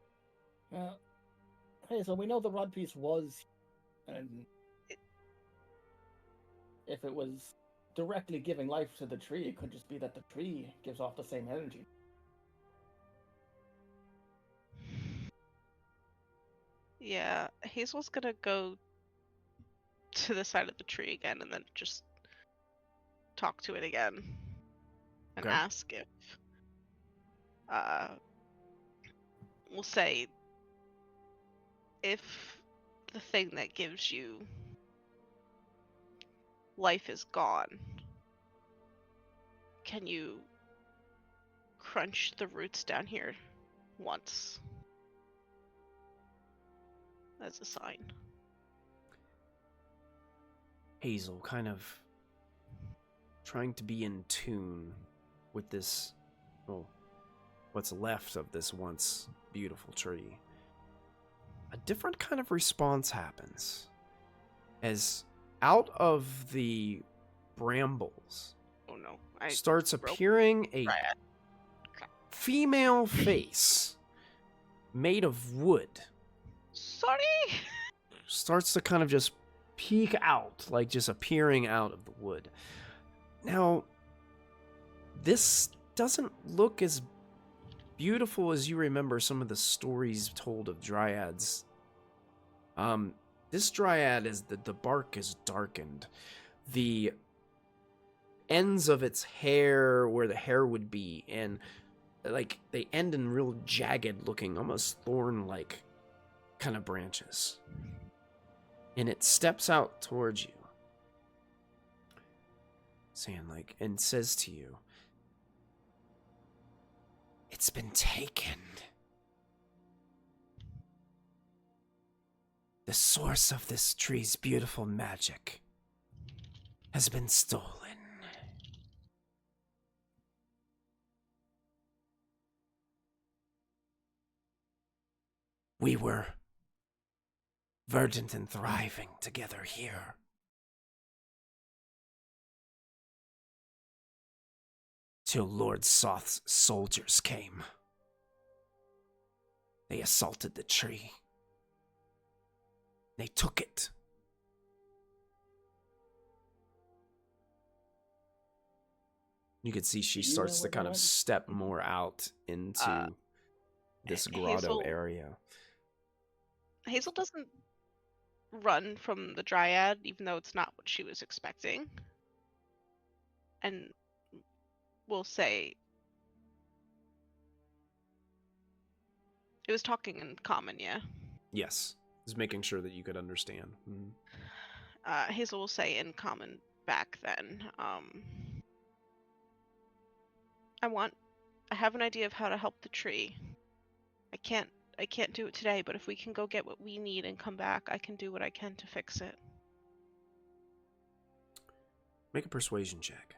Hey, so we know the rod piece was, and if it was directly giving life to the tree, it could just be that the tree gives off the same energy. Yeah, Hazel's gonna go to the side of the tree again and then just talk to it again and Okay. ask if we'll say if the thing that gives you life is gone, can you crunch the roots down here once as a sign? Hazel kind of trying to be in tune with this, well, what's left of this once beautiful tree. A different kind of response happens as out of the brambles Oh no, starts broke appearing a Dryad. female face made of wood. Sorry. Starts to kind of just peek out, like just appearing out of the wood. Now, this doesn't look as beautiful as you remember some of the stories told of dryads. This dryad is the bark is darkened. The ends of its hair, where the hair would be, and like they end in real jagged looking, almost thorn-like kind of branches. And it steps out towards you, saying like, and says to you, "It's been taken. The source of this tree's beautiful magic has been stolen. We were verdant and thriving together here. Till Lord Soth's soldiers came. They assaulted the tree. They took it. You can see she starts to kind of step more out into this grotto area. Hazel doesn't run from the dryad, even though it's not what she was expecting. And we'll say it was talking in common, yeah? Yes. Just making sure that you could understand. Hazel will say in common back then. I have an idea of how to help the tree. I can't do it today, but if we can go get what we need and come back, I can do what I can to fix it. Make a persuasion check.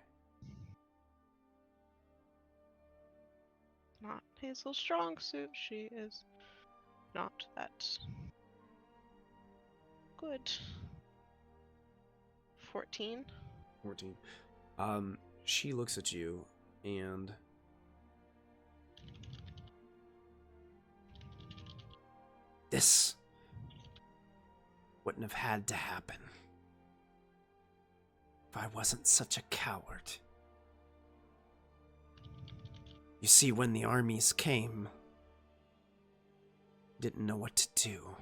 Not Hazel's strong suit. She is not that good. 14. 14. She looks at you and this wouldn't have had to happen. if I wasn't such a coward. You see, when the armies came, didn't know what to do.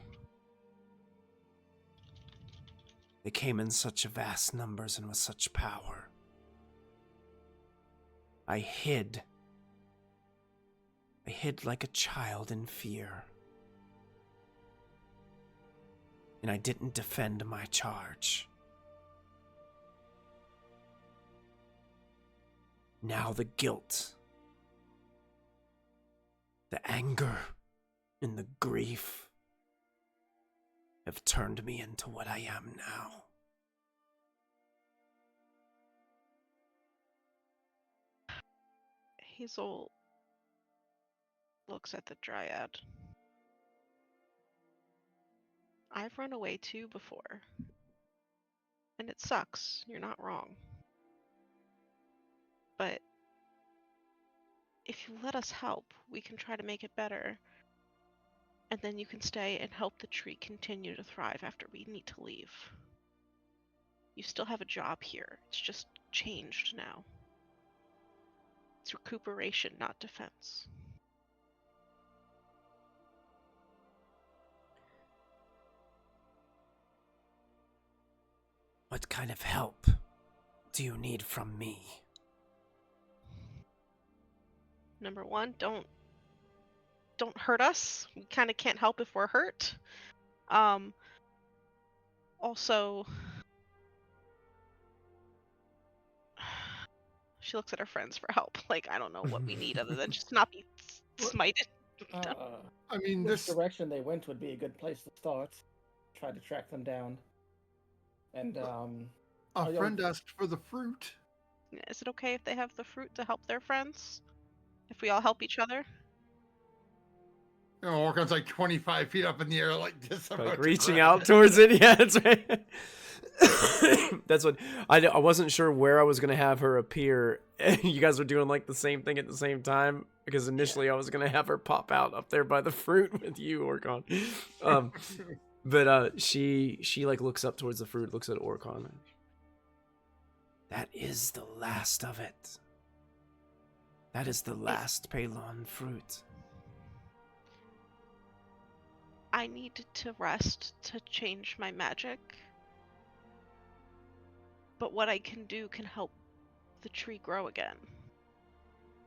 They came in such vast numbers and with such power. I hid. I hid like a child in fear. And I didn't defend my charge. Now the guilt, the anger, and the grief have turned me into what I am now. Hazel looks at the dryad. I've run away too before. And it sucks. You're not wrong. But if you let us help, we can try to make it better. And then you can stay and help the tree continue to thrive after we need to leave. You still have a job here. It's just changed now. It's recuperation, not defense. What kind of help do you need from me? Number one, don't hurt us. We kind of can't help if we're hurt. Also, she looks at her friends for help. Like, I don't know what we need other than just not be smited. I mean, Which this direction they went would be a good place to start. Try to track them down. And a friend asked for the fruit. Is it okay if they have the fruit to help their friends? If we all help each other? You know, Orcon's like 25 feet up in the air, like this. Like reaching out towards it. Yeah, that's right. That's what I wasn't sure where I was gonna have her appear. You guys are doing like the same thing at the same time, because initially I was gonna have her pop out up there by the fruit with you, Orcon. But she like looks up towards the fruit, looks at Orcon. That is the last of it. That is the last Peylon fruit. I need to rest to change my magic. But what I can do can help the tree grow again.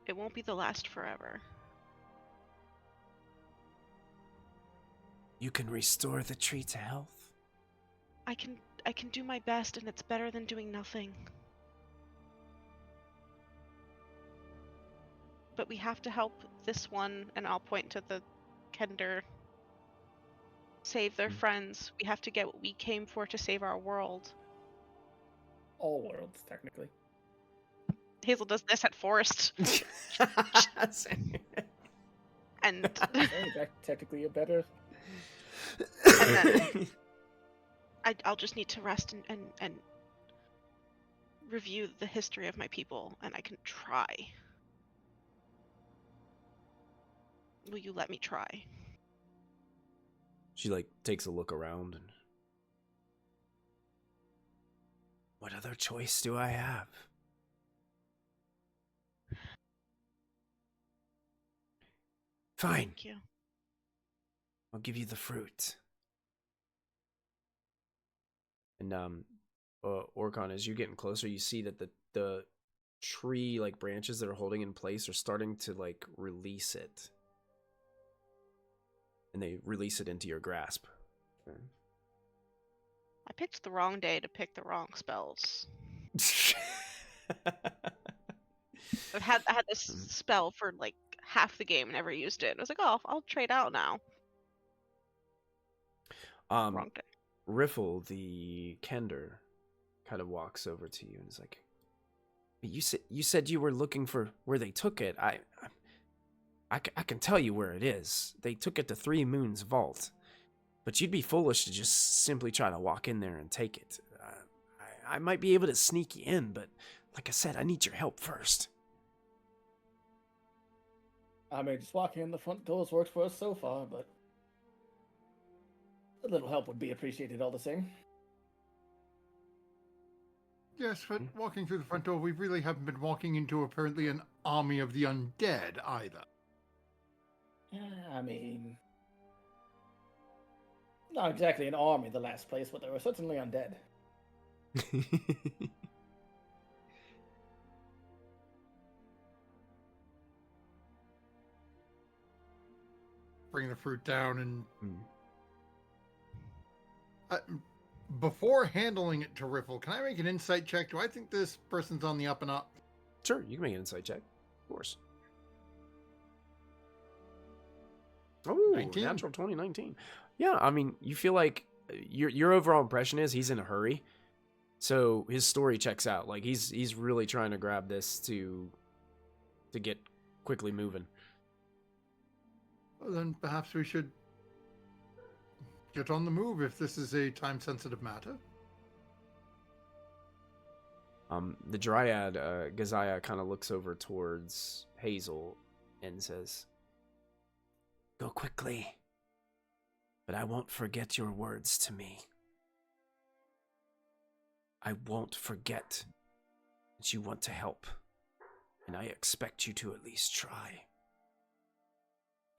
It won't be the last forever. You can restore the tree to health. I can do my best, and it's better than doing nothing. But we have to help this one, and I'll point to the Kender, save their friends. We have to get what we came for to save our world. all worlds, technically. Hazel does this at Forest. And technically a better. And then I'll just need to rest and review the history of my people, and I can try. Will you let me try? She like takes a look around and, what other choice do I have? Fine. Thank you. I'll give you the fruit. And Orcon, as you're getting closer, you see that the tree like branches that are holding in place are starting to like release it. And they release it into your grasp. Okay. I picked the wrong day to pick the wrong spells. I had this spell for like half the game, never used it. I was like, oh, I'll trade out now. Wrong day. Riffle, the Kender, kind of walks over to you and is like, you said you were looking for where they took it. I can tell you where it is. They took it to Three Moons Vault. But you'd be foolish to just simply try to walk in there and take it. I might be able to sneak you in, but like I said, I need your help first. I mean, just walking in the front doors worked for us so far, but a little help would be appreciated all the same. Yes, but walking through the front door, we really haven't been walking into apparently an army of the undead either. I mean, not exactly an army, the last place, but they were certainly undead. Bring the fruit down and Mm. before handling it to Riffle, can I make an insight check? Do I think this person's on the up and up? Sure, you can make an insight check. Of course. Oh, 19. natural 2019. Yeah, I mean, you feel like your overall impression is he's in a hurry. So his story checks out. Like he's really trying to grab this to get quickly moving. Well, then perhaps we should get on the move if this is a time-sensitive matter. The Dryad, Gazaya, kind of looks over towards Hazel and says, "Go quickly, but I won't forget your words to me. I won't forget that you want to help, and I expect you to at least try."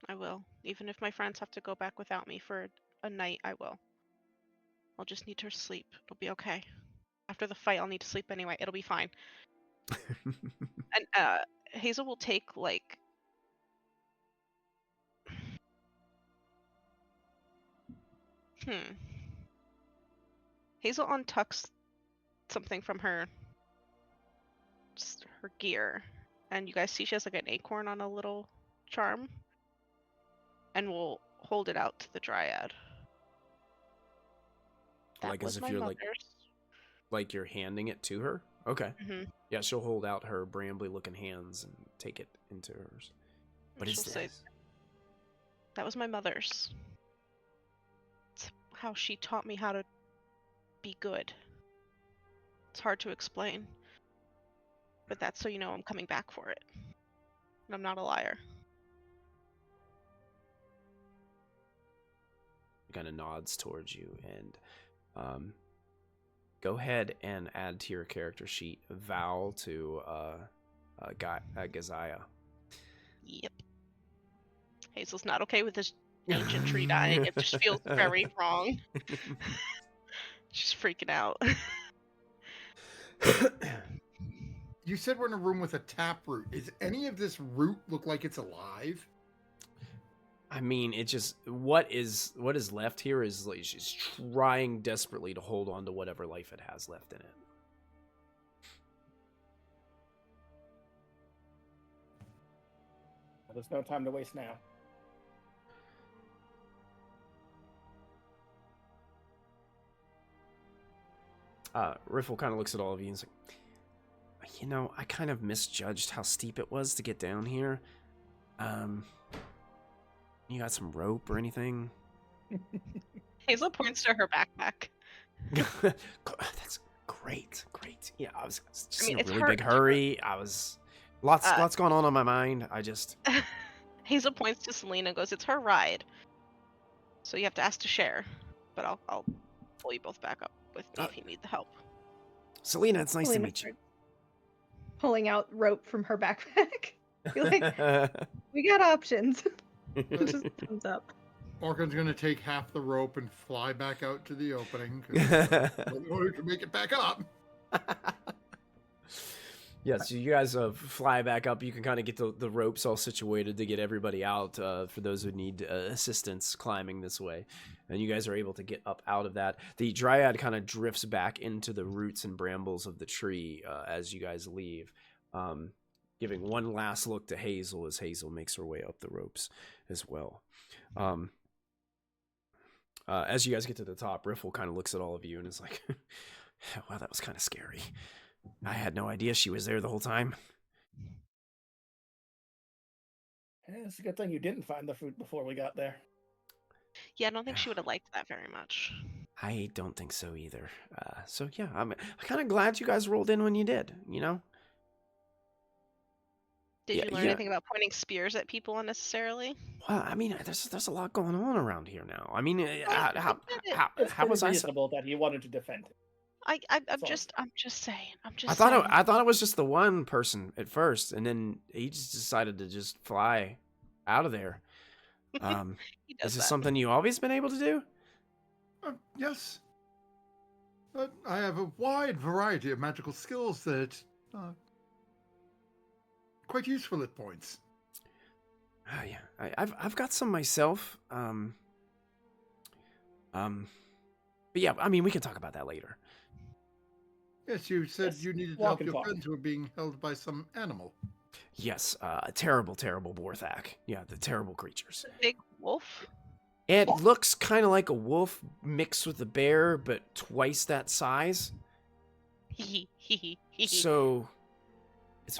I will. Even if my friends have to go back without me for a night, I will. I'll just need to sleep. It'll be okay. After the fight, I'll need to sleep anyway. It'll be fine. And Hazel will take, like... Hazel untucks something from her gear, and you guys see she has like an acorn on a little charm, and we'll hold it out to the Dryad. That Like was as if my you're mother's. like you're handing it to her? Okay. Mm-hmm. Yeah, she'll hold out her brambly looking hands and take it into hers. What is She'll say, this? that was my mother's. It's how she taught me how to be good. It's hard to explain. But that's so you know I'm coming back for it. And I'm not a liar. Kind of nods towards you and go ahead and add to your character sheet vow to Gazaya. Yep. Hazel's not okay with this ancient tree dying. It just feels very wrong. She's freaking out. You said we're in a room with a taproot. Is any of this root look like it's alive? I mean, it just what is left here is like she's trying desperately to hold on to whatever life it has left in it. There's no time to waste now. Riffle kind of looks at all of you and is like, you know, I kind of misjudged how steep it was to get down here. You got some rope or anything? Hazel points to her backpack. That's great. Yeah, I was just in a it's really her- big hurry. I was lots going on my mind. I just Hazel points to Selena and goes, "It's her ride. So you have to ask to share. But I'll pull you both back up with me if you need the help." Selena, it's nice to Selena meet you. starts pulling out rope from her backpack. You're like, we got options. Just thumbs up. Morgan's going to take half the rope and fly back out to the opening. In order to make it back up. Yeah, so you guys fly back up. You can kind of get the ropes all situated to get everybody out for those who need assistance climbing this way. And you guys are able to get up out of that. The Dryad kind of drifts back into the roots and brambles of the tree as you guys leave, giving one last look to Hazel as Hazel makes her way up the ropes as well. As you guys get to the top, Riffle kind of looks at all of you and is like, wow, that was kind of scary. I had no idea she was there the whole time. It's a good thing you didn't find the fruit before we got there. Yeah, I don't think she would have liked that very much. I don't think so either. So yeah, I'm kind of glad you guys rolled in when you did, you know? Did Yeah, you learn anything about pointing spears at people unnecessarily? Well, I mean, there's a lot going on around here now. I mean, It's how pretty was I? reasonable that he wanted to defend it. I'm So- just saying. I'm just I thought saying. I thought it was just the one person at first, and then he just decided to just fly out of there. He does Is this that. something you always been able to do? Yes. But I have a wide variety of magical skills that are quite useful at points. Oh, yeah, I've got some myself. But yeah, I mean, we can talk about that later. Yes, you said Yes, you needed to walk help and your talk. friends who were being held by some animal. Yes, a terrible, terrible Borthak. Yeah, the terrible creatures. Big wolf. It looks kind of like a wolf mixed with a bear, but twice that size. So,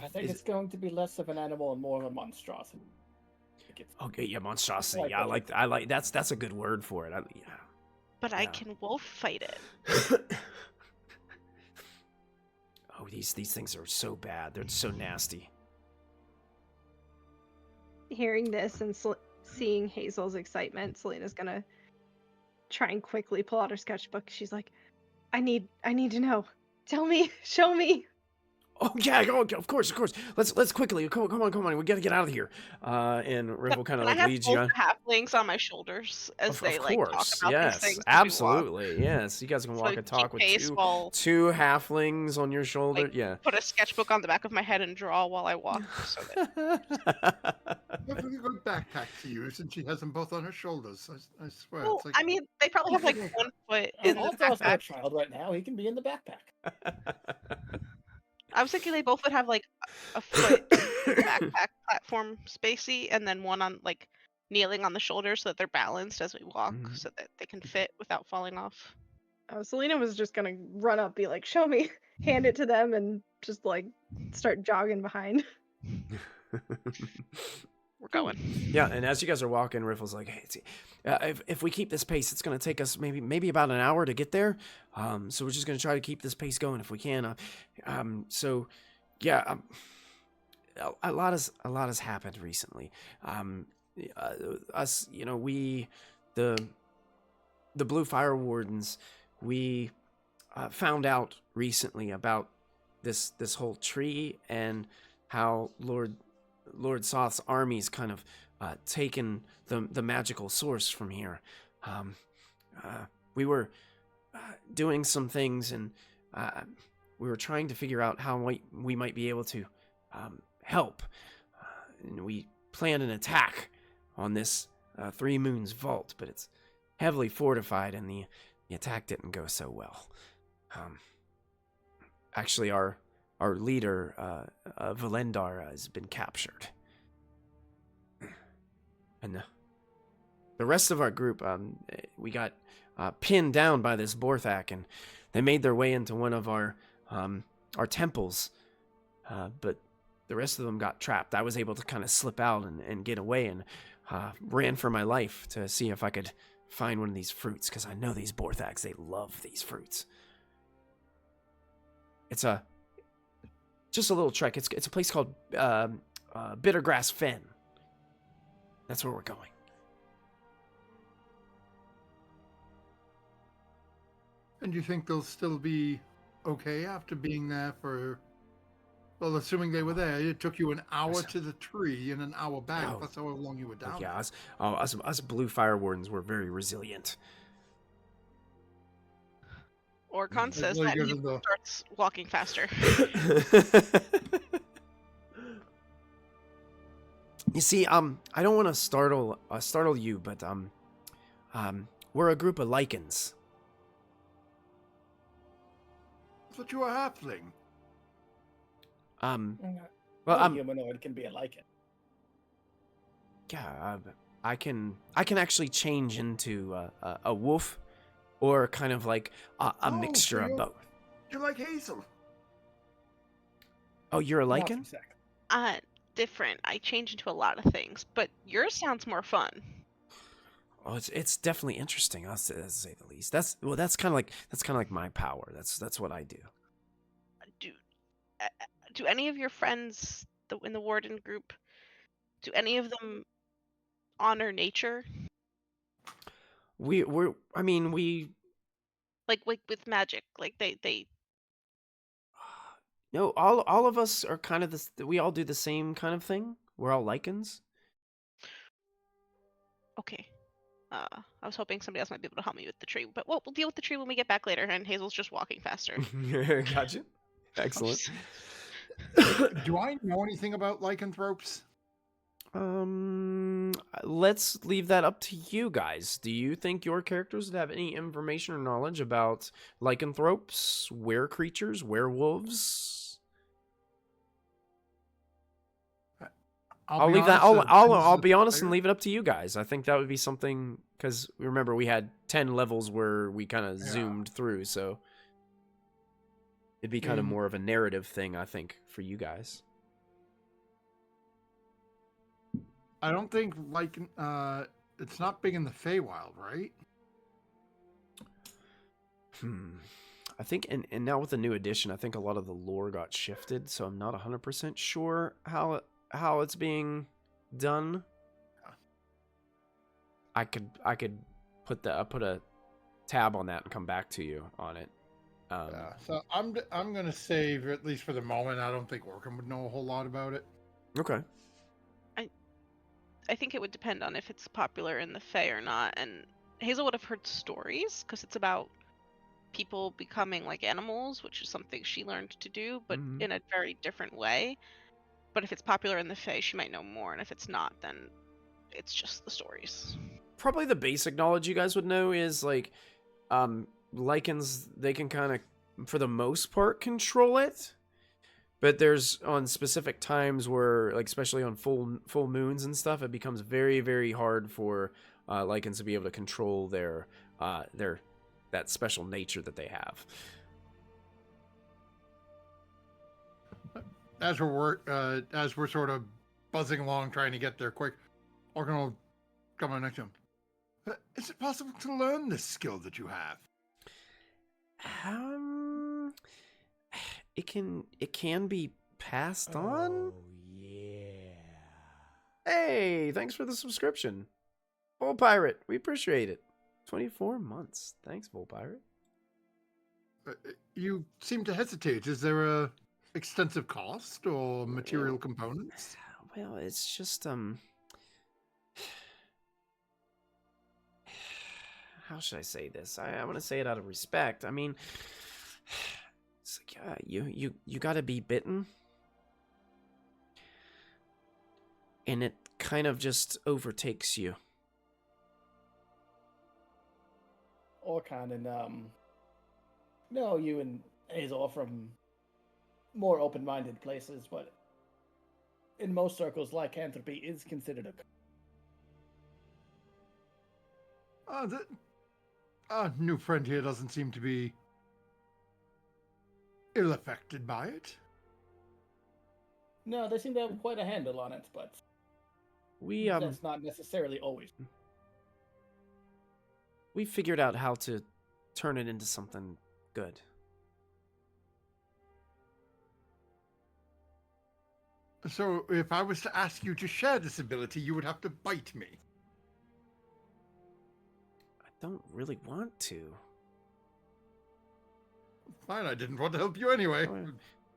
I think it's going to be less of an animal and more of a monstrosity. okay, yeah, monstrosity. Like Yeah, that. I like that's a good word for it. Yeah. But I Yeah. can wolf fight it. Oh, these things are so bad. They're so nasty. Hearing this and seeing Hazel's excitement, Selena's gonna try and quickly pull out her sketchbook. She's like, I need to know. Tell me, show me. Oh yeah, of course. Let's quickly. Come on. We gotta get out of here. And Riffle kind of Can I like have leads both you on. halflings on my shoulders as Of they course, like talk about yes, these things? as we walk? absolutely, yes. You guys can So walk keep and talk with pace two while halflings on your shoulder. like, Yeah. put a sketchbook on the back of my head and draw while I walk. So that Definitely a good backpack to use, and she has them both on her shoulders. I swear. well, It's like, I mean, they probably have like Okay. 1 foot in the I'll toss my backpack. child right now. He can be in the backpack. I was thinking they both would have like a foot backpack platform spacey, and then one on like kneeling on the shoulder so that they're balanced as we walk, Mhm. so that they can fit without falling off. Oh, Selena was just gonna run up, be like, show me, hand it to them, and just like start jogging behind. We're going. Yeah, and as you guys are walking, Riffle's like, "Hey, if we keep this pace, it's gonna take us maybe about an hour to get there. So we're just gonna try to keep this pace going if we can. So, yeah, a lot has happened recently. Us, we the Blue Fire Wardens, we found out recently about this whole tree and how Lord Soth's army's kind of taken the magical source from here. We were doing some things, and we were trying to figure out how we might be able to help. And we planned an attack on this Three Moons vault, but it's heavily fortified, and the attack didn't go so well. Actually, our leader, Valendar, has been captured. And the rest of our group, we got pinned down by this Borthak, and they made their way into one of our temples. But the rest of them got trapped. I was able to kind of slip out and get away, and ran for my life to see if I could find one of these fruits, because I know these Borthaks, they love these fruits. It's just a little trek. It's a place called Bittergrass Fen. That's where we're going. and you think they'll still be okay after being there for? Well, assuming they were there, it took you an hour to the tree and an hour back. Oh. That's how long you were down. Yeah, us Blue Fire Wardens were very resilient. Orcon says well, that you he guys are the- starts walking faster. You see, I don't want to startle you, but we're a group of lichens. I thought you were a halfling. Well, No humanoid can be a lichen. yeah, I can actually change into a wolf, or kind of like a Oh, mixture so of you're- both. You're like Hazel. Oh, you're a Not lichen? exactly. Different. I change into a lot of things, but yours sounds more fun. Oh, it's definitely interesting. I'll say the least. That's kind of like my power. That's what I do. Do any of your friends in the warden group, do any of them honor nature? We Like with magic, like they. No, all of us are kind of this. We all do the same kind of thing. We're all lichens. Okay. I was hoping somebody else might be able to help me with the tree, but we'll deal with the tree when we get back later. And Hazel's just walking faster. Gotcha. Excellent. Do I know anything about lycanthropes? Let's leave that up to you guys. Do you think your characters would have any information or knowledge about lycanthropes, were-creatures, werewolves? I'll leave that. I'll be honest and leave it up to you guys. I think that would be something, because remember we had 10 levels where we kind of zoomed through, so it'd be kind of more of a narrative thing, I think, for you guys. I don't think it's not big in the Feywild, right? I think, and now with the new edition, I think a lot of the lore got shifted, so I'm not 100% sure how it's being done. I could put a tab on that and come back to you on it. So I'm gonna save, at least for the moment. I don't think Orkin would know a whole lot about it. Okay. I think it would depend on if it's popular in the Fae or not. And Hazel would have heard stories because it's about people becoming like animals, which is something she learned to do, but in a very different way. But if it's popular in the Fae, she might know more. And if it's not, then it's just the stories. Probably the basic knowledge you guys would know is like, lichens, they can kind of, for the most part, control it. But there's on specific times where, like especially on full moons and stuff, it becomes very, very hard for lichens to be able to control their that special nature that they have. As we're sort of buzzing along trying to get there quick, Orkin will come on next to him. Is it possible to learn this skill that you have? It can be passed on. Oh, yeah. Hey, thanks for the subscription, Bull Pirate. We appreciate it. 24 months. Thanks, Bull Pirate. You seem to hesitate. Is there a extensive cost or material components? Well, it's just how should I say this? I want to say it out of respect. I mean, it's like, you got to be bitten, and it kind of just overtakes you. Orkan and no, you and Hazel are from more open-minded places, but in most circles, lycanthropy is considered a... Our new friend here doesn't seem to be ill-affected by it. No, they seem to have quite a handle on it, but that's not necessarily always. We figured out how to turn it into something good. So, if I was to ask you to share this ability, you would have to bite me. I don't really want to. Fine, I didn't want to help you anyway.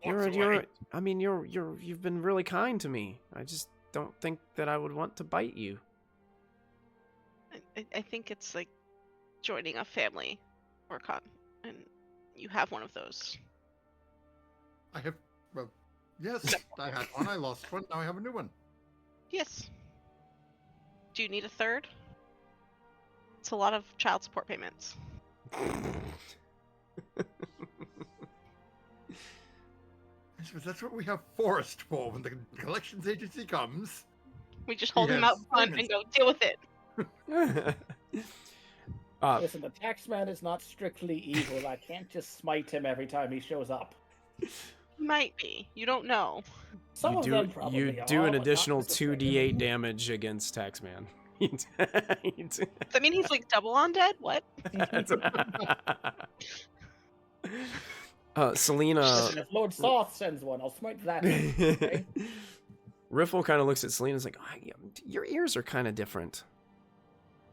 You've been really kind to me. I just don't think that I would want to bite you. I think it's like joining a family, Orkan, and you have one of those. I have, well, yes, I had one, I lost one, now I have a new one. Yes. Do you need a third? It's a lot of child support payments. That's what we have Forest for when the collections agency comes. We just hold him out front and go, deal with it. Listen, the taxman is not strictly evil. I can't just smite him every time he shows up. Might be. You don't know. Some of them probably you do an additional 2d8 damage against Taxman. Does that mean he's like double undead? What? Selena. Listen, if Lord Soth sends one, I'll smite that. Okay? Riffle kind of looks at Selena and is like, your ears are kind of different.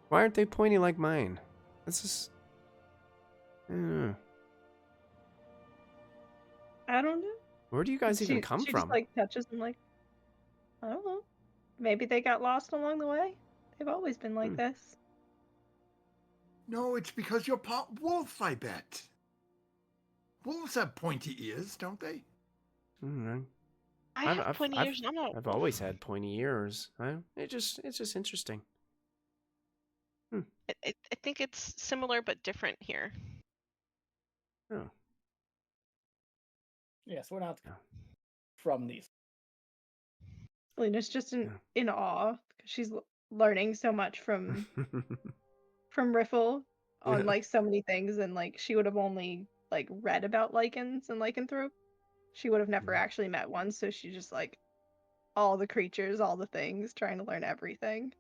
Why aren't they pointy like mine? This is... Hmm. I don't know. Where do you guys even come she from? just like touches them like, I don't know. Maybe they got lost along the way. They've always been like this. No, it's because you're part wolf, I bet. Wolves have pointy ears, don't they? Mm, I have pointy ears. And I'm not. I've always had pointy ears. It's just interesting. I think it's similar but different here. Oh. Yes, we're not Yeah. from these. Lena's just in awe because she's learning so much from Riffle on Yeah. like so many things, and like she would have only like read about lichens and lycanthrope. She would have never actually met one, so she just like all the creatures, all the things, trying to learn everything.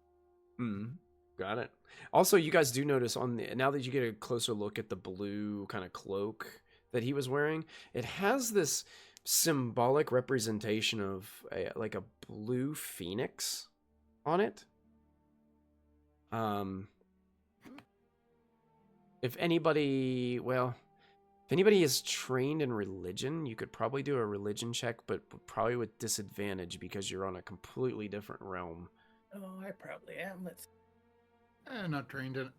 Got it. Also, you guys do notice now that you get a closer look at the blue kind of cloak that he was wearing, it has this symbolic representation of like a blue phoenix on it. If anybody is trained in religion, you could probably do a religion check, but probably with disadvantage because you're on a completely different realm. Oh, I probably am. Let's. I'm not trained in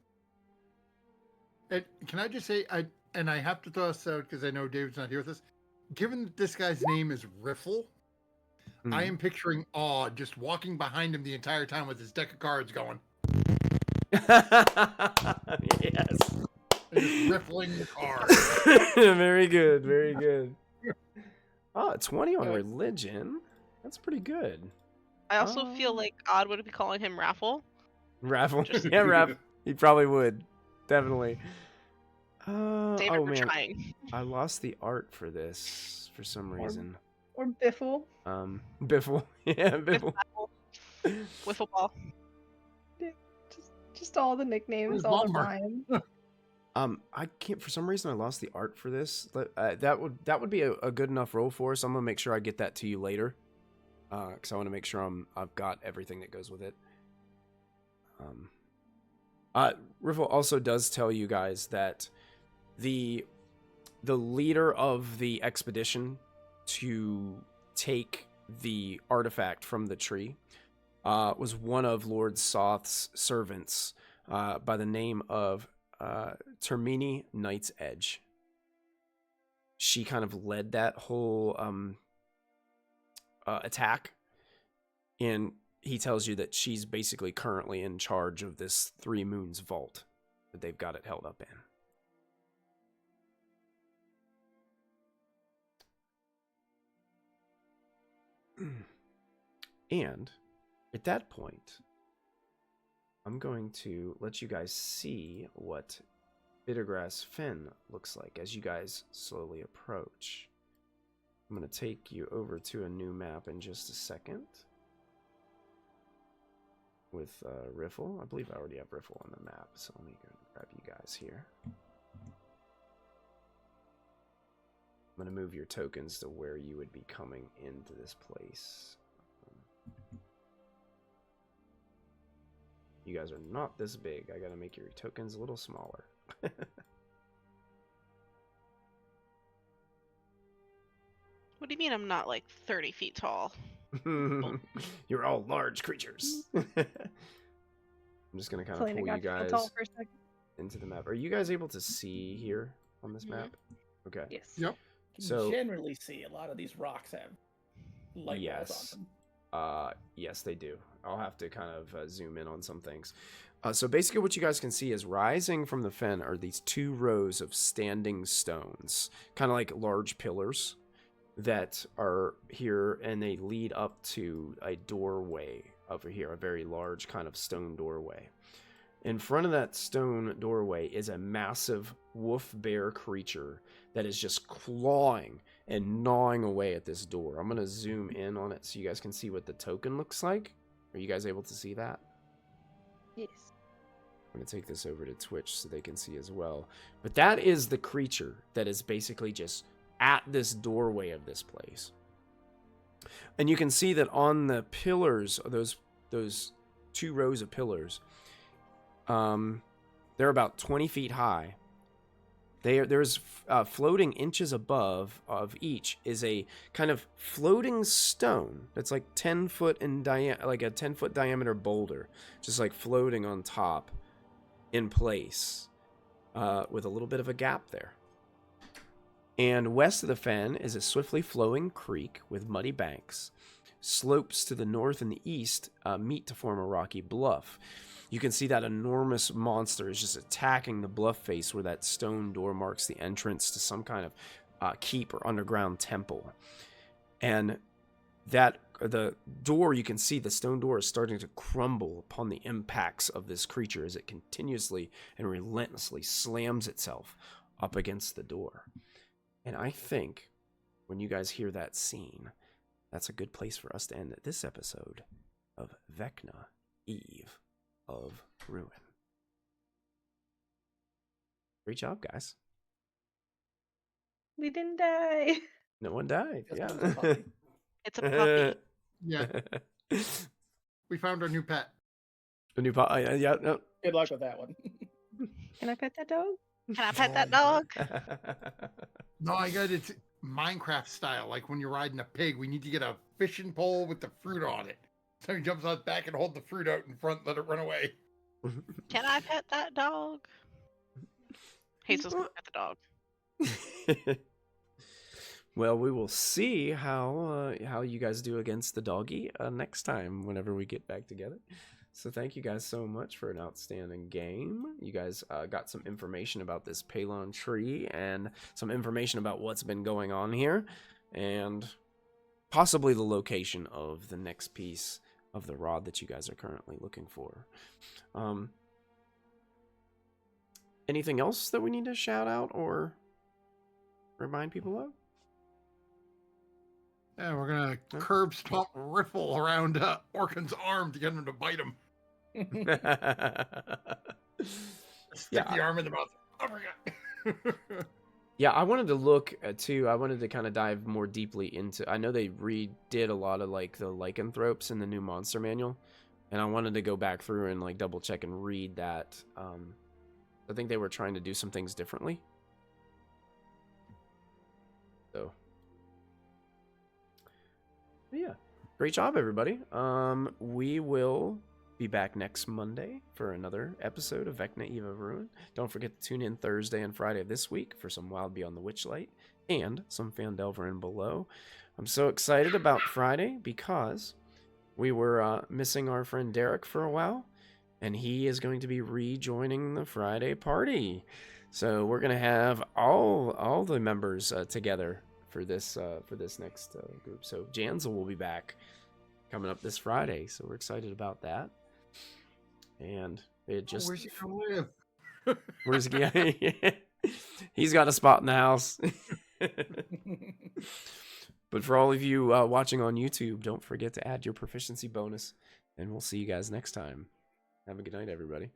it. Can I just say, I have to throw this out because I know David's not here with us. Given that this guy's name is Riffle, I am picturing Awe just walking behind him the entire time with his deck of cards going. Yes. Just rippling the cards. Very good, very good. Oh, 20 on religion. That's pretty good. I also feel like Odd would be calling him Raffle. Raffle. Yeah, Raffle. He probably would. Definitely. David, Oh we're man, trying. I lost the art for this for some reason. Or Biffle. Biffle. Yeah, Biffle. Wiffle ball. Just all the nicknames, all the rhymes. I can't. For some reason, I lost the art for this. That would be a good enough roll for us. I'm gonna make sure I get that to you later, because I want to make sure I've got everything that goes with it. Riffle also does tell you guys that the leader of the expedition to take the artifact from the tree was one of Lord Soth's servants by the name of Termini Knight's Edge. She kind of led that whole attack, and he tells you that she's basically currently in charge of this Three Moons vault that they've got it held up in. And at that point, I'm going to let you guys see what Bittergrass Fen looks like as you guys slowly approach. I'm going to take you over to a new map in just a second with Riffle. I believe I already have Riffle on the map, so let me go grab you guys here. I'm going to move your tokens to where you would be coming into this place. You guys are not this big. I got to make your tokens a little smaller. What do you mean I'm not like 30 feet tall? You're all large creatures. I'm just going to kind of pull you guys into the map. Are you guys able to see here on this map? Okay. Yes. Yep. You can generally see a lot of these rocks have light balls on them. Yes, they do. I'll have to kind of zoom in on some things. So basically what you guys can see is rising from the fen are these two rows of standing stones, kind of like large pillars that are here, and they lead up to a doorway over here, a very large kind of stone doorway. In front of that stone doorway is a massive wolf bear creature that is just clawing and gnawing away at this door. I'm going to zoom in on it so you guys can see what the token looks like. Are you guys able to see that? Yes. I'm going to take this over to Twitch so they can see as well. But that is the creature that is basically just at this doorway of this place. And you can see that on the pillars, those two rows of pillars, they're about 20 feet high. There's floating inches above of each is a kind of floating stone that's like 10 foot in like a 10-foot diameter boulder, just like floating on top in place, with a little bit of a gap there. And west of the fen is a swiftly flowing creek with muddy banks. Slopes to the north and the east meet to form a rocky bluff. You can see that enormous monster is just attacking the bluff face where that stone door marks the entrance to some kind of keep or underground temple. And that the door, you can see the stone door is starting to crumble upon the impacts of this creature as it continuously and relentlessly slams itself up against the door. And I think when you guys hear that scene, that's a good place for us to end this episode of Vecna, Eve of Ruin. Great job, guys. We didn't die. No one died. It's Yeah. a puppy. It's a puppy. Yeah, we found our new pet. A new pot. Yeah. No. Good luck with that one. Can I pet that dog? Can I pet that dog? No, I got it Minecraft style. Like when you're riding a pig, we need to get a fishing pole with the fruit on it. So he jumps on its back and hold the fruit out in front, let it run away. Can I pet that dog? Hazel's gonna pet the dog. Well, we will see how you guys do against the doggy next time whenever we get back together. So thank you guys so much for an outstanding game. You guys got some information about this Peylon tree and some information about what's been going on here, and possibly the location of the next piece of the rod that you guys are currently looking for. Anything else that we need to shout out or remind people of? Yeah, we're gonna curb stomp Riffle around Orkin's arm to get him to bite him. Stick the arm in the mouth. Oh my god. Yeah, I wanted to look too. I wanted to kind of dive more deeply into. I know they redid a lot of like the lycanthropes in the new monster manual, and I wanted to go back through and like double check and read that. I think they were trying to do some things differently. So, yeah, great job, everybody. We will be back next Monday for another episode of Vecna, Eve of Ruin. Don't forget to tune in Thursday and Friday of this week for some Wild Beyond the Witchlight and some Phandelver and Below. I'm so excited about Friday because we were missing our friend Derek for a while, and he is going to be rejoining the Friday party. So we're going to have all the members together for this next group. So Janzel will be back coming up this Friday, so we're excited about that. And it just Where's he gonna live? where's he? He's got a spot in the house. But for all of you watching on YouTube, don't forget to add your proficiency bonus, and we'll see you guys next time. Have a good night, everybody.